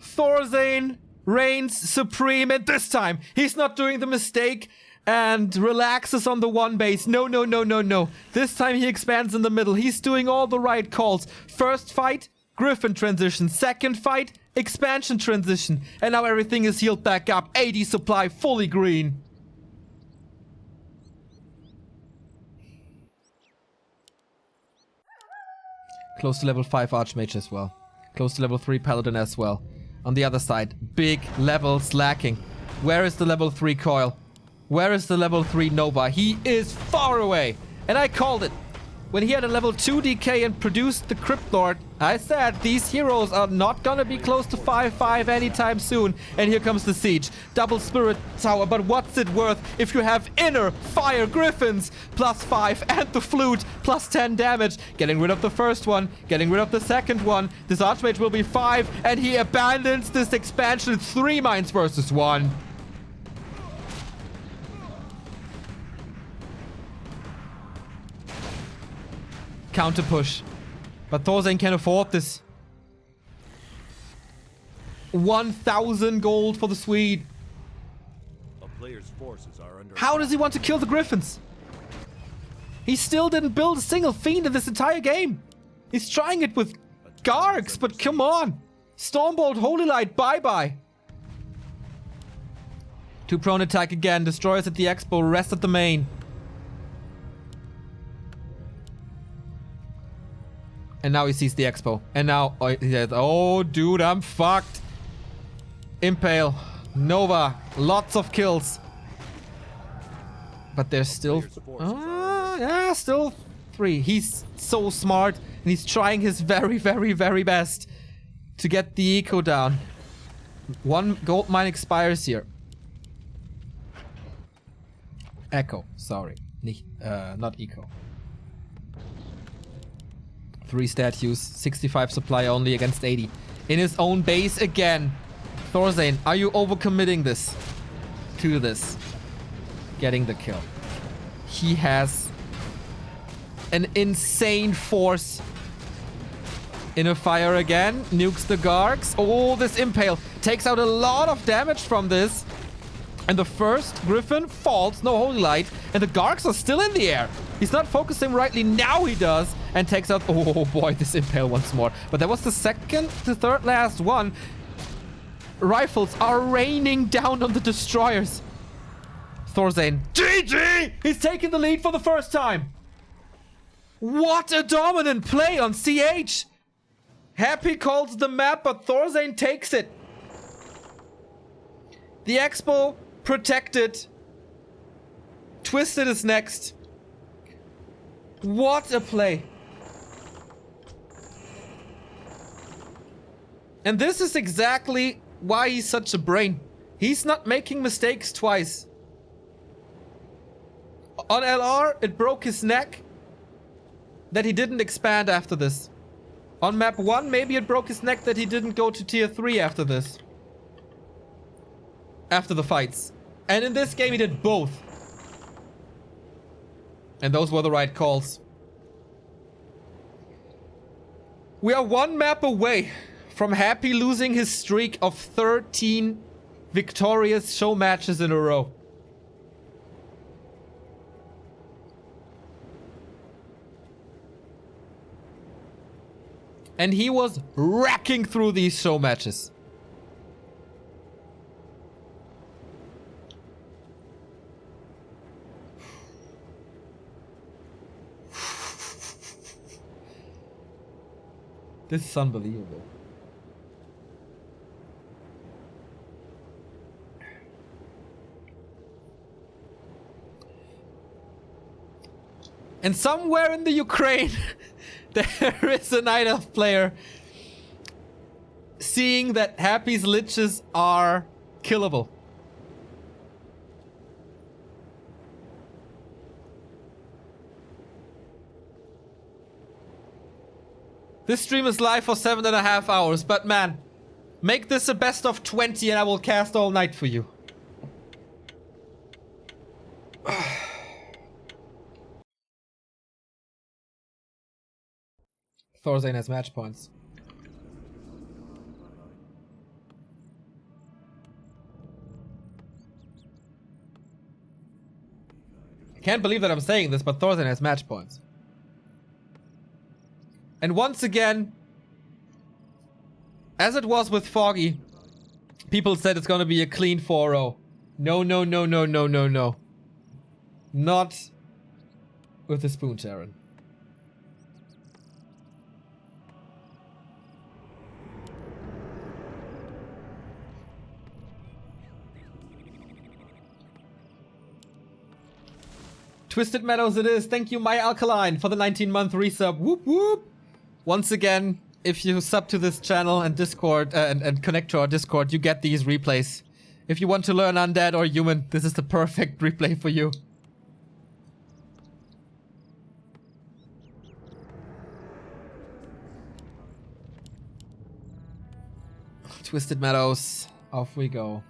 Thorzain reigns supreme, and this time he's not doing the mistake and relaxes on the 1 base. No, no, no, no, no. This time he expands in the middle. He's doing all the right calls. First fight, Griffin transition. Second fight, expansion transition. And now everything is healed back up. 80 supply, fully green. Close to level 5 Archmage as well. Close to level 3 Paladin as well. On the other side, big levels lacking. Where is the level 3 Coil? Where is the level 3 Nova? He is far away. And I called it. When he had a level 2 DK and produced the Crypt Lord, I said these heroes are not gonna be close to 5-5 anytime soon. And here comes the siege. Double Spirit Tower, but what's it worth if you have Inner Fire Griffins +5 and the Flute +10 damage? Getting rid of the first one, getting rid of the second one. This Archmage will be 5 and he abandons this expansion. 3 mines versus 1. Counter push. But Thorzain can afford this. 1,000 gold for the Swede. A player's forces are under How does he want to kill the Griffins? He still didn't build a single fiend in this entire game. He's trying it with Gargs, but come on. Stormbolt, Holy Light, bye-bye. 2 prone attack again. Destroyers at the expo, rest at the main. And now he sees the expo. And now he says, oh, dude, I'm fucked. Impale. Nova. Lots of kills. But there's still... yeah, still 3. He's so smart. And he's trying his very, very, very best to get the eco down. 1 gold mine expires here. Echo. Sorry. Not eco. 3 statues, 65 supply only against 80. In his own base again. Thorzain, are you overcommitting this? To this. Getting the kill. He has an insane force. Inner Fire again. Nukes the Gargs. Oh, this Impale takes out a lot of damage from this. And the first Griffin falls. No Holy Light. And the Gargs are still in the air. He's not focusing rightly. Now he does. And takes out... Oh boy, this Impale once more. But that was the second to third last one. Rifles are raining down on the destroyers. Thorzain. GG! He's taking the lead for the first time. What a dominant play on CH. Happy calls the map, but Thorzain takes it. The Expo protected. Twisted is next. What a play. And this is exactly why he's such a brain. He's not making mistakes twice. On LR, it broke his neck that he didn't expand after this. On map 1, maybe it broke his neck that he didn't go to tier 3 after this. After the fights. And in this game he did both. And those were the right calls. We are one map away from Happy losing his streak of 13 victorious show matches in a row. And he was racking through these show matches. This is unbelievable. And somewhere in the Ukraine, there is a Night Elf player seeing that Happy's liches are killable. This stream is live for 7.5 hours, but man, make this a best of 20 and I will cast all night for you. Thorzain has match points. I can't believe that I'm saying this, but Thorzain has match points. And once again, as it was with Foggy, people said it's gonna be a clean 4-0. No, no, no, no, no, no, no. Not with the Spoon Sharon. Twisted Meadows it is. Thank you, My Alkaline, for the 19-month resub. Whoop whoop. Once again, if you sub to this channel and Discord and connect to our Discord, you get these replays. If you want to learn undead or human, this is the perfect replay for you. Twisted Meadows, off we go.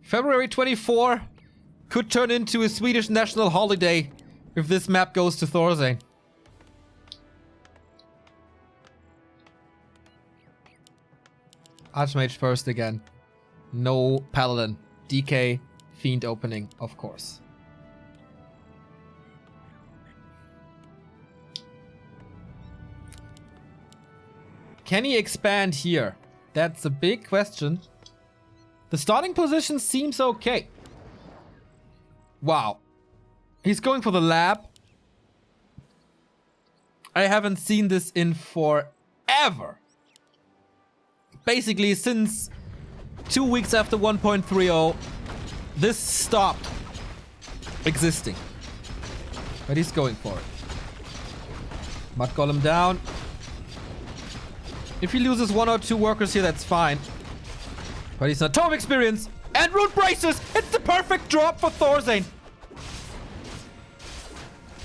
February 24 could turn into a Swedish national holiday if this map goes to Thorzain. Archmage first again. No Paladin. DK, Fiend opening, of course. Can he expand here? That's a big question. The starting position seems okay. Wow. He's going for the lab. I haven't seen this in forever. Basically, since 2 weeks after 1.30, this stopped existing. But he's going for it. Mud Golem down. If he loses 1 or 2 workers here, that's fine. But he's not. Tome experience and root braces. It's the perfect drop for Thorzain.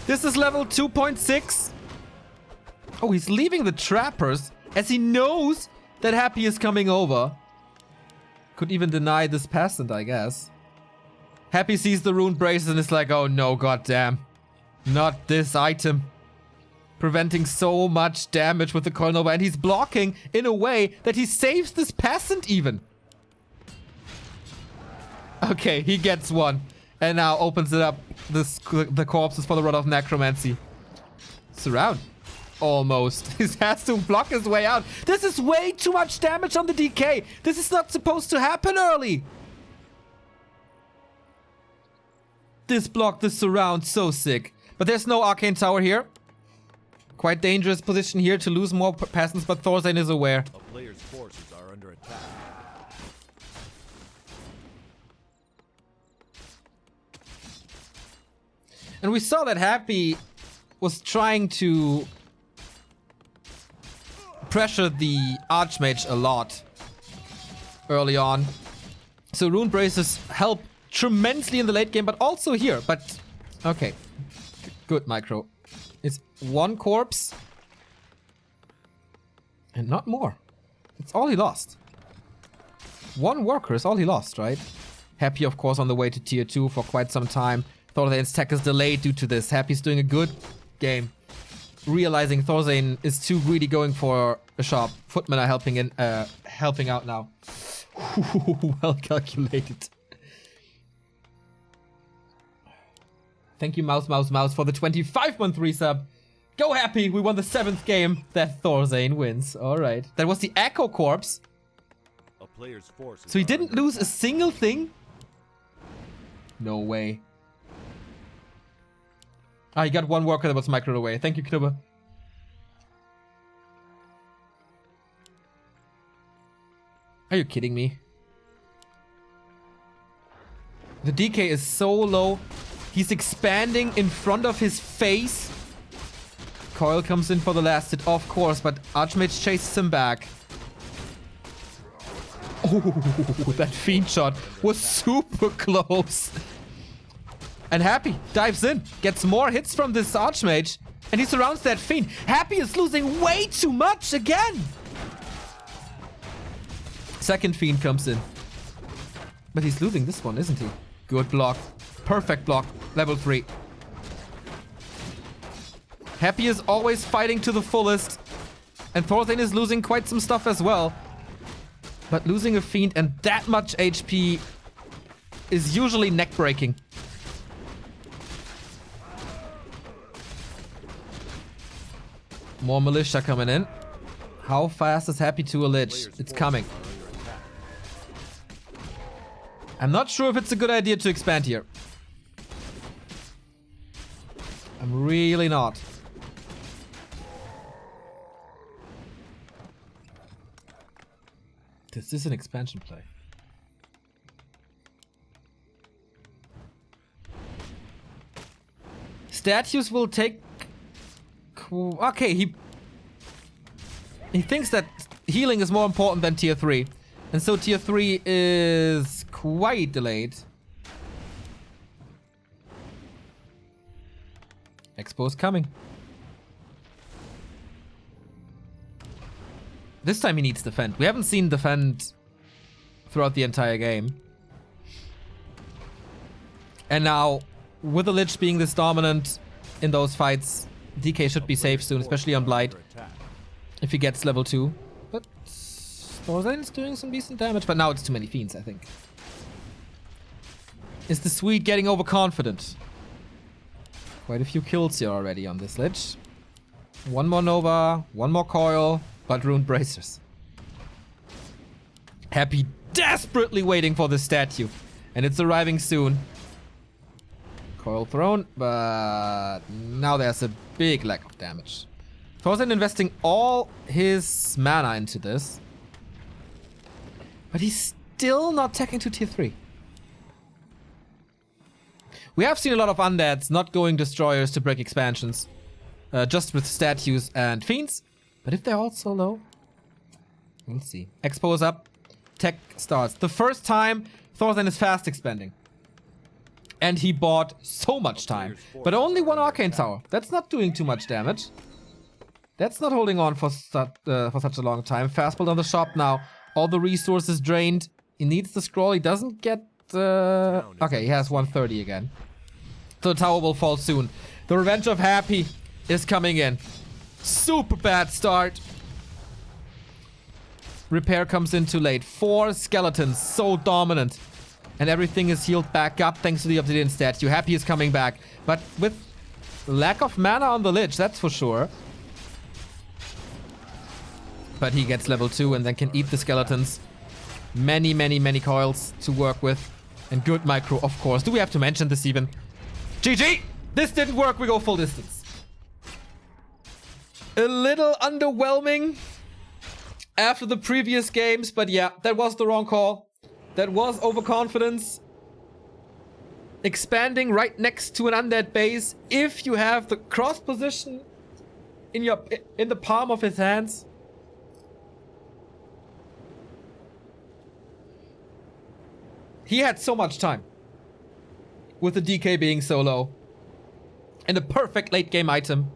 This is level 2.6. Oh, he's leaving the trappers as he knows that Happy is coming over. Could even deny this peasant, I guess. Happy sees the rune braces and is like, oh no, goddamn. Not this item. Preventing so much damage with the coil nova, and he's blocking in a way that he saves this peasant even. Okay, he gets one. And now opens it up. The corpses for the Rod of Necromancy. Surround. Almost. He has to block his way out. This is way too much damage on the DK. This is not supposed to happen early. This block, this surround, so sick. But there's no Arcane Tower here. Quite dangerous position here to lose more peasants, but Thorzain is aware. A player's forces are under attack. And we saw that Happy was trying to pressure the Archmage a lot early on. So Rune Braces help tremendously in the late game, but also here. But, okay. Good micro. It's one corpse. And not more. It's all he lost. One worker is all he lost, right? Happy, of course, on the way to tier 2 for quite some time. Thorzain's tech is delayed due to this. Happy's doing a good game. Realizing Thorzain is too greedy going for a shop. Footmen are helping out now. Well calculated. Thank you, Mouse, for the 25-month resub. Go Happy, we won the 7th game that Thorzain wins. Alright. That was the Echo Corpse. A player's forces So he are didn't under lose a attack. single thing? No way. Ah, he got one worker that was microed away. Thank you, Knubber. Are you kidding me? The DK is so low. He's expanding in front of his face. Coil comes in for the last hit, of course, but Archmage chases him back. Oh, that Fiend shot was super close. And Happy dives in, gets more hits from this Archmage, and he surrounds that Fiend. Happy is losing way too much again. Second Fiend comes in. But he's losing this one, isn't he? Good block. Perfect block. Level 3. Happy is always fighting to the fullest. And Thorzain is losing quite some stuff as well. But losing a Fiend and that much HP is usually neck-breaking. More militia coming in. How fast is Happy to a Lich? It's coming. I'm not sure if it's a good idea to expand here. I'm really not. This is an expansion play. Statues will take... Okay, he thinks that healing is more important than tier 3. And so tier 3 is quite delayed. Expo's coming. This time he needs defend. We haven't seen defend throughout the entire game. And now, with the Lich being this dominant in those fights, DK should be safe soon, especially on Blight, if he gets level 2. But Thorzain is doing some decent damage, but now it's too many Fiends, I think. Is the Swede getting overconfident? Quite a few kills here already on this Lich. One more Nova, one more Coil, but Ruined Bracers. Happy desperately waiting for the statue, and it's arriving soon. Coil thrown, but now there's a big lack of damage. Thorzain investing all his mana into this, but he's still not taking to tier 3. We have seen a lot of undeads not going destroyers to break expansions, just with statues and fiends. But if they're all so low, we'll see. Expo is up, tech starts. The first time Thorzain is fast expanding. And he bought so much time, but only one Arcane Tower. That's not doing too much damage. That's not holding on for such a long time. Fast build on the shop now. All the resources drained. He needs the scroll. He doesn't get... Okay, he has 130 again. So the tower will fall soon. The Revenge of Happy is coming in. Super bad start. Repair comes in too late. 4 skeletons, so dominant. And everything is healed back up thanks to the Obsidian statue. Happy is coming back. But with lack of mana on the Lich, that's for sure. But he gets level 2 and then can eat the skeletons. Many, many, many coils to work with. And good micro, of course. Do we have to mention this even? GG! This didn't work, we go full distance. A little underwhelming after the previous games, but yeah, that was the wrong call. That was overconfidence. Expanding right next to an undead base. If you have the cross position in the palm of his hands. He had so much time. With the DK being so low. And a perfect late game item.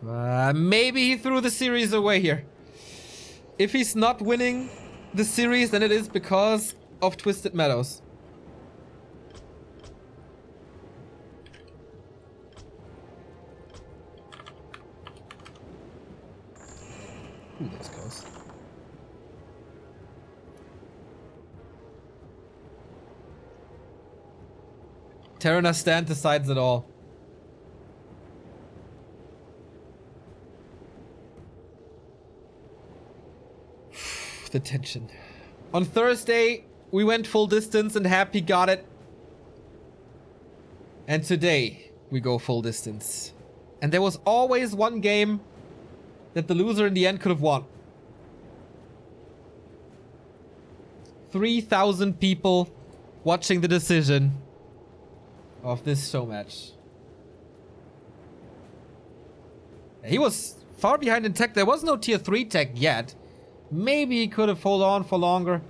Maybe he threw the series away here. If he's not winning the series, then it is because of Twisted Meadows. Ooh, that's close. Terranas stand decides it all. The tension. On Thursday, we went full distance and Happy got it. And today, we go full distance. And there was always one game that the loser in the end could have won. 3,000 people watching the decision of this show match. He was far behind in tech. There was no tier 3 tech yet. Maybe he could have held on for longer.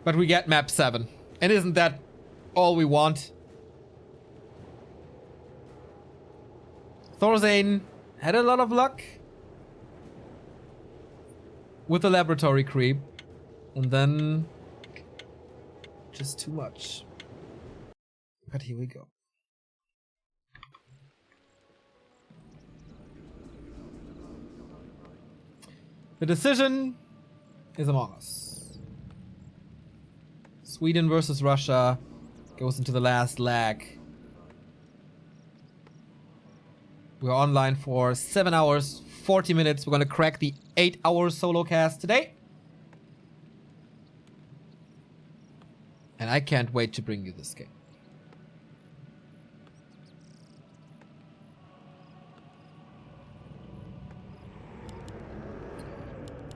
But we get map 7. And isn't that all we want? Thorzain had a lot of luck with the laboratory creep. And then just too much. But here we go. The decision is among us. Sweden versus Russia goes into the last leg. We're online for 7 hours, 40 minutes. We're gonna crack the 8-hour solo cast today. And I can't wait to bring you this game.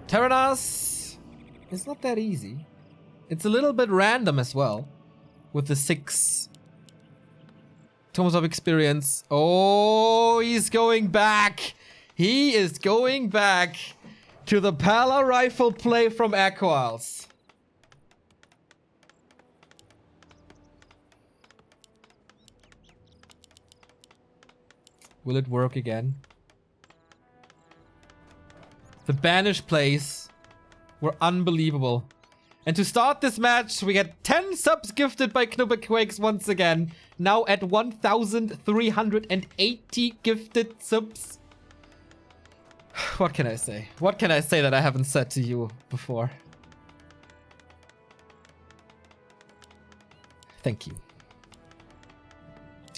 Terranas is not that easy. It's a little bit random as well. With the 6 tomes of experience. Oh, he's going back. He is going back to the Pala rifle play from Echo Isles. Will it work again? The banished plays were unbelievable. And to start this match, we get 10 subs gifted by Knubberquakes once again. Now at 1,380 gifted subs. What can I say? What can I say that I haven't said to you before? Thank you.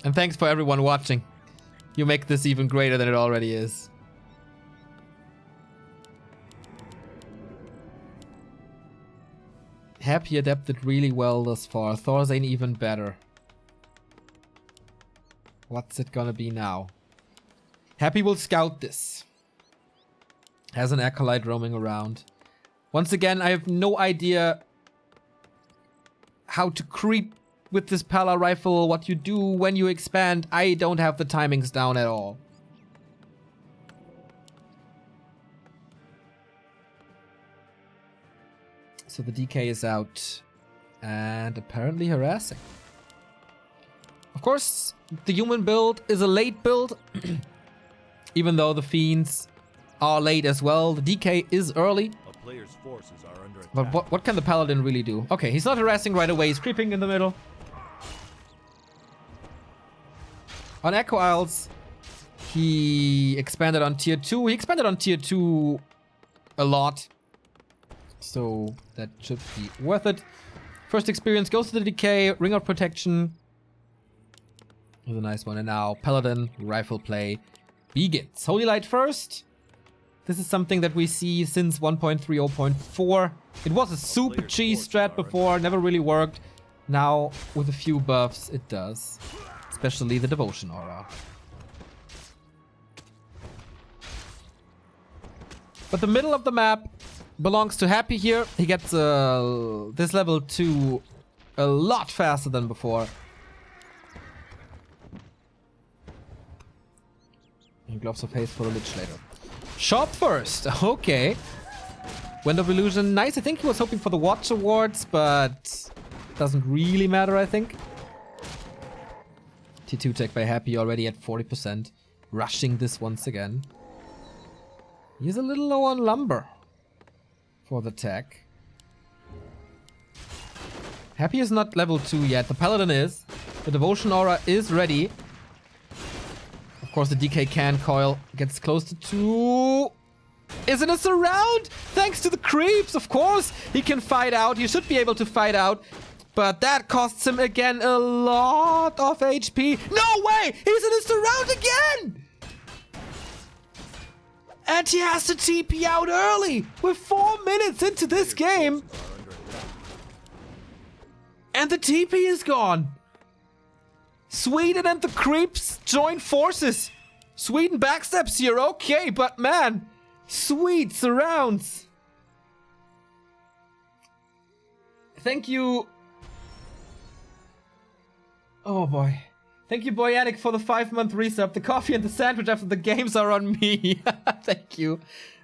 And thanks for everyone watching. You make this even greater than it already is. Happy adapted really well thus far. Thorzain even better. What's it gonna be now? Happy will scout this. Has an acolyte roaming around. Once again, I have no idea how to creep with this Pala rifle, what you do when you expand. I don't have the timings down at all. So the DK is out and apparently harassing. Of course, the human build is a late build, even though the fiends are late as well. The DK is early. A player's forces are under attack. But what can the paladin really do? Okay, he's not harassing right away. He's creeping in the middle. On Echo Isles, he expanded on tier 2. He expanded on tier 2 a lot. So that should be worth it. First experience goes to the decay. Ring of Protection. Is a nice one. And now Paladin rifle play begins. Holy Light first. This is something that we see since 1.30.4. It was a super cheese strat before. Never really worked. Now with a few buffs it does. Especially the Devotion Aura. But the middle of the map belongs to Happy here. He gets this level 2 a lot faster than before. And Gloves of Haste for the Lich later. Shop first. Okay. Wind of Illusion. Nice. I think he was hoping for the Watch Awards, but doesn't really matter, I think. T2 tech by Happy already at 40%. rushing this once again. He's a little low on lumber for the tech. Happy is not level 2 yet. The Paladin is. The Devotion Aura is ready. Of course, the DK can coil gets close to 2. Isn't a surround? Thanks to the creeps, of course. He can fight out. He should be able to fight out. But that costs him again a lot of HP. No way! He's in a surround again! And he has to TP out early. We're 4 minutes into this game. And the TP is gone. Sweden and the creeps join forces. Sweden backsteps here, okay, but man, sweet surrounds. Thank you. Oh boy. Thank you, Boyanik, for the 5-month resub. The coffee and the sandwich after the games are on me. Thank you.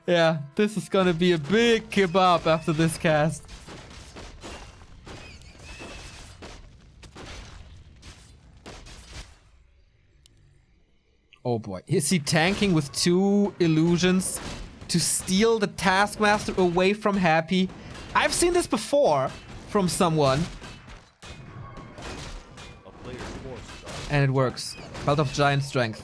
Yeah, this is gonna be a big kebab after this cast. Oh boy. Is he tanking with 2 illusions to steal the Taskmaster away from Happy? I've seen this before from someone. And it works. Belt of Giant Strength.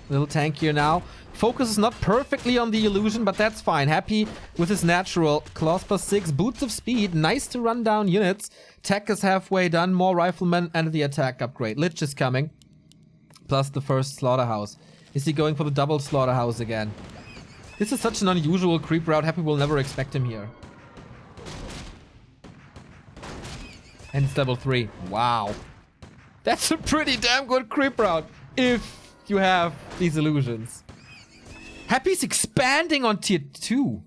Little tankier now. Focus is not perfectly on the illusion, but that's fine. Happy with his natural. Claws +6, Boots of Speed. Nice to run down units. Tech is halfway done. More Riflemen and the attack upgrade. Lich is coming. Plus the first Slaughterhouse. Is he going for the double Slaughterhouse again? This is such an unusual creep route. Happy will never expect him here. And it's level 3. Wow. That's a pretty damn good creep route. If you have these illusions. Happy's expanding on tier 2.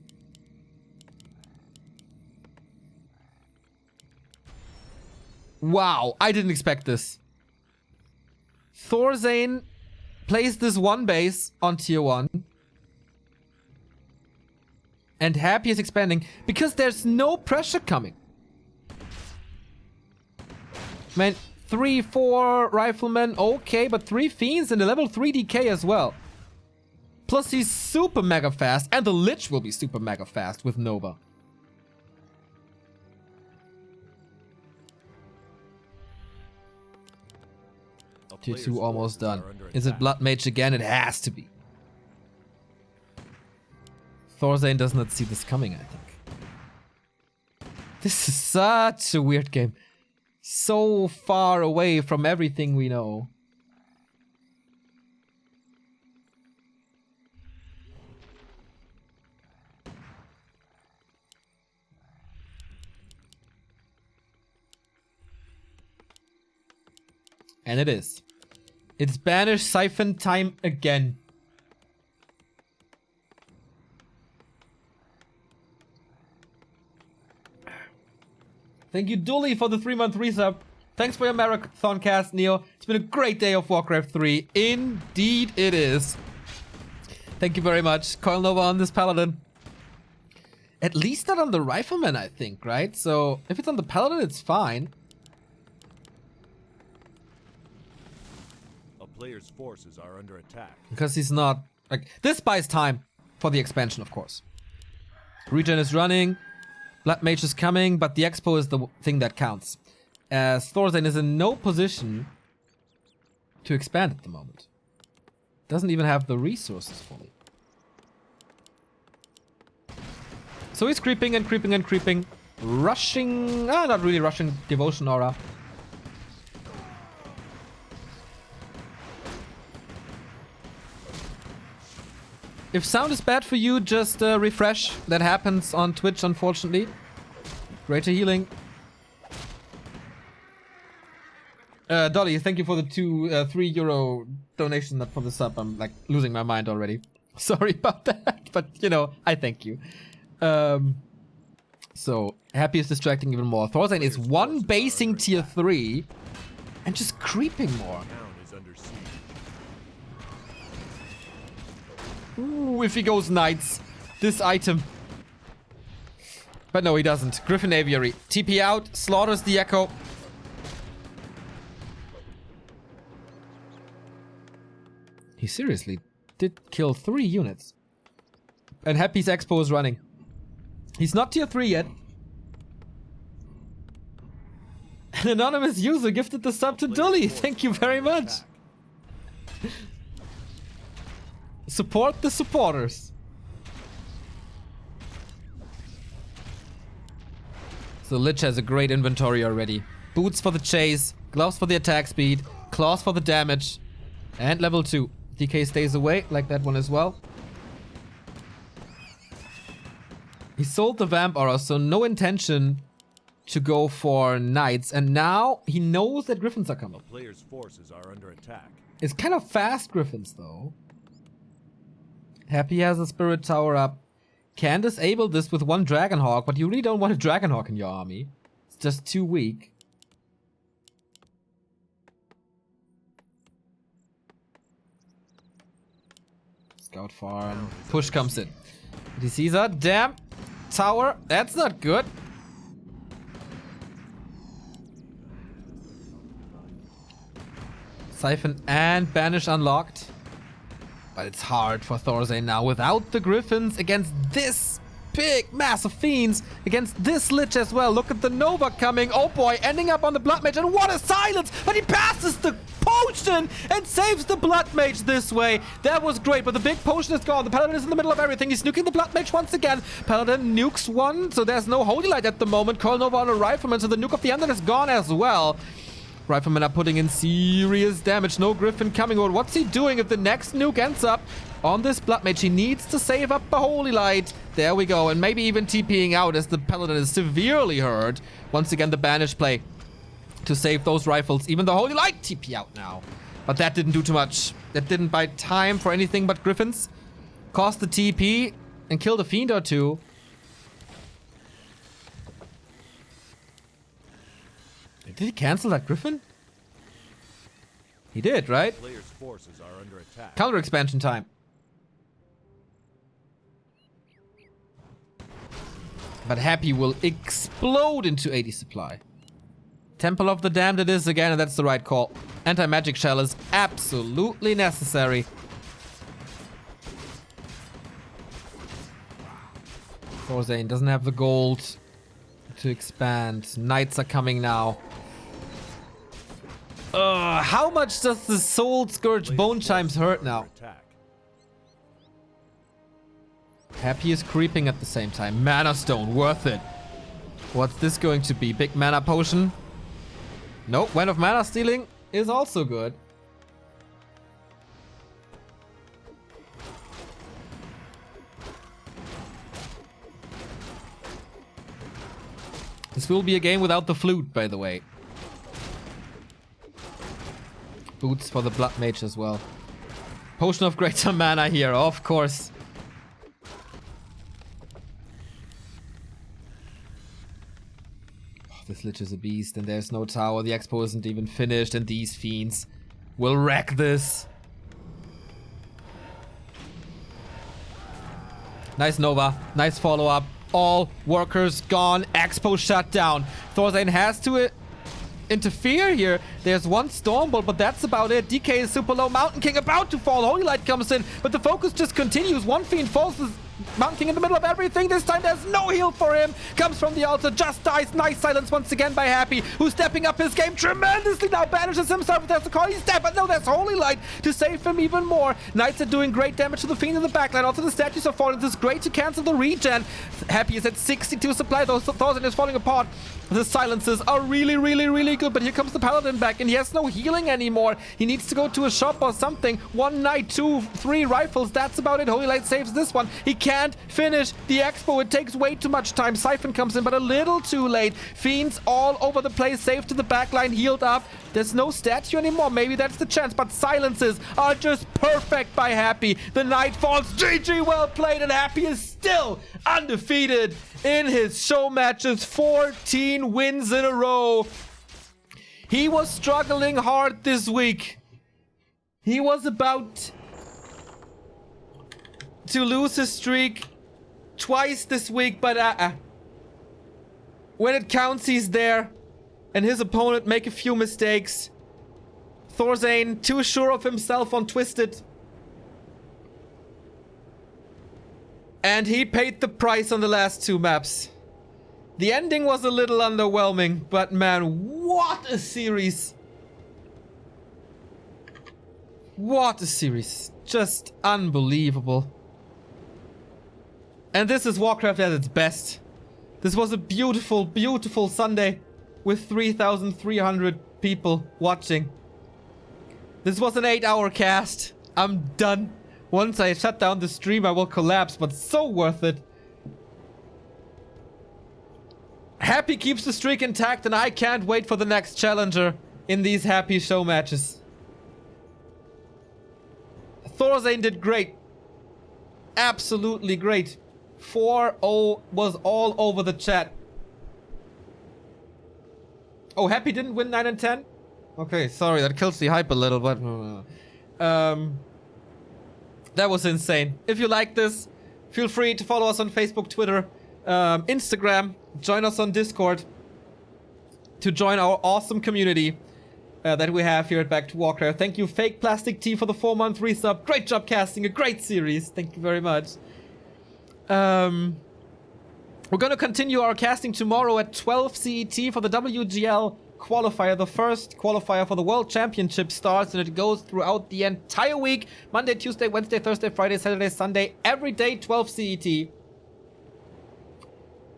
Wow. I didn't expect this. Thorzain plays this 1 base on tier 1. And Happy is expanding because there's no pressure coming. Man, 3, 4 Riflemen, okay, but 3 Fiends and a level 3 DK as well. Plus he's super mega fast, and the Lich will be super mega fast with Nova. Tier 2 almost done. Is it Blood Mage again? It has to be. Thorzain does not see this coming, I think. This is such a weird game. So far away from everything we know. And it is. It's Banish Siphon time again. Thank you, Dooley, for the 3-month resub. Thanks for your marathon cast, Neo. It's been a great day of Warcraft 3. Indeed it is. Thank you very much. Coil Nova on this Paladin. At least not on the Rifleman, I think, right? So, if it's on the Paladin, it's fine. A player's forces are under attack. Because he's not... like, this buys time for the expansion, of course. Regen is running. Blood Mage is coming, but the Expo is the thing that counts. As Thorzain is in no position to expand at the moment. Doesn't even have the resources fully. So he's creeping and creeping and creeping. Rushing... not really rushing. Devotion Aura. If sound is bad for you, just refresh. That happens on Twitch, unfortunately. Greater healing. Dolly, thank you for the 3 euro donation, not for the sub. I'm like losing my mind already. Sorry about that, but you know, I thank you. So, Happy is distracting even more. Thorzain is 1 basing tier 3 and just creeping more. Ooh, if he goes Knights, this item. But no, he doesn't. Griffin Aviary. TP out, slaughters the Echo. He seriously did kill 3 units. And Happy's Expo is running. He's not tier 3 yet. An anonymous user gifted the sub to Dully. Thank you very much. Support the supporters. So Lich has a great inventory already. Boots for the chase, gloves for the attack speed, claws for the damage, and level 2. DK stays away, like that one as well. He sold the Vamp Aura, so no intention to go for Knights, and now he knows that Griffins are coming. A player's forces are under attack. It's kind of fast Griffins, though. Happy has a Spirit Tower up. Can disable this with 1 Dragonhawk, but you really don't want a Dragonhawk in your army. It's just too weak. Scout farm. Push comes in. He sees a damn tower. That's not good. Siphon and Banish unlocked. But it's hard for Thorzain now without the Griffins against this big mass of fiends, against this Lich as well. Look at the Nova coming. Oh boy, ending up on the Blood Mage, and what a silence! But he passes the potion and saves the Blood Mage this way. That was great, but the big potion is gone. The Paladin is in the middle of everything. He's nuking the Blood Mage once again. Paladin nukes one, so there's no Holy Light at the moment. Coil Nova on a Rifleman, so the nuke of the Undead is gone as well. Riflemen are putting in serious damage. No Griffin coming. Or what's he doing if the next nuke ends up on this Blood Mage? He needs to save up the Holy Light. There we go. And maybe even TPing out as the Paladin is severely hurt. Once again, the Banish play to save those rifles. Even the Holy Light TP out now. But that didn't do too much. That didn't buy time for anything but Griffins. Cost the TP and killed a Fiend or 2. Did he cancel that Griffin? He did, right? Players' forces are under attack. Counter expansion time. But Happy will explode into 80 supply. Temple of the Damned it is again, and that's the right call. Anti-magic shell is absolutely necessary. Thorzain doesn't have the gold to expand. Knights are coming now. How much does the Soul Scourge Bone Chimes hurt now? Happy is creeping at the same time. Mana Stone, worth it. What's this going to be? Big mana potion? Nope, Wind of Mana Stealing is also good. This will be a game without the flute, by the way. Boots for the Blood Mage as well. Potion of Greater Mana here, of course. Oh, this Lich is a beast, and there's no tower. The Expo isn't even finished, and these fiends will wreck this. Nice Nova, nice follow-up. All workers gone, Expo shut down. Thorzain has to interfere here. There's one Stormbolt, but that's about it. DK is super low. Mountain King about to fall. Holy Light comes in, but the focus just continues. One Fiend falls. Mountain King in the middle of everything. This time there's no heal for him. Comes from the altar, just dies. Nice silence once again by Happy, who's stepping up his game tremendously now. Banishes himself. There's the call. He's dead, but no, there's Holy Light to save him even more. Knights are doing great damage to the Fiend in the backline. Also, the statues are falling. This is great to cancel the regen. Happy is at 62 supply, though. Thorzain is falling apart. The silences are really, really, really good, but here comes the Paladin back, and he has no healing anymore. He needs to go to a shop or something. 1 Knight, 2, 3 rifles. That's about it. Holy Light saves this one. He can't finish the Expo. It takes way too much time. Siphon comes in, but a little too late. Fiends all over the place. Safe to the backline, healed up. There's no statue anymore. Maybe that's the chance, but silences are just perfect by Happy. The Knight falls. GG, well played, and Happy is still undefeated in his show matches. 14 wins in a row. He was struggling hard this week. He was about to lose his streak twice this week, but when it counts, he's there. And his opponent make a few mistakes. Thorzain, too sure of himself on Twisted. And he paid the price on the last 2 maps. The ending was a little underwhelming, but man, what a series. What a series. Just unbelievable. And this is Warcraft at its best. This was a beautiful, beautiful Sunday with 3,300 people watching. This was an 8-hour cast. I'm done. Once I shut down the stream, I will collapse, but so worth it. Happy keeps the streak intact, and I can't wait for the next challenger in these happy show matches. Thorzain did great. Absolutely great. 4-0 was all over the chat. Oh, Happy didn't win 9 and 10? Okay, sorry, that kills the hype a little, but... that was insane. If you like this, feel free to follow us on Facebook, Twitter, Instagram. Join us on Discord to join our awesome community that we have here at Back to Warcraft. Thank you, Fake Plastic Tea, for the 4-month resub. Great job casting, a great series. Thank you very much. We're going to continue our casting tomorrow at 12 CET for the WGL qualifier. The first qualifier for the World Championship starts, and it goes throughout the entire week. Monday, Tuesday, Wednesday, Thursday, Friday, Saturday, Sunday. Every day, 12 CET.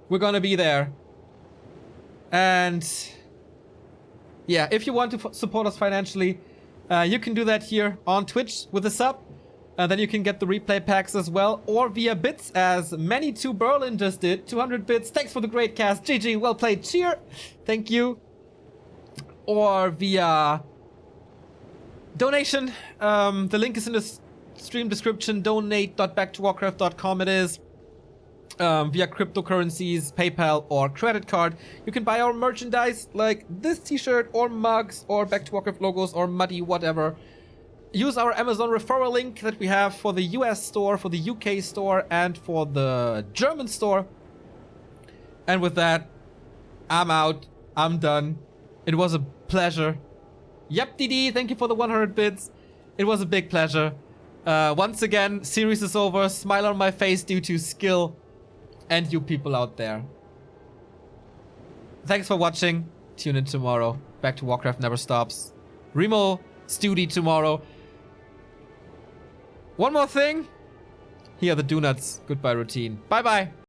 We're going to be there. And yeah, if you want to support us financially, you can do that here on Twitch with a sub. Then you can get the replay packs as well, or via bits, as Many2 Berlin just did. 200 bits. Thanks for the great cast. GG, well played. Cheer. Thank you. Or via donation. The link is in the stream description. Donate.backtowarcraft.com it is. Via cryptocurrencies, PayPal, or credit card. You can buy our merchandise like this t-shirt, or mugs, or Back to Warcraft logos, or muddy, whatever. Use our Amazon referral link that we have for the US store, for the UK store, and for the German store. And with that, I'm out. I'm done. It was a pleasure. Yep, DD, thank you for the 100 bits. It was a big pleasure. Once again, series is over. Smile on my face due to skill and you people out there. Thanks for watching. Tune in tomorrow. Back to Warcraft never stops. Remo Studi tomorrow. One more thing. Here are the donuts. Goodbye routine. Bye bye.